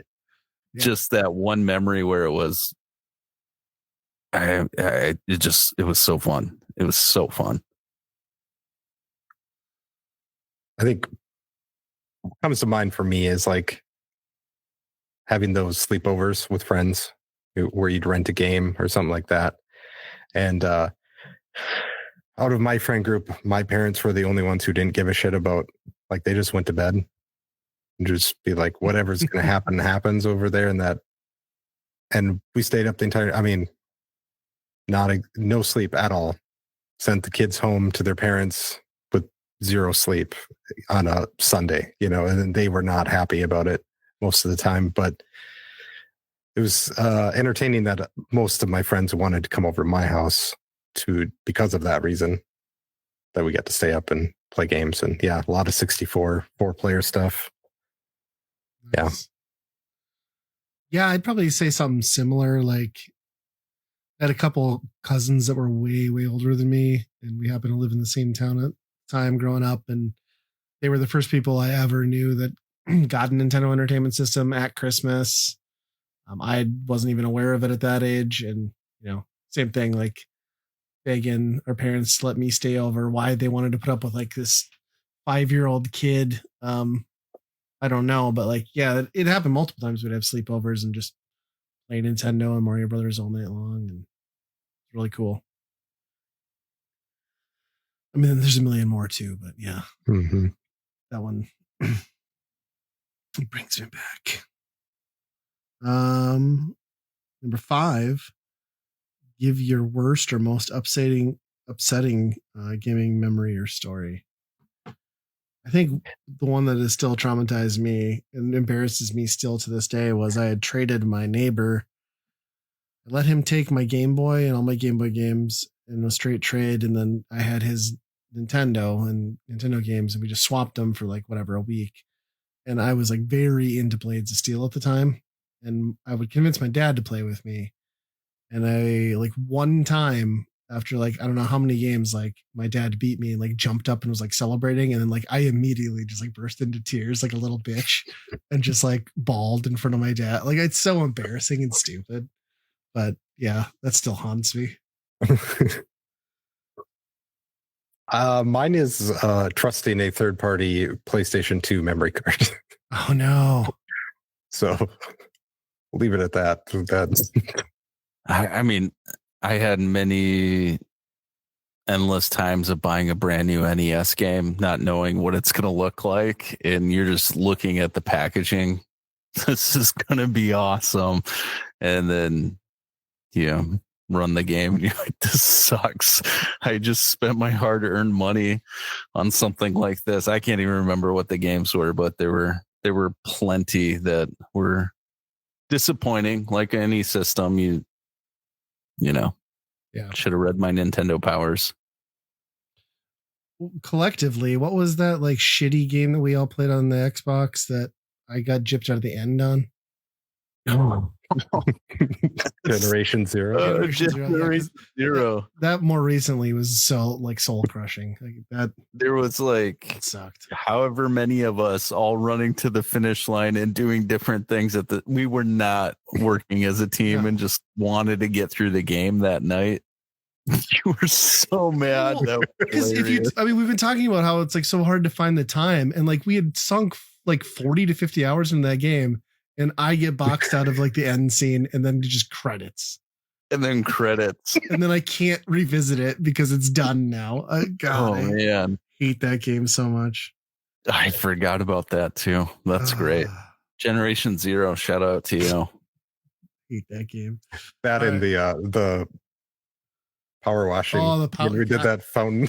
just that one memory where it was, it was so fun. It was so fun. I think what comes to mind for me is like having those sleepovers with friends where you'd rent a game or something like that. And out of my friend group, my parents were the only ones who didn't give a shit about, like, they just went to bed and just be like, whatever's going to happen happens over there. And we stayed up the entire, I mean, no sleep at all. Sent the kids home to their parents with 0 sleep on a Sunday, and they were not happy about it most of the time, but it was entertaining that most of my friends wanted to come over to my house because of that reason, that we got to stay up and play games. And a lot of 64 4-player stuff. Nice. Yeah, I'd probably say something similar. Like, I had a couple cousins that were way, way older than me, and we happened to live in the same town at the time growing up, and they were the first people I ever knew that got a Nintendo Entertainment System at Christmas. I wasn't even aware of it at that age, and same thing, like begging our parents to let me stay over. Why they wanted to put up with like this 5-year-old kid, I don't know, but like, it happened multiple times. We'd have sleepovers and just play Nintendo and Mario Brothers all night long, and it's really cool. I mean, there's a million more too, but that one brings me back. Number 5, give your worst or most upsetting gaming memory or story. I think the one that has still traumatized me and embarrasses me still to this day was I had traded my neighbor. I let him take my Game Boy and all my Game Boy games in a straight trade, and then I had his Nintendo and Nintendo games, and we just swapped them for like whatever, a week. And I was like very into Blades of Steel at the time, and I would convince my dad to play with me. And I like one time after like I don't know how many games, like my dad beat me and like jumped up and was like celebrating, and then like I immediately just like burst into tears like a little bitch and just like bawled in front of my dad. Like it's so embarrassing and stupid, but yeah, that still haunts me. Mine is trusting a third-party PlayStation 2 memory card. Oh no! So leave it at that. That's. I mean, I had many endless times of buying a brand new NES game, not knowing what it's going to look like. And you're just looking at the packaging. This is going to be awesome. And then, run the game. And you're like, this sucks. I just spent my hard earned money on something like this. I can't even remember what the games were, but there were plenty that were disappointing. Like any system, should have read my Nintendo powers. Collectively, what was that like shitty game that we all played on the Xbox that I got gypped out of the end on? Generation Zero. Generation Zero. That more recently was so like soul crushing. Like that. There was like it sucked. However many of us all running to the finish line and doing different things we were not working as a team and just wanted to get through the game that night. You were so mad. Because we've been talking about how it's like so hard to find the time, and like we had sunk like 40 to 50 hours into that game. And I get boxed out of like the end scene and then just credits. And then credits. And then I can't revisit it because it's done now. God, man. I hate that game so much. I forgot about that too. That's great. Generation Zero, shout out to you. Hate that game. That and the power washing. Oh, the power. We did that fountain.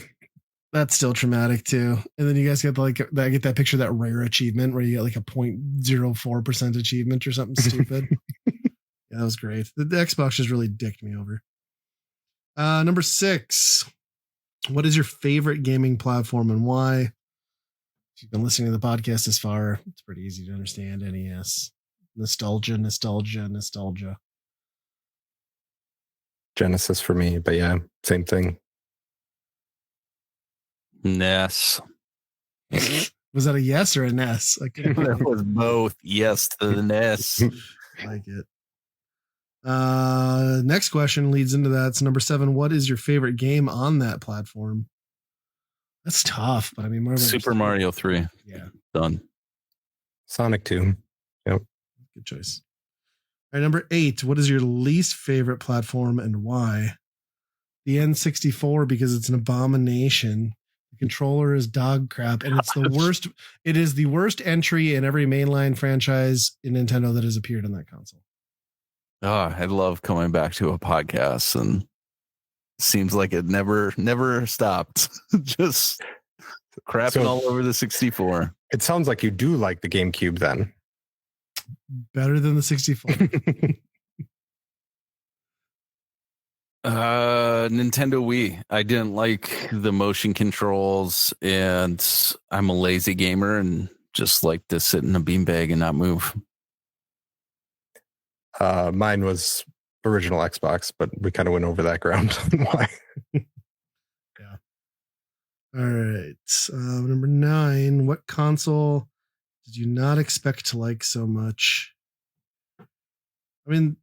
That's still traumatic too. And then you guys get like that picture of that rare achievement where you get like a 0.04% achievement or something stupid. Yeah, that was great. The Xbox just really dicked me over. Number 6. What is your favorite gaming platform and why? If you've been listening to the podcast this far, it's pretty easy to understand. NES. Nostalgia. Genesis for me, but yeah, same thing. NES. Was that a yes or a NES? That was both. Yes to the NES. I like it. Next question leads into that. It's number 7. What is your favorite game on that platform? That's tough, but I mean, Super Mario 3. Yeah, done. Sonic 2. Yep. Good choice. All right, number 8. What is your least favorite platform and why? The N64 because it's an abomination. The controller is dog crap, and it's the worst. It is the worst entry in every mainline franchise in Nintendo that has appeared on that console. Oh, I love coming back to a podcast, and seems like it never stopped. Just crapping all over the 64. It sounds like you do like the GameCube then. Better than the 64. Nintendo Wii. I didn't like the motion controls, and I'm a lazy gamer and just like to sit in a beanbag and not move. Mine was original Xbox, but we kind of went over that ground. Why? Yeah. All right. Number 9. What console did you not expect to like so much? I mean,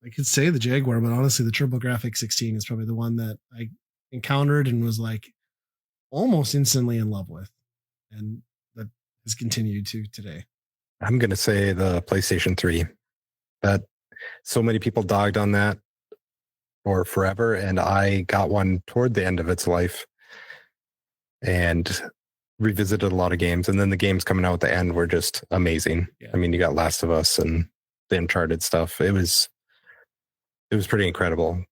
I could say the Jaguar, but honestly, the TurboGrafx 16 is probably the one that I encountered and was like almost instantly in love with. And that has continued to today. I'm going to say the PlayStation 3. That so many people dogged on that for forever. And I got one toward the end of its life and revisited a lot of games. And then the games coming out at the end were just amazing. Yeah. I mean, you got Last of Us and the Uncharted stuff. It was it was pretty incredible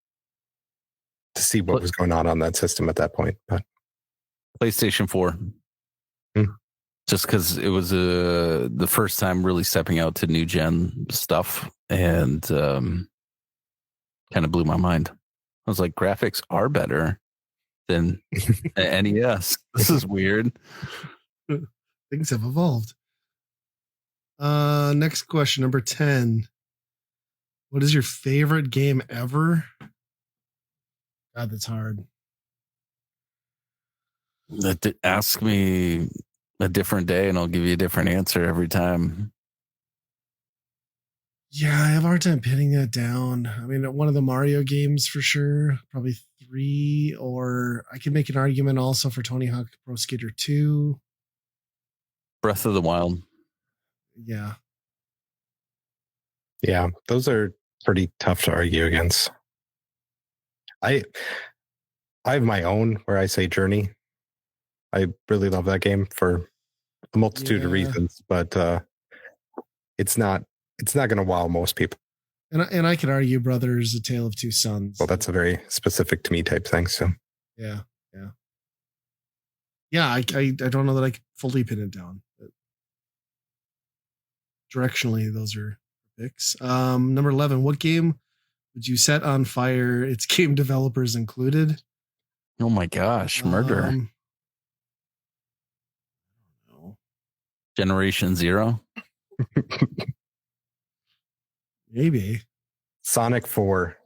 to see what was going on that system at that point. But PlayStation 4. Just because it was the first time really stepping out to new gen stuff, and kind of blew my mind. I was like, graphics are better than NES. This is weird. Things have evolved. Next question, number 10. What is your favorite game ever? God, that's hard. Ask me a different day and I'll give you a different answer every time. Yeah, I have a hard time pinning that down. I mean, one of the Mario games for sure, probably 3, or I could make an argument also for Tony Hawk Pro Skater 2. Breath of the Wild. Yeah. Yeah, those are pretty tough to argue against. I have my own where I say Journey. I really love that game for a multitude of reasons, but it's not going to wow most people. And I could argue Brothers: A Tale of Two Sons. Well, that's a very specific to me type thing. So yeah. I don't know that I could fully pin it down. But directionally, those are picks. Number 11. What game would you set on fire? Its game developers included. Oh my gosh, murder. I don't know. Generation Zero. Maybe. Sonic 4.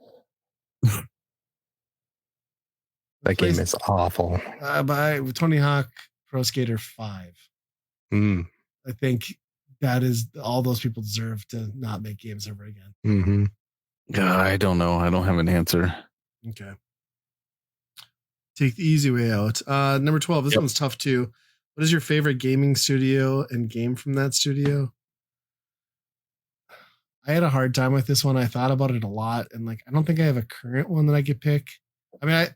That game is awful. By Tony Hawk Pro Skater 5. I think that is all those people deserve to not make games ever again. I don't know. I don't have an answer. Okay. Take the easy way out. Number 12. This one's tough too. What is your favorite gaming studio and game from that studio? I had a hard time with this one. I thought about it a lot, and I don't think I have a current one that I could pick. I mean, I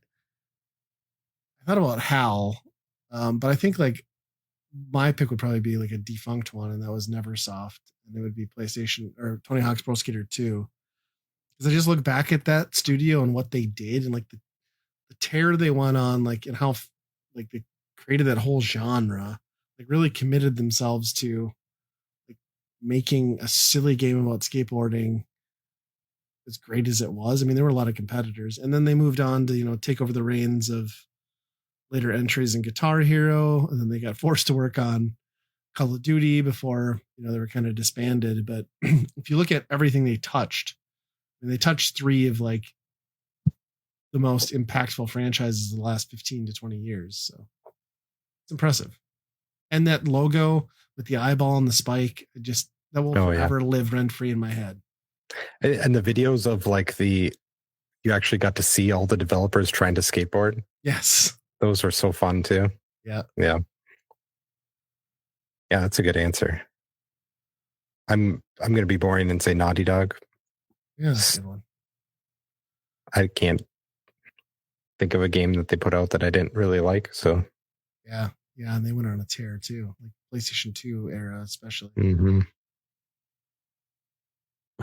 thought about HAL, but I think my pick would probably be a defunct one, and that was Neversoft, and it would be PlayStation or Tony Hawk's Pro Skater 2. Because I just look back at that studio and what they did, and the tear they went on, and how they created that whole genre, really committed themselves to making a silly game about skateboarding as great as it was. I mean, there were a lot of competitors, and then they moved on to take over the reins of later entries in Guitar Hero, and then they got forced to work on Call of Duty before they were kind of disbanded. But if you look at everything they touched, they touched 3 of the most impactful franchises of the last 15 to 20 years. So it's impressive. And that logo with the eyeball and the spike, that will forever live rent free in my head. And the videos of you actually got to see all the developers trying to skateboard. Yes. Those were so fun too. Yeah. Yeah. Yeah, that's a good answer. I'm going to be boring and say Naughty Dog. Yeah, that's a good one. I can't think of a game that they put out that I didn't really like. So yeah, and they went on a tear too, PlayStation 2 era especially.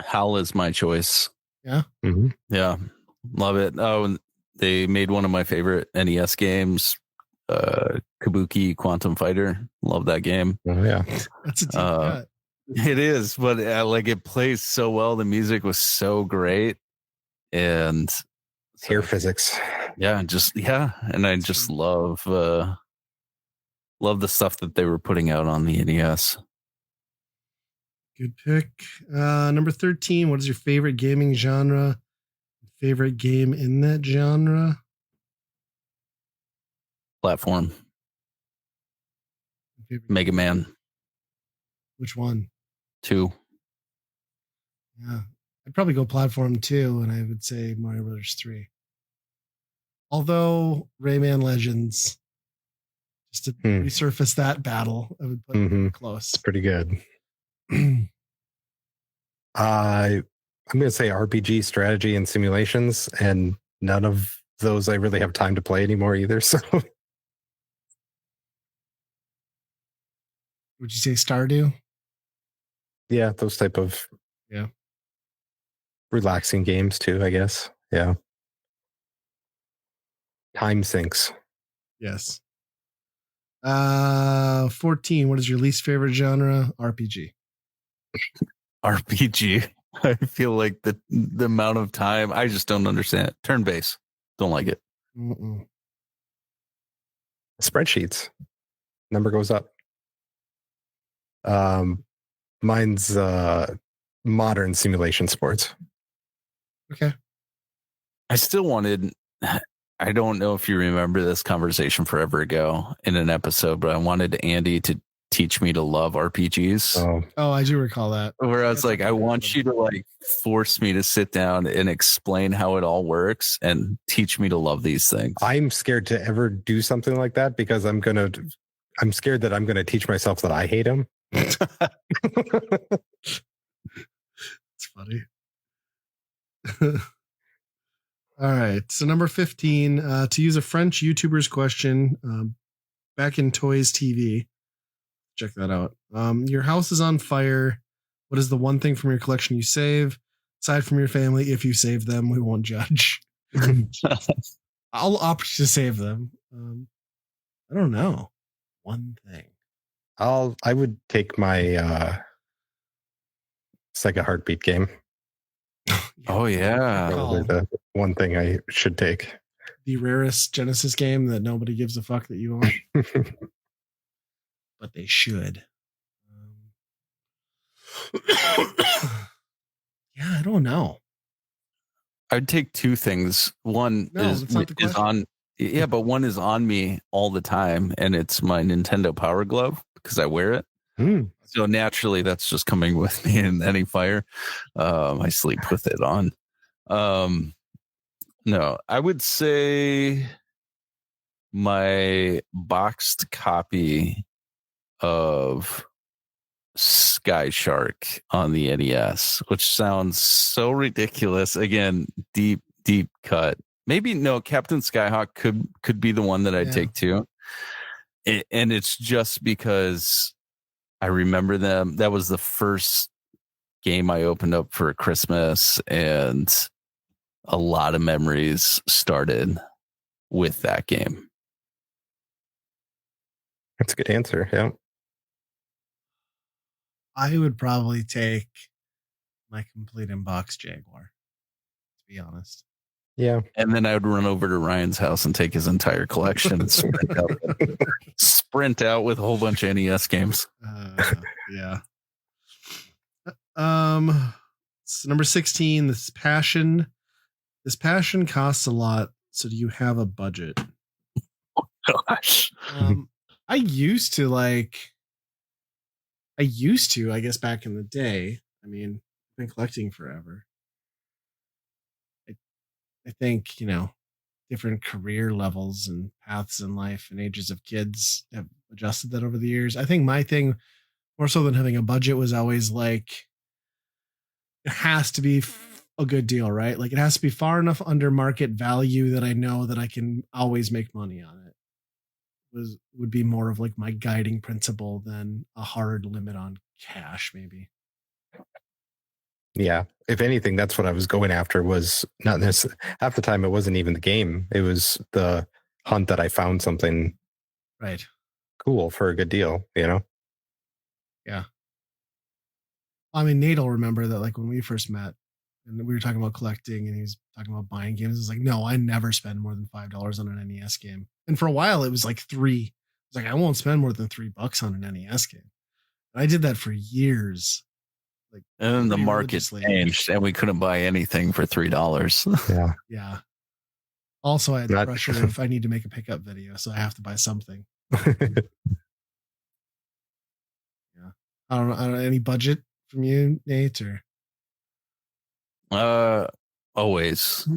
HAL is my choice. Yeah. Yeah, love it. Oh, and they made one of my favorite NES games, Kabuki Quantum Fighter. Love that game. Oh yeah, that's a deep cut. It is, but it plays so well. The music was so great, and hair physics. Yeah, and I just love the stuff that they were putting out on the NES. Good pick. Number 13. What is your favorite gaming genre? Favorite game in that genre? Platform. Mega Man. Which one? 2. Yeah. I'd probably go platform 2, and I would say Mario Brothers 3. Although Rayman Legends, just to resurface that battle, I would put it close. It's pretty good. I'm going to say RPG, strategy, and simulations, and none of those I really have time to play anymore either. So, would you say Stardew? Yeah, those type of. Yeah. relaxing games too, I guess. Yeah. Time sinks. Yes. 14. What is your least favorite genre? RPG. RPG. I feel like the amount of time, I just don't understand it. Turn based. Don't like it. Mm-mm. Spreadsheets. Number goes up. Mine's modern simulation sports. Okay. I still wanted, I don't know if you remember this conversation forever ago in an episode, but I wanted Andy to teach me to love RPGs. Oh, I do recall that. Where I was like, I want you to like force me to sit down and explain how it all works and teach me to love these things. I'm scared to ever do something like that because I'm scared that I'm going to teach myself that I hate them. It's funny. All right. So number 15, to use a French YouTuber's question, back in Toys TV. Check that out. Your house is on fire. What is the one thing from your collection you save? Aside from your family, if you save them, we won't judge. I'll opt to save them. I don't know. One thing. I would take my Sega Heartbeat game. Oh yeah. Probably the one thing I should take. The rarest Genesis game that nobody gives a fuck that you own. But they should. Yeah, I don't know. I'd take two things. One is on, yeah, but one is on me all the time, and it's my Nintendo Power Glove because I wear it. So naturally, that's just coming with me in any fire. I sleep with it on. No, I would say my boxed copy of Sky Shark on the NES, which sounds so ridiculous. Again, deep cut. Maybe no, Captain Skyhawk could be the one that I'd take too. And it's just because I remember them. That was the first game I opened up for Christmas, and a lot of memories started with that game. That's a good answer. Yeah. I would probably take my complete inbox Jaguar, to be honest. Yeah. And then I would run over to Ryan's house and take his entire collection and sprint out with a whole bunch of NES games. Yeah. So number 16, this passion. This passion costs a lot. So do you have a budget? Oh, gosh. I used to, I guess, back in the day. I mean, I've been collecting forever. I think, different career levels and paths in life and ages of kids have adjusted that over the years. I think my thing, more so than having a budget, was always like, it has to be a good deal, right? Like, it has to be far enough under market value that I know that I can always make money on it. Would be more of like my guiding principle than a hard limit on cash, maybe. Yeah. If anything, that's what I was going after. Was not this. Half the time, it wasn't even the game. It was the hunt that I found something right cool for a good deal. Yeah. I mean, Nate will remember that, like, when we first met and we were talking about collecting and he was talking about buying games. It's like, no, I never spend more than $5 on an NES game. And for a while it was like $3. It's like, I won't spend more than $3 on an NES game. And I did that for years. Like, and then the market changed and we couldn't buy anything for $3. Yeah. Yeah. Also, I had the pressure of I need to make a pickup video, so I have to buy something. Yeah. I don't know. Any budget from you, Nate, or? Always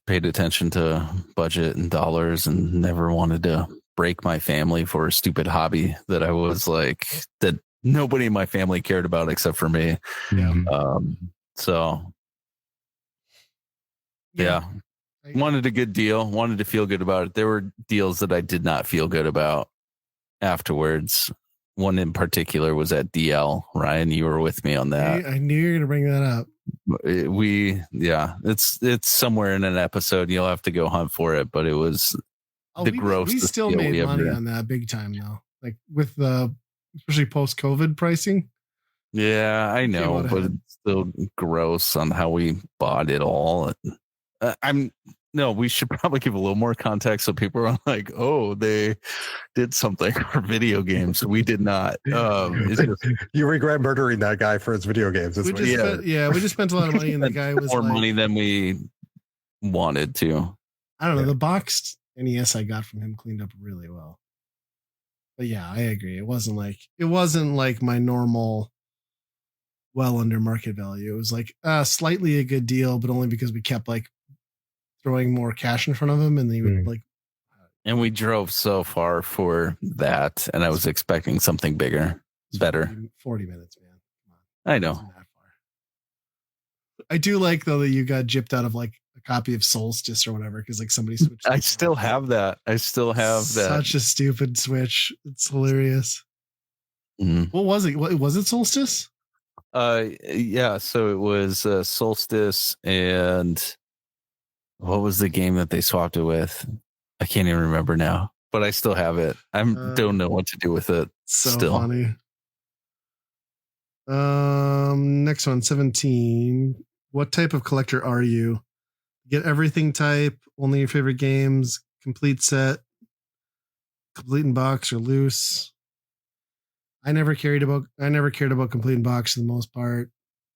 paid attention to budget and dollars and never wanted to break my family for a stupid hobby that I was like, that nobody in my family cared about except for me. Yeah. So yeah. Wanted a good deal, wanted to feel good about it. There were deals that I did not feel good about afterwards. One in particular was at DL. Ryan, you were with me on that. I knew you were going to bring that up. It's somewhere in an episode. You'll have to go hunt for it, but it was the grossest. We still made money on that big time though, like with the especially post-COVID pricing. Yeah, I know, but it's still gross on how we bought it all. We should probably give a little more context so people are like, oh, they did something for video games. We did not. You regret murdering that guy for his video games. We just spent a lot of money, and the guy was more money than we wanted to. I don't know. The boxed NES I got from him cleaned up really well. But yeah, I agree. It wasn't like my normal well under market value. It was like slightly a good deal, but only because we kept like throwing more cash in front of him, and he would like. And we drove so far for that, and I was expecting something bigger, better. 40 minutes, man. Come on. I know. I do like though that you got gypped out of like a copy of Solstice or whatever because like somebody switched. I still have that. Such a stupid switch. It's hilarious. Mm-hmm. What was it? Was it Solstice? Yeah. So it was Solstice, and what was the game that they swapped it with? I can't even remember now, but I still have it. I don't know what to do with it. So still funny. Next one, 17. What type of collector are you? Get everything type, only your favorite games, complete set, complete in box or loose. I never cared about complete in box for the most part.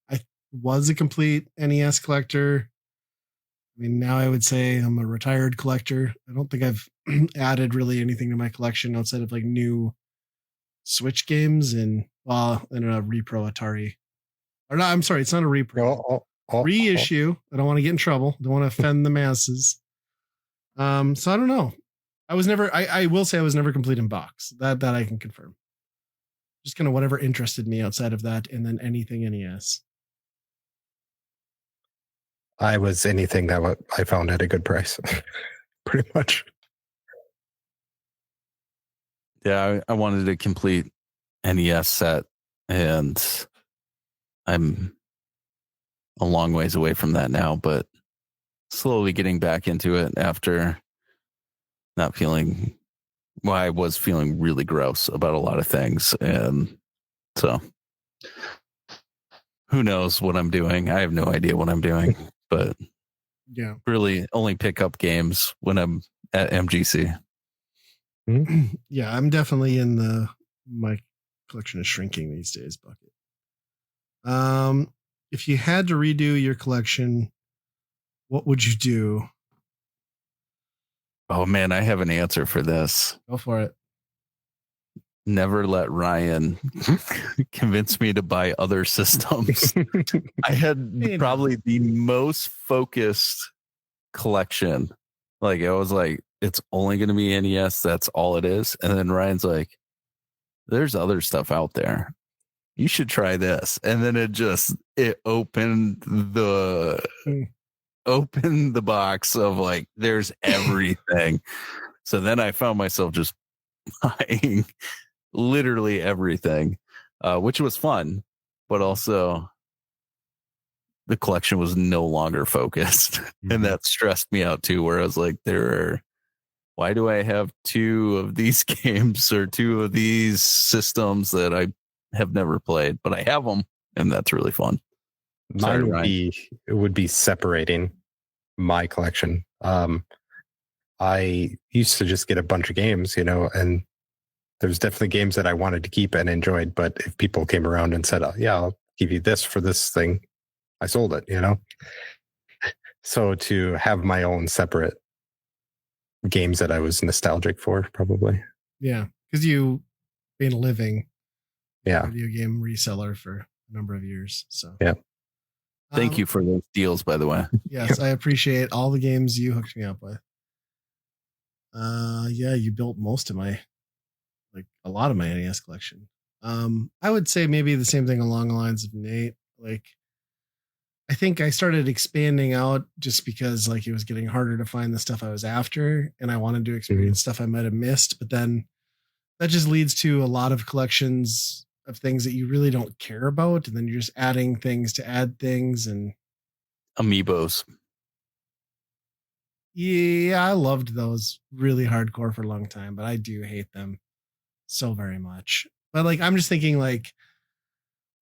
I was a complete NES collector. I mean, now I would say I'm a retired collector. I don't think I've added really anything to my collection outside of like new Switch games and a repro Atari. Or no, I'm sorry, it's not a repro. Reissue. I don't want to get in trouble. Don't want to offend the masses. So I don't know. I will say I was never complete in box. That I can confirm. Just kind of whatever interested me outside of that, and then anything NES. I was anything that I found at a good price, pretty much. Yeah, I wanted a complete NES set, and I'm a long ways away from that now, but slowly getting back into it after not feeling, well, I was feeling really gross about a lot of things. And so who knows what I'm doing? I have no idea what I'm doing, but yeah, really only pick up games when I'm at MGC. Yeah, I'm definitely in my collection is shrinking these days bucket. If you had to redo your collection, what would you do? Oh man, I have an answer for this. Go for it. Never let Ryan convince me to buy other systems. I had probably the most focused collection. Like I was like, it's only going to be NES. That's all it is. And then Ryan's like, there's other stuff out there. You should try this. And then it opened the box of like, there's everything. So then I found myself just buying literally everything, which was fun, but also the collection was no longer focused. Mm-hmm. And that stressed me out too, where I was like, why do I have 2 of these games or 2 of these systems that I have never played, but I have them, and that's really fun. Mine would be separating my collection. I used to just get a bunch of games, and there's definitely games that I wanted to keep and enjoyed, but if people came around and said, yeah, I'll give you this for this thing, I sold it, So to have my own separate games that I was nostalgic for, probably. Yeah, because you made a living video game reseller for a number of years. So yeah. Thank you for those deals, by the way. Yes, I appreciate all the games you hooked me up with. You built a lot of my NES collection. I would say maybe the same thing along the lines of Nate. Like, I think I started expanding out just because like it was getting harder to find the stuff I was after, and I wanted to experience stuff I might have missed. But then that just leads to a lot of collections of things that you really don't care about, and then you're just adding things to add things. And amiibos. Yeah, I loved those really hardcore for a long time, but I do hate them so very much. But like, I'm just thinking like,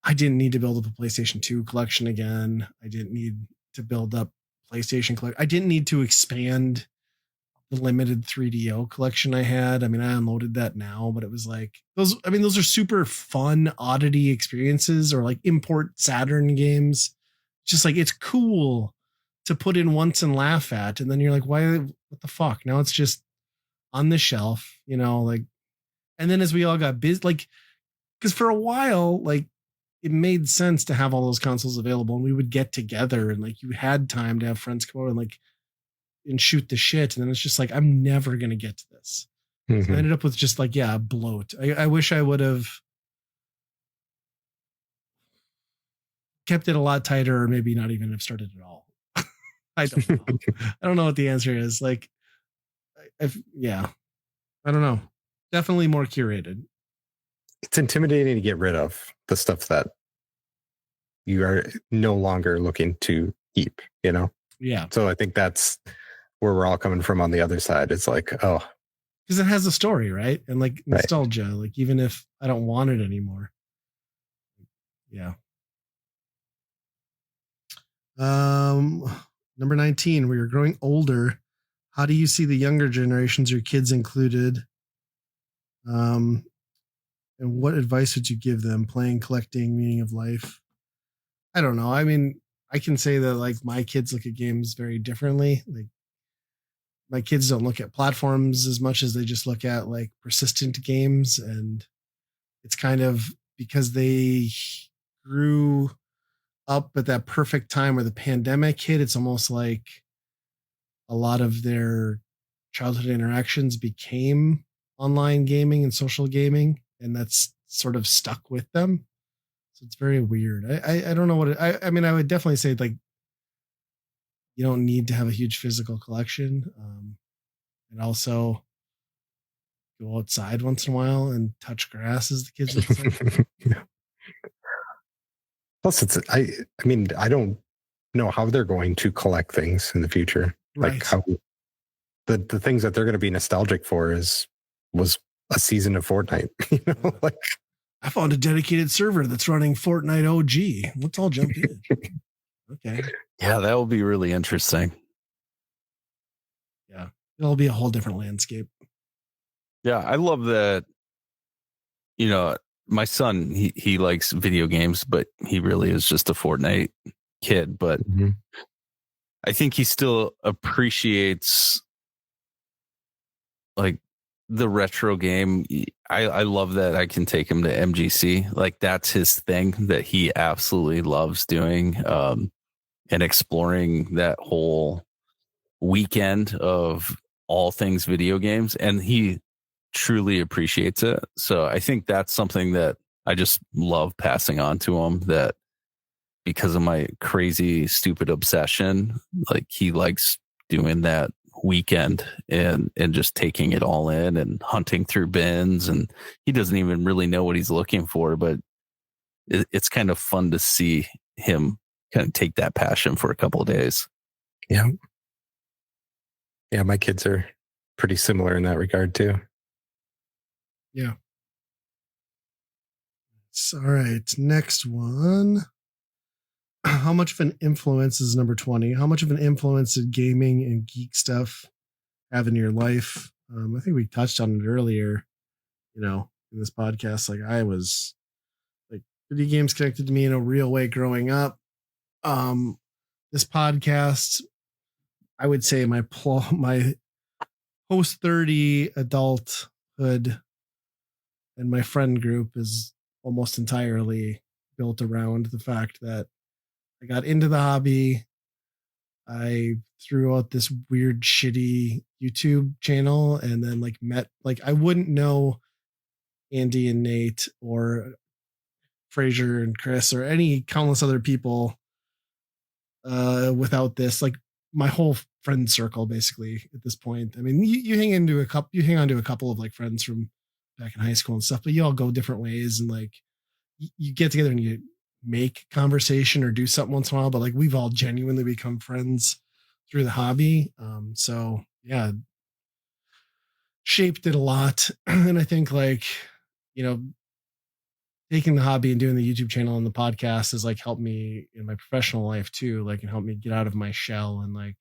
I didn't need to build up a PlayStation 2 collection again. I didn't need to build up PlayStation collection. I didn't need to expand the limited 3DO collection I had. I mean, I unloaded that now, but it was like those. I mean, those are super fun oddity experiences, or like import Saturn games. Just like it's cool to put in once and laugh at, and then you're like, why? What the fuck? Now it's just on the shelf, like. And then as we all got busy, like, because for a while, like, it made sense to have all those consoles available, and we would get together, and like you had time to have friends come over and shoot the shit. And then it's just like, I'm never going to get to this. So I ended up with just like, a bloat. I wish I would have kept it a lot tighter, or maybe not even have started at all. I don't know. I don't know what the answer is. Like, I don't know. Definitely more curated. It's intimidating to get rid of the stuff that you are no longer looking to keep, Yeah. So I think that's where we're all coming from on the other side. It's like, oh, because it has a story, right? And like nostalgia, right. Like even if I don't want it anymore. Yeah. Number 19, we are growing older. How do you see the younger generations, your kids included? And what advice would you give them? Playing, collecting, meaning of life? I don't know. I mean, I can say that like my kids look at games very differently. Like my kids don't look at platforms as much as they just look at like persistent games. And it's kind of because they grew up at that perfect time where the pandemic hit. It's almost like a lot of their childhood interactions became online gaming and social gaming, and that's sort of stuck with them. So it's very weird. I don't know what I mean, I would definitely say like you don't need to have a huge physical collection, and also go outside once in a while and touch grass, as the kids would say. Yeah. Plus, I mean, I don't know how they're going to collect things in the future. Right. Like how the things that they're going to be nostalgic for was a season of Fortnite. Like I found a dedicated server that's running Fortnite OG. Let's all jump in. Okay. Yeah, that will be really interesting. Yeah. It'll be a whole different landscape. Yeah, I love that. My son, he likes video games, but he really is just a Fortnite kid. But I think he still appreciates like the retro game. I love that I can take him to MGC. Like that's his thing that he absolutely loves doing, and exploring that whole weekend of all things video games. And he truly appreciates it. So I think that's something that I just love passing on to him, that because of my crazy, stupid obsession, like he likes doing that weekend and just taking it all in and hunting through bins. And he doesn't even really know what he's looking for, but it's kind of fun to see him kind of take that passion for a couple of days. Yeah. Yeah. My kids are pretty similar in that regard too. Yeah. All right. Next one. How much of an influence is number 20? How much of an influence did gaming and geek stuff have in your life? I think we touched on it earlier, in this podcast. Like I was like video games connected to me in a real way growing up. This podcast, I would say my post 30 adulthood and my friend group is almost entirely built around the fact that I got into the hobby. I threw out this weird, shitty YouTube channel, and then I wouldn't know Andy and Nate or Fraser and Chris or any countless other people without this. Like my whole friend circle, basically at this point. I mean, you hang on to a couple of like friends from back in high school and stuff, but you all go different ways, and like you get together and you make conversation or do something once in a while, but like we've all genuinely become friends through the hobby. So yeah, shaped it a lot. And I think like, taking the hobby and doing the YouTube channel and the podcast has like helped me in my professional life too, like and helped me get out of my shell and like,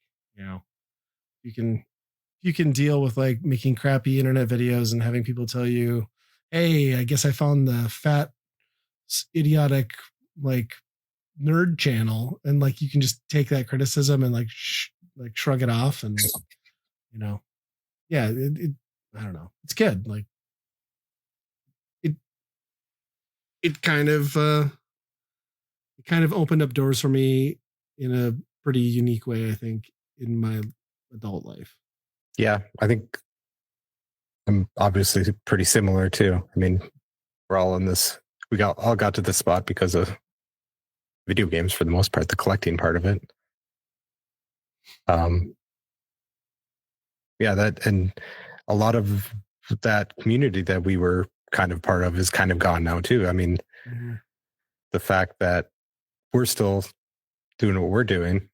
you can deal with like making crappy internet videos and having people tell you, hey, I guess I found the fat idiotic like nerd channel, and like you can just take that criticism and like shrug it off, and yeah, it I don't know, it's good. Like it it kind of opened up doors for me in a pretty unique way, I think, in my adult life. Yeah, I think I'm obviously pretty similar too. I mean, we're all in this. We all got to this spot because of video games for the most part, the collecting part of it. Yeah, that and a lot of that community that we were kind of part of is kind of gone now too. I mean, the fact that we're still doing what we're doing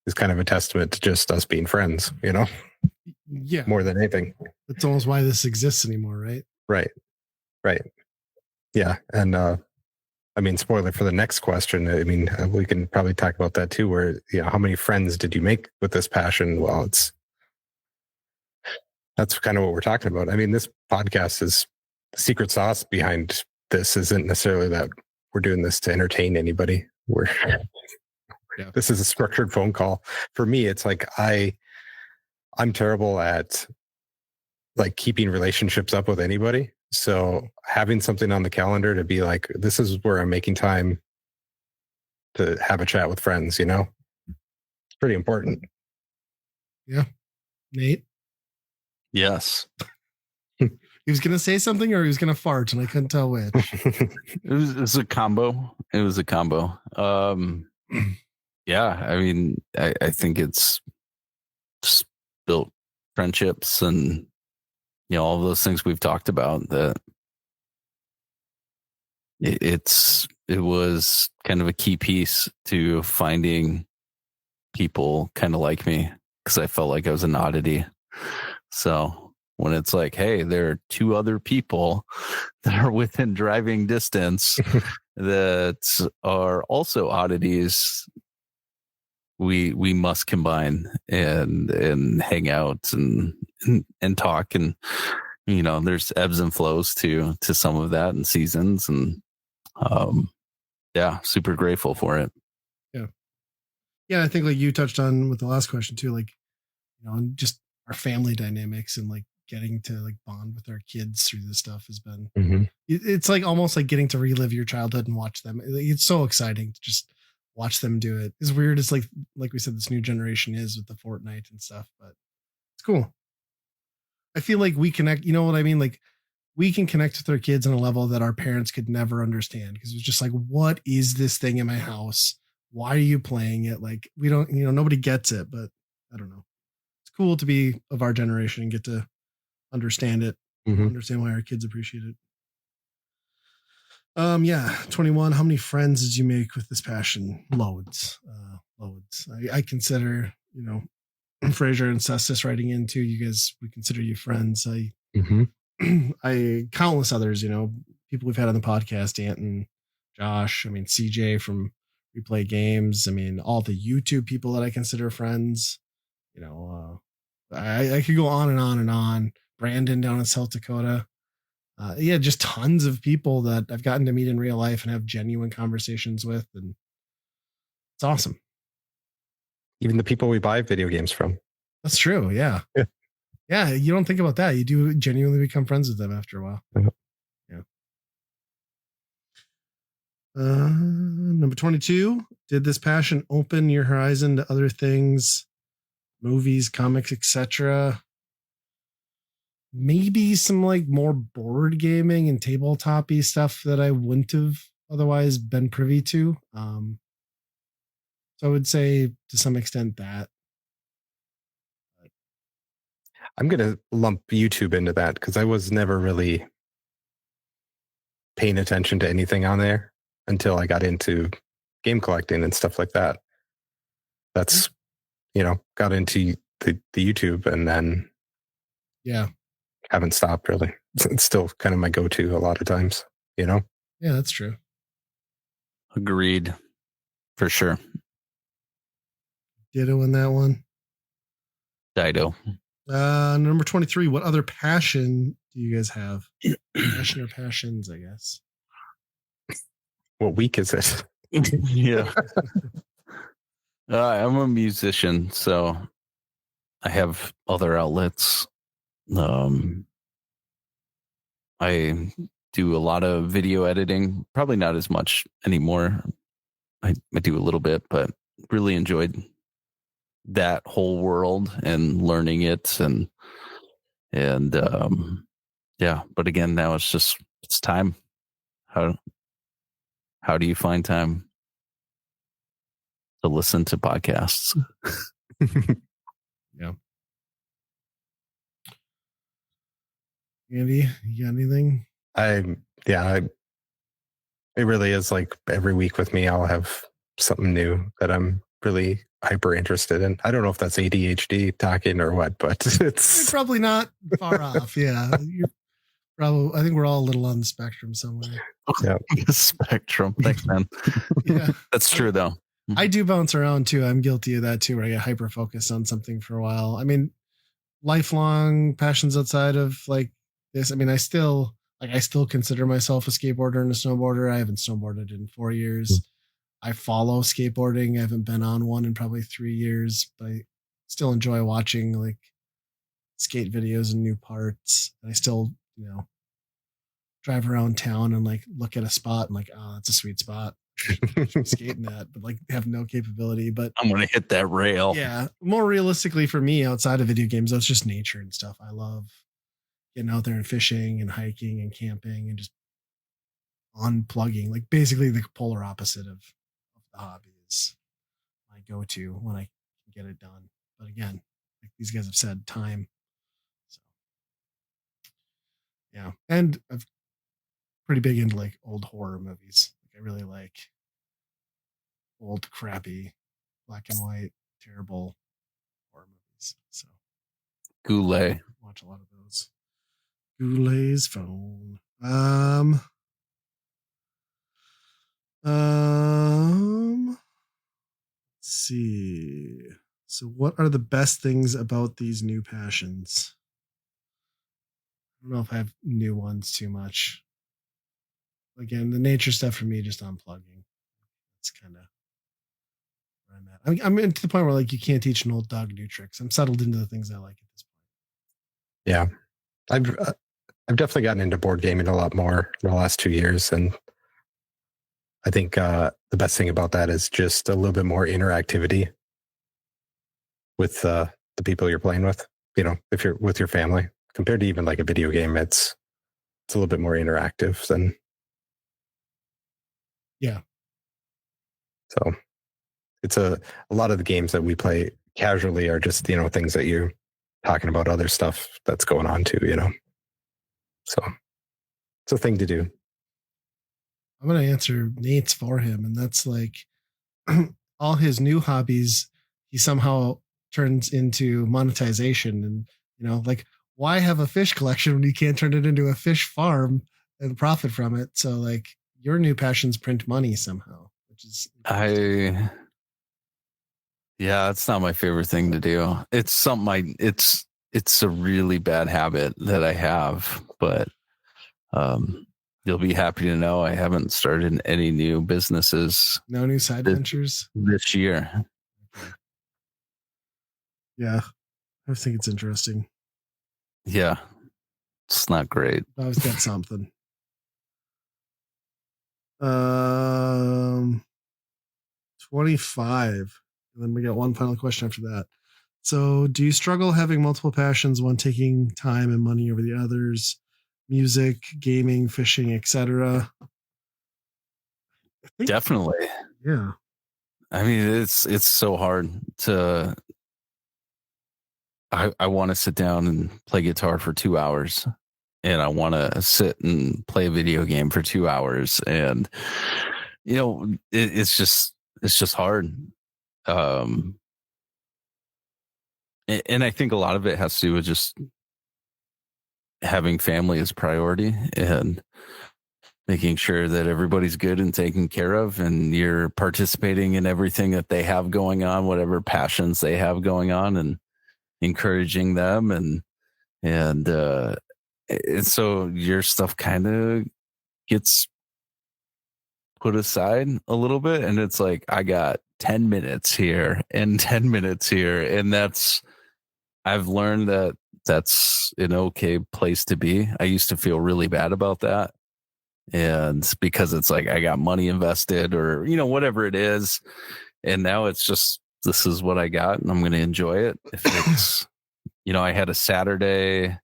is kind of a testament to just us being friends, Yeah. More than anything. That's almost why this exists anymore, right? Right. Yeah. And I mean, spoiler for the next question. I mean, we can probably talk about that too, where, how many friends did you make with this passion? Well, that's kind of what we're talking about. I mean, this podcast is the secret sauce behind this isn't necessarily that we're doing this to entertain anybody. This is a structured phone call. For me, it's like I'm terrible at like keeping relationships up with anybody. So having something on the calendar to be like, this is where I'm making time to have a chat with friends, it's pretty important. Yeah. Nate? Yes. He was going to say something or he was going to fart and I couldn't tell which. It was a combo. Yeah, I mean, I think it's just built friendships and, all of those things we've talked about, that it was kind of a key piece to finding people kind of like me, because I felt like I was an oddity. So when it's like, hey, there are two other people that are within driving distance that are also oddities, we must combine and hang out and talk, and there's ebbs and flows to some of that and seasons, and yeah, super grateful for it. Yeah, I think like you touched on with the last question too, like and just our family dynamics and like getting to like bond with our kids through this stuff has been it's like almost like getting to relive your childhood and watch them. It's so exciting to just watch them do it. As weird as like we said, this new generation is with the Fortnite and stuff, but it's cool. I feel like we connect, you know what I mean? Like we can connect with our kids on a level that our parents could never understand, because it was just like, what is this thing in my house? Why are you playing it? Like we don't, nobody gets it, but I don't know. It's cool to be of our generation and get to understand it, understand why our kids appreciate it. Yeah, 21. How many friends did you make with this passion? Loads. I consider, Fraser and Cestus writing in too. You guys, we consider you friends. I countless others, people we've had on the podcast, Anton, Josh, I mean, CJ from Replay Games. I mean, all the YouTube people that I consider friends, I could go on and on and on. Brandon down in South Dakota. Yeah, just tons of people that I've gotten to meet in real life and have genuine conversations with. And it's awesome. Even the people we buy video games from. That's true. Yeah. Yeah. You don't think about that. You do genuinely become friends with them after a while. Yeah. Number 22. Did this passion open your horizon to other things, movies, comics, etc.? Maybe some like more board gaming and tabletop-y stuff that I wouldn't have otherwise been privy to. So I would say to some extent that. I'm going to lump YouTube into that because I was never really paying attention to anything on there until I got into game collecting and stuff like that. That's, got into the YouTube, and then haven't stopped really. It's still kind of my go-to a lot of times, Yeah, that's true. Agreed. For sure. Ditto in that one. Dido. Number 23. What other passion do you guys have? Passion or passions, I guess. What week is it? Yeah. I'm a musician, so I have other outlets. I do a lot of video editing, probably not as much anymore. I do a little bit, but really enjoyed that whole world and learning it. And but again, now it's time. How do you find time to listen to podcasts? Yeah. Andy, you got anything? It really is like every week with me, I'll have something new that I'm really hyper interested in. I don't know if that's ADHD talking or what, but it's You're probably not far off. Yeah. I think we're all a little on the spectrum somewhere. Yeah. Spectrum. Thanks, man. Yeah. That's true though. I do bounce around too. I'm guilty of that too, where I get hyper focused on something for a while. I mean, lifelong passions outside of like this. I mean, I still consider myself a skateboarder and a snowboarder. I haven't snowboarded in 4 years. I follow skateboarding. I haven't been on one in probably 3 years, but I still enjoy watching like skate videos and new parts. I still, drive around town and like look at a spot and like, oh, that's a sweet spot. Skating that, but like have no capability. But I'm gonna hit that rail. Yeah. More realistically for me, outside of video games, that's just nature and stuff. I love getting out there and fishing and hiking and camping and just unplugging. Like basically the polar opposite of the hobby is my go-to when I can get it done. But again, like these guys have said, time. So yeah. And I'm pretty big into like old horror movies. Like I really like old crappy black and white terrible horror movies. So Goulet. Watch a lot of those. Goulet's phone. Let's see. So what are the best things about these new passions? I don't know if I have new ones too much. Again, the nature stuff for me, just unplugging. It's kind of where I'm at. I'm to the point where like you can't teach an old dog new tricks. I'm settled into the things I like at this point. Yeah, I've definitely gotten into board gaming a lot more in the last 2 years, and I think the best thing about that is just a little bit more interactivity with the people you're playing with. If you're with your family, compared to even like a video game, it's a little bit more interactive than. Yeah. So it's a lot of the games that we play casually are just, things that you're talking about other stuff that's going on too, So it's a thing to do. I'm going to answer Nate's for him. And that's like all his new hobbies, he somehow turns into monetization. And, like, why have a fish collection when you can't turn it into a fish farm and profit from it? So, like, your new passions print money somehow, which is. Yeah, it's not my favorite thing to do. It's something it's a really bad habit that I have, but you'll be happy to know I haven't started any new businesses. No new side ventures this year. Yeah, I think it's interesting. Yeah, it's not great. I always got something. 25. And then we got one final question after that. So, do you struggle having multiple passions, one taking time and money over the others? Music, gaming, fishing, etc. Definitely. Yeah. I mean, it's so hard to. I want to sit down and play guitar for 2 hours, and I want to sit and play a video game for 2 hours, and it's just hard. And I think a lot of it has to do with just having family as priority and making sure that everybody's good and taken care of, and you're participating in everything that they have going on, whatever passions they have going on, and encouraging them, and so your stuff kind of gets put aside a little bit, and it's like, I got 10 minutes here and 10 minutes here, and I've learned that that's an okay place to be. I used to feel really bad about that, and because it's like I got money invested, or whatever it is, and now it's just, this is what I got and I'm going to enjoy it. If it's I had a Saturday,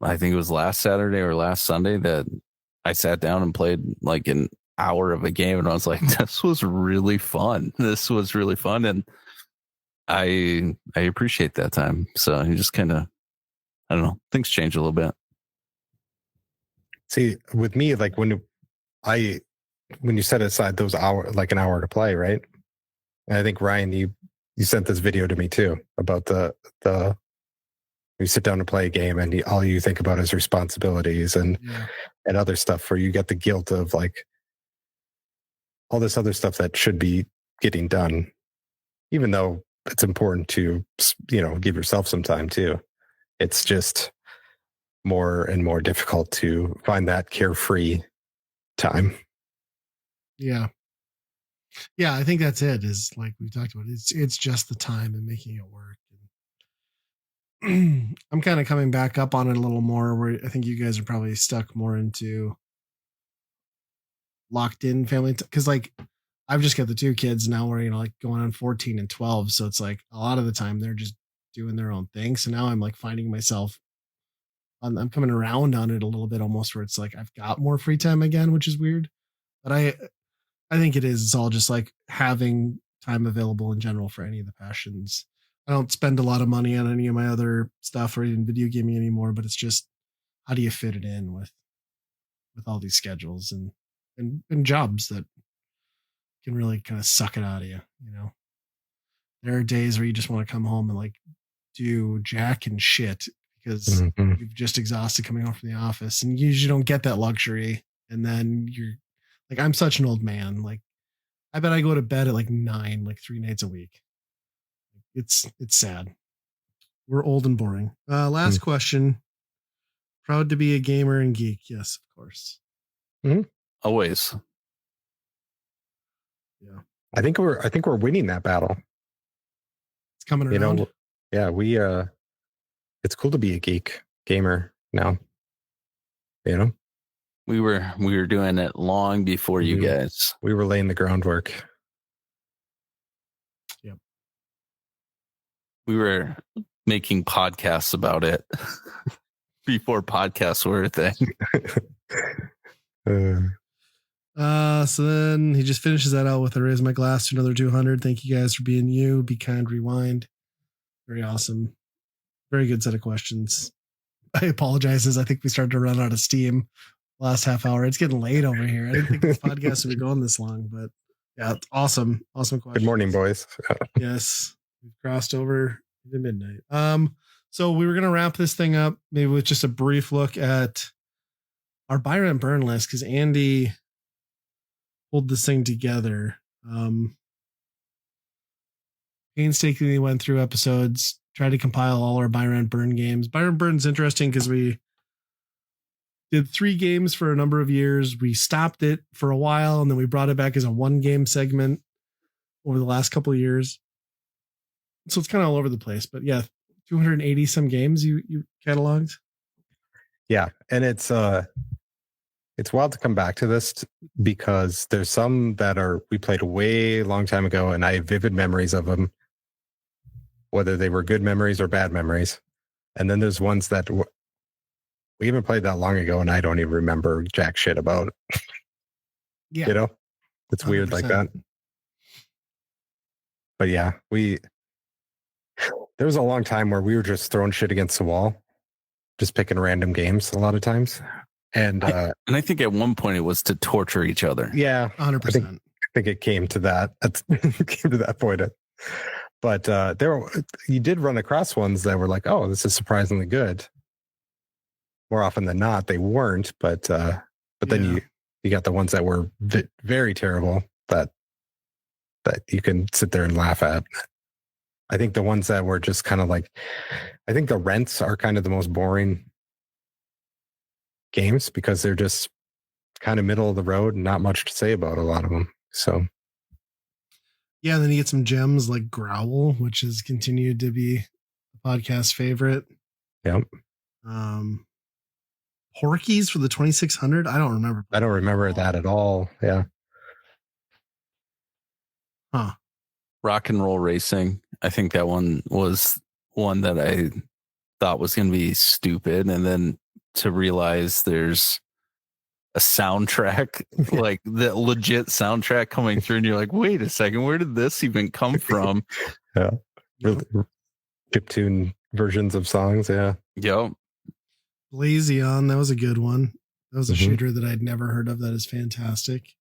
I think it was last Saturday or last Sunday, that I sat down and played like an hour of a game, and I was like, this was really fun. This was really fun, and I appreciate that time. So you just kind of, I don't know, things change a little bit. See, with me, like when you set aside those like an hour to play, right? And I think Ryan, you sent this video to me too about the you sit down to play a game and all you think about is responsibilities and other stuff, where you get the guilt of like all this other stuff that should be getting done, even though it's important to give yourself some time too. It's just more and more difficult to find that carefree time. Yeah, I think that's it. Is like we talked about. It's just the time and making it work. I'm kind of coming back up on it a little more, where I think you guys are probably stuck more into locked in family, because like I've just got the 2 kids now, where like going on 14 and 12, so it's like a lot of the time they're just doing their own thing. So now I'm like finding myself I'm coming around on it a little bit, almost, where it's like I've got more free time again, which is weird. But I think it's all just like having time available in general for any of the passions. I don't spend a lot of money on any of my other stuff or even video gaming anymore, but it's just, how do you fit it in with all these schedules and jobs that can really kind of suck it out of you. There are days where you just want to come home and like do jack and shit, because you've just exhausted coming home from the office, and you usually don't get that luxury. And then you're like, I'm such an old man. Like, I bet I go to bed at like 9, like 3 nights a week. It's sad. We're old and boring. Last question. Proud to be a gamer and geek. Yes, of course. Always. Yeah. I think we're winning that battle. It's coming around. Yeah, it's cool to be a geek gamer now. We were doing it long before you guys. We were laying the groundwork. Yep. We were making podcasts about it before podcasts were a thing. So then he just finishes that out with a raise my glass to another 200. Thank you guys for being you. Be kind, rewind. Very awesome. Very good set of questions. I apologize, as I think we started to run out of steam last half hour. It's getting late over here. I didn't think this podcast would be going this long, but yeah, it's awesome. Awesome question. Good morning, boys. Yes. We've crossed over into midnight. So we were going to wrap this thing up maybe with just a brief look at our buy rent burn list, because Andy pulled this thing together. Painstakingly went through episodes, tried to compile all our buy rent burn games. Buy rent burn's interesting because we did 3 games for a number of years. We stopped it for a while, and then we brought it back as a 1-game segment over the last couple of years. So it's kind of all over the place, but yeah, 280 some games you cataloged. Yeah. And it's wild to come back to this, because there's some that we played a way long time ago, and I have vivid memories of them, whether they were good memories or bad memories. And then there's ones that we even played that long ago, and I don't even remember jack shit about. Yeah. It's 100%. Weird like that. But yeah, there was a long time where we were just throwing shit against the wall. just picking random games a lot of times. And I think at one point it was to torture each other. Yeah, 100%. I think it came to that. Came to that point. But you did run across ones that were like, oh, this is surprisingly good. More often than not, they weren't. But then you got the ones that were very terrible that you can sit there and laugh at. I think the ones that were just kind of like, I think the Rents are kind of the most boring games because they're just kind of middle of the road and not much to say about a lot of them. So yeah, then you get some gems like Growl, which has continued to be a podcast favorite. Yep. Porkies for the 2600. I don't remember that at all. Yeah. Huh. Rock and Roll Racing. I think that one was one that I thought was going to be stupid, and then to realize there's a soundtrack, like the legit soundtrack coming through, and you're like, wait a second, where did this even come from? Yeah, really chiptune versions of songs. Yeah. Yep. Blazion, that was a good one. That was a shooter that I'd never heard of. That is fantastic.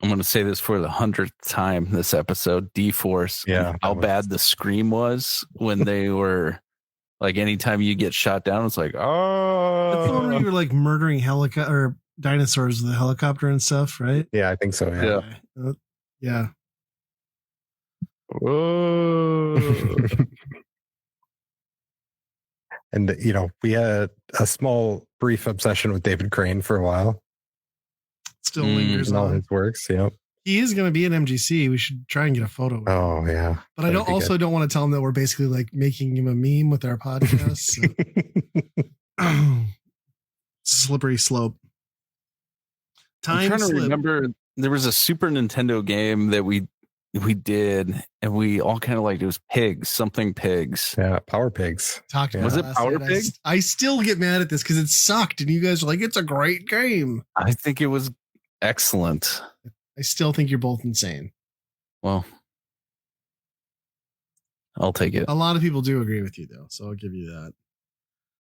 I'm going to say this for the 100th time this episode. D-Force. Yeah. How bad the scream was when they were like, anytime you get shot down, it's like, oh. That's the one where you were like murdering or dinosaurs with a helicopter and stuff, right? Yeah, I think so. Yeah. Yeah. Oh. And, we had a small, brief obsession with David Crane for a while. Still lingers on all on his works. Yep. He is going to be an MGC. We should try and get a photo. Oh, yeah. But I don't want to tell him that we're basically like making him a meme with our podcast. So. Slippery slope. I'm trying to remember. There was a Super Nintendo game that we did, and we all kind of liked. It was something pigs. Yeah, Power Pigs. Was it Power Pigs? I still get mad at this because it sucked, and you guys are like, "It's a great game." I think it was excellent. I still think you're both insane. Well, I'll take it. A lot of people do agree with you, though, so I'll give you that.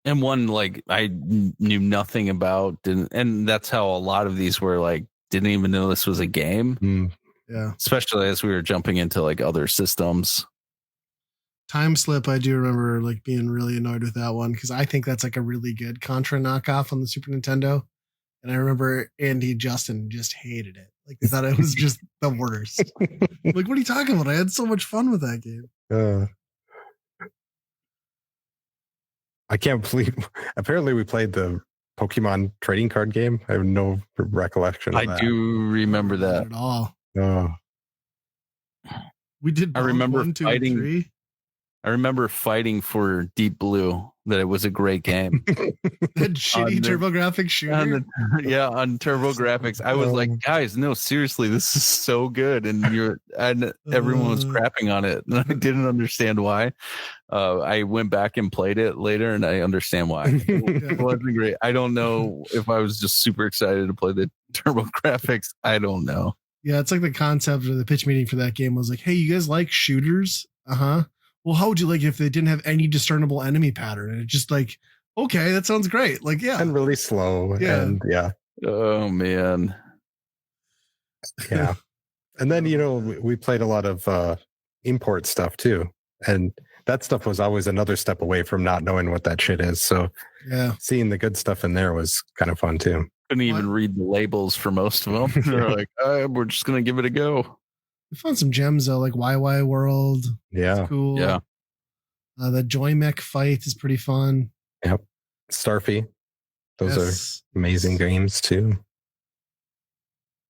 And one like I knew nothing about, and that's how a lot of these were like, didn't even know this was a game. Yeah. Especially as we were jumping into like other systems. Time Slip, I do remember like being really annoyed with that one because I think that's like a really good Contra knockoff on the Super Nintendo. And I remember Andy Justin just hated it. Like they thought it was just the worst. Like, what are you talking about? I had so much fun with that game. I can't believe. Apparently, we played the Pokemon trading card game. I have no recollection of that. I do remember that at all. Oh. We did. I remember 1, 2, and 3. I remember fighting for Deep Blue, that it was a great game. That shitty TurboGrafx shooter. On TurboGrafx. I was like, guys, no, seriously, this is so good. And everyone was crapping on it. And I didn't understand why. I went back and played it later and I understand why. It wasn't great. I don't know if I was just super excited to play the TurboGrafx. I don't know. Yeah, it's like the concept of the pitch meeting for that game was like, hey, you guys like shooters? Uh-huh. Well, how would you like it if they didn't have any discernible enemy pattern? And it's just like, okay, that sounds great. Like, yeah. And really slow. Yeah. And yeah. Oh, man. Yeah. And then, we played a lot of import stuff too. And that stuff was always another step away from not knowing what that shit is. So yeah, seeing the good stuff in there was kind of fun too. Couldn't even read the labels for most of them. They're like, we're just going to give it a go. We found some gems though, like YY World. Yeah. That's cool. Yeah. The Joy Mech fight is pretty fun. Yep. Starfy. Those are amazing games too.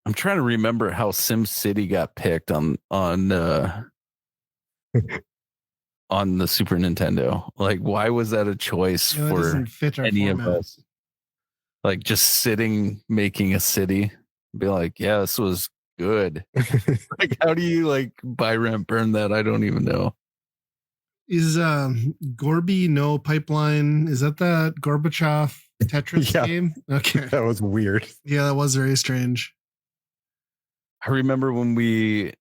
I'm trying to remember how SimCity got picked on the Super Nintendo. Like, why was that a choice for any of us? Like, just sitting, making a city, be like, yeah, this was good. Like, how do you like buy, rent, burn that? I don't even know. Is Gorby No Pipeline? Is that Gorbachev Tetris game? Okay, that was weird. Yeah, that was very strange. I remember when we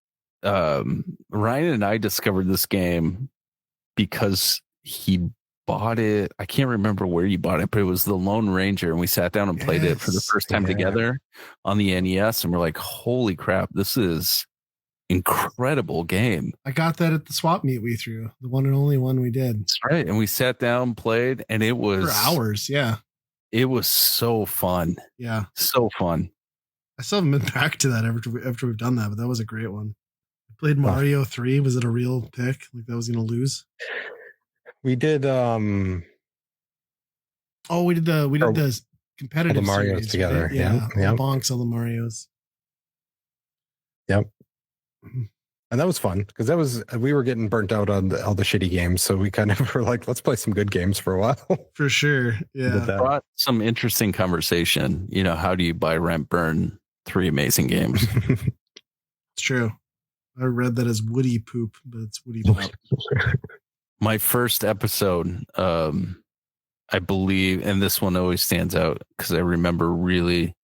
Ryan and I discovered this game because he bought it. I can't remember where you bought it, but it was the Lone Ranger, and we sat down and played it for the first time together on the NES, and we're like, "Holy crap, this is incredible game!" I got that at the swap meet we threw, the one and only one we did. That's right, and we sat down, played, and it was for hours. Yeah, it was so fun. Yeah, so fun. I still haven't been back to that after we've done that, but that was a great one. I played Mario 3. Was it a real pick? Like that was going to lose? We did. We did the competitive all the Marios series, together. Right? Yeah. All the Marios. Yep. And that was fun because we were getting burnt out on all the shitty games, so we kind of were like, let's play some good games for a while. For sure. Yeah. It brought some interesting conversation. How do you buy, rent, burn 3 amazing games? It's true. I read that as Woody poop, but it's Woody pop. My first episode, I believe, and this one always stands out because I remember really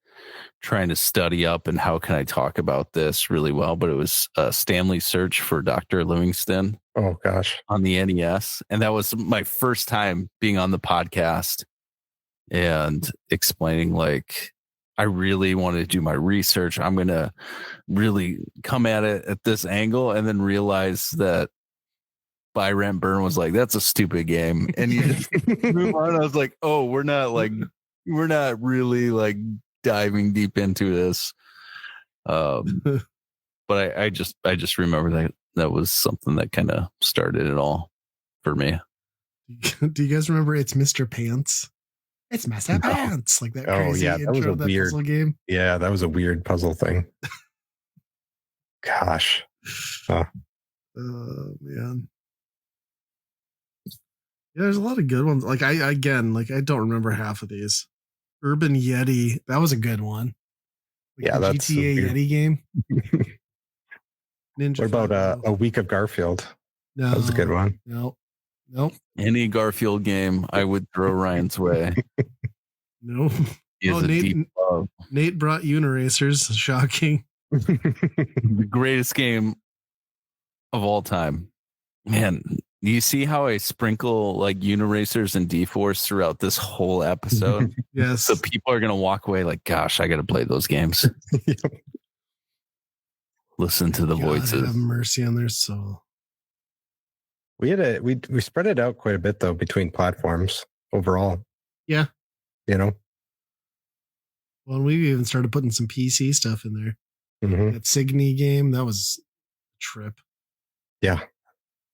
trying to study up and how can I talk about this really well, but it was Stanley's Search for Dr. Livingston. Oh gosh. On the NES. And that was my first time being on the podcast and explaining, like, I really wanted to do my research. I'm going to really come at it at this angle, and then realize that Buy, Rent, Burn was like, that's a stupid game. And you just move on. I was like, oh, we're not really like diving deep into this. But I just remember that was something that kind of started it all for me. Do you guys remember It's Mr. Pants? It's Mr. Pants, like that crazy that was a weird puzzle game. Yeah, that was a weird puzzle thing. Gosh. Man. Yeah, there's a lot of good ones. Like I don't remember half of these. Urban Yeti, that was a good one. Like yeah, that's GTA Yeti game. Ninja. What about a week of Garfield? No, that was a good one. Nope. Any Garfield game I would throw Ryan's way. No. Nate brought Uniracers. Shocking. The greatest game of all time. Man, you see how I sprinkle like Uniracers and D-Force throughout this whole episode? Yes. So people are going to walk away like, gosh, I got to play those games. Listen to the voices. Have mercy on their soul. We spread it out quite a bit though between platforms overall. Yeah. Well, we even started putting some PC stuff in there. Mm-hmm. That Signy game, that was a trip. Yeah.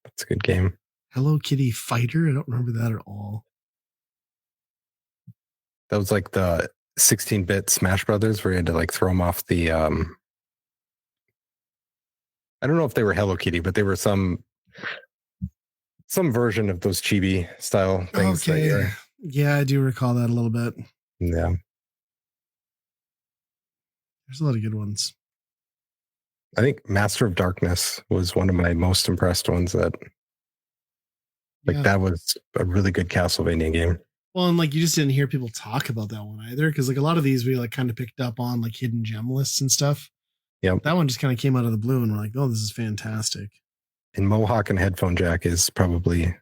That's a good game. Hello Kitty Fighter? I don't remember that at all. That was like the 16-bit Smash Brothers where you had to like throw them off the I don't know if they were Hello Kitty, but they were some version of those chibi style things. Okay. Yeah, I do recall that a little bit. Yeah. There's a lot of good ones. I think Master of Darkness was one of my most impressed ones that was a really good Castlevania game. Well, and like you just didn't hear people talk about that one either, because like a lot of these we like kind of picked up on like hidden gem lists and stuff. Yeah. That one just kind of came out of the blue and we're like, oh, this is fantastic. And Mohawk and Headphone Jack is probably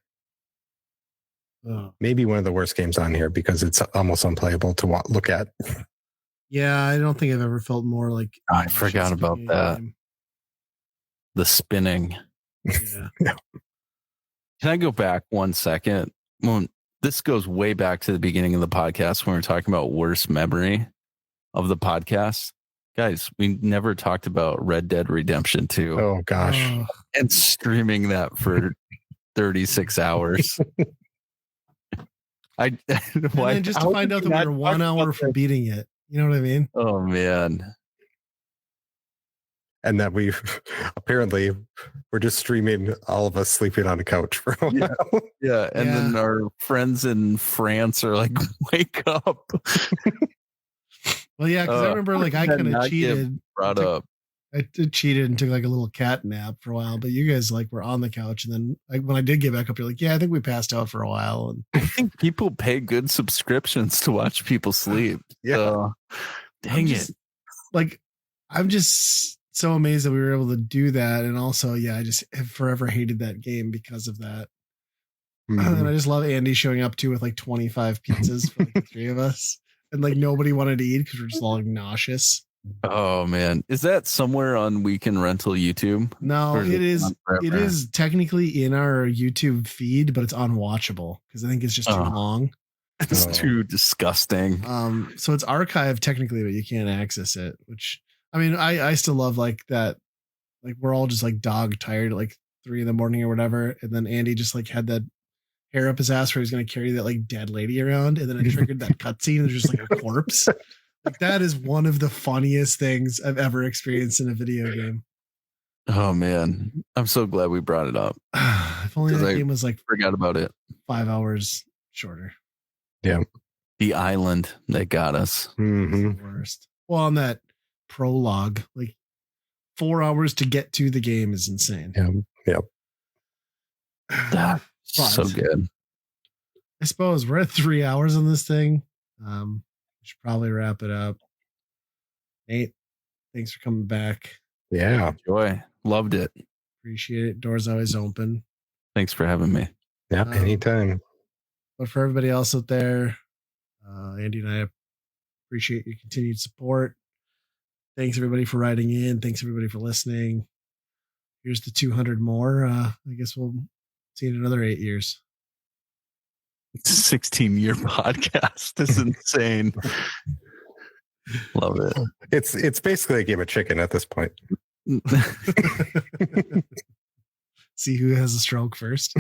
maybe one of the worst games on here because it's almost unplayable to look at. Yeah, I don't think I've ever felt more like... I forgot about that. Game. The spinning. Yeah. Can I go back 1 second? Well, this goes way back to the beginning of the podcast when we were talking about worst memory of the podcast. Guys, we never talked about Red Dead Redemption 2. Oh, gosh. And streaming that for 36 hours. And then just to find out that we were 1 hour from beating it. You know what I mean? Oh, man. And that we apparently we're just streaming all of us sleeping on a couch for a while. Yeah. And then our friends in France are like, wake up. Well, yeah, because I remember like I kind of cheated. I cheated and took like a little cat nap for a while, but you guys like were on the couch, and then like when I did get back up, you're like, yeah, I think we passed out for a while. And I think people pay good subscriptions to watch people sleep. Yeah, dang it! Like, I'm just so amazed that we were able to do that, and also, yeah, I just have forever hated that game because of that. And I just love Andy showing up too with like 25 pizzas for like the three of us. And like nobody wanted to eat because we're just all like nauseous. Oh man. Is that somewhere on Weekend Rental YouTube? No, it is technically in our YouTube feed, but it's unwatchable because I think it's just too long. It's too disgusting. So it's archived technically, but you can't access it, which I mean, I still love like that. Like we're all just like dog tired at like 3 a.m. or whatever. And then Andy just like had that hair up his ass where he's going to carry that like dead lady around. And then it triggered that cutscene. There's just like a corpse. Like that is one of the funniest things I've ever experienced in a video game. Oh man. I'm so glad we brought it up. If only that game was like forgot about it. 5 hours shorter. Yeah. The island that got us. The worst. Well, on that prologue, like 4 hours to get to the game is insane. Yep. So good. I suppose we're at 3 hours on this thing. We should probably wrap it up. Nate, thanks for coming back. Yeah. Enjoy. Loved it. Appreciate it. Doors always open. Thanks for having me. Yeah, anytime. But for everybody else out there, Andy and I appreciate your continued support. Thanks everybody for writing in. Thanks everybody for listening. Here's the 200 more. I guess we'll see you in another 8 years. It's a 16-year podcast. This is insane. Love it. It's basically a game of chicken at this point. See who has a stroke first.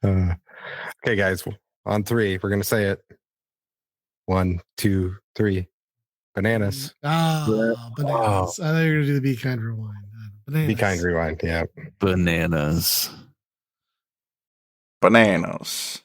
Okay, guys. On 3, we're gonna say it. 1, 2, 3. Bananas. Bananas. I thought you were gonna do the Be Kind Rewind. Bananas. Be Kind Rewind. Yeah. Bananas. Bananas.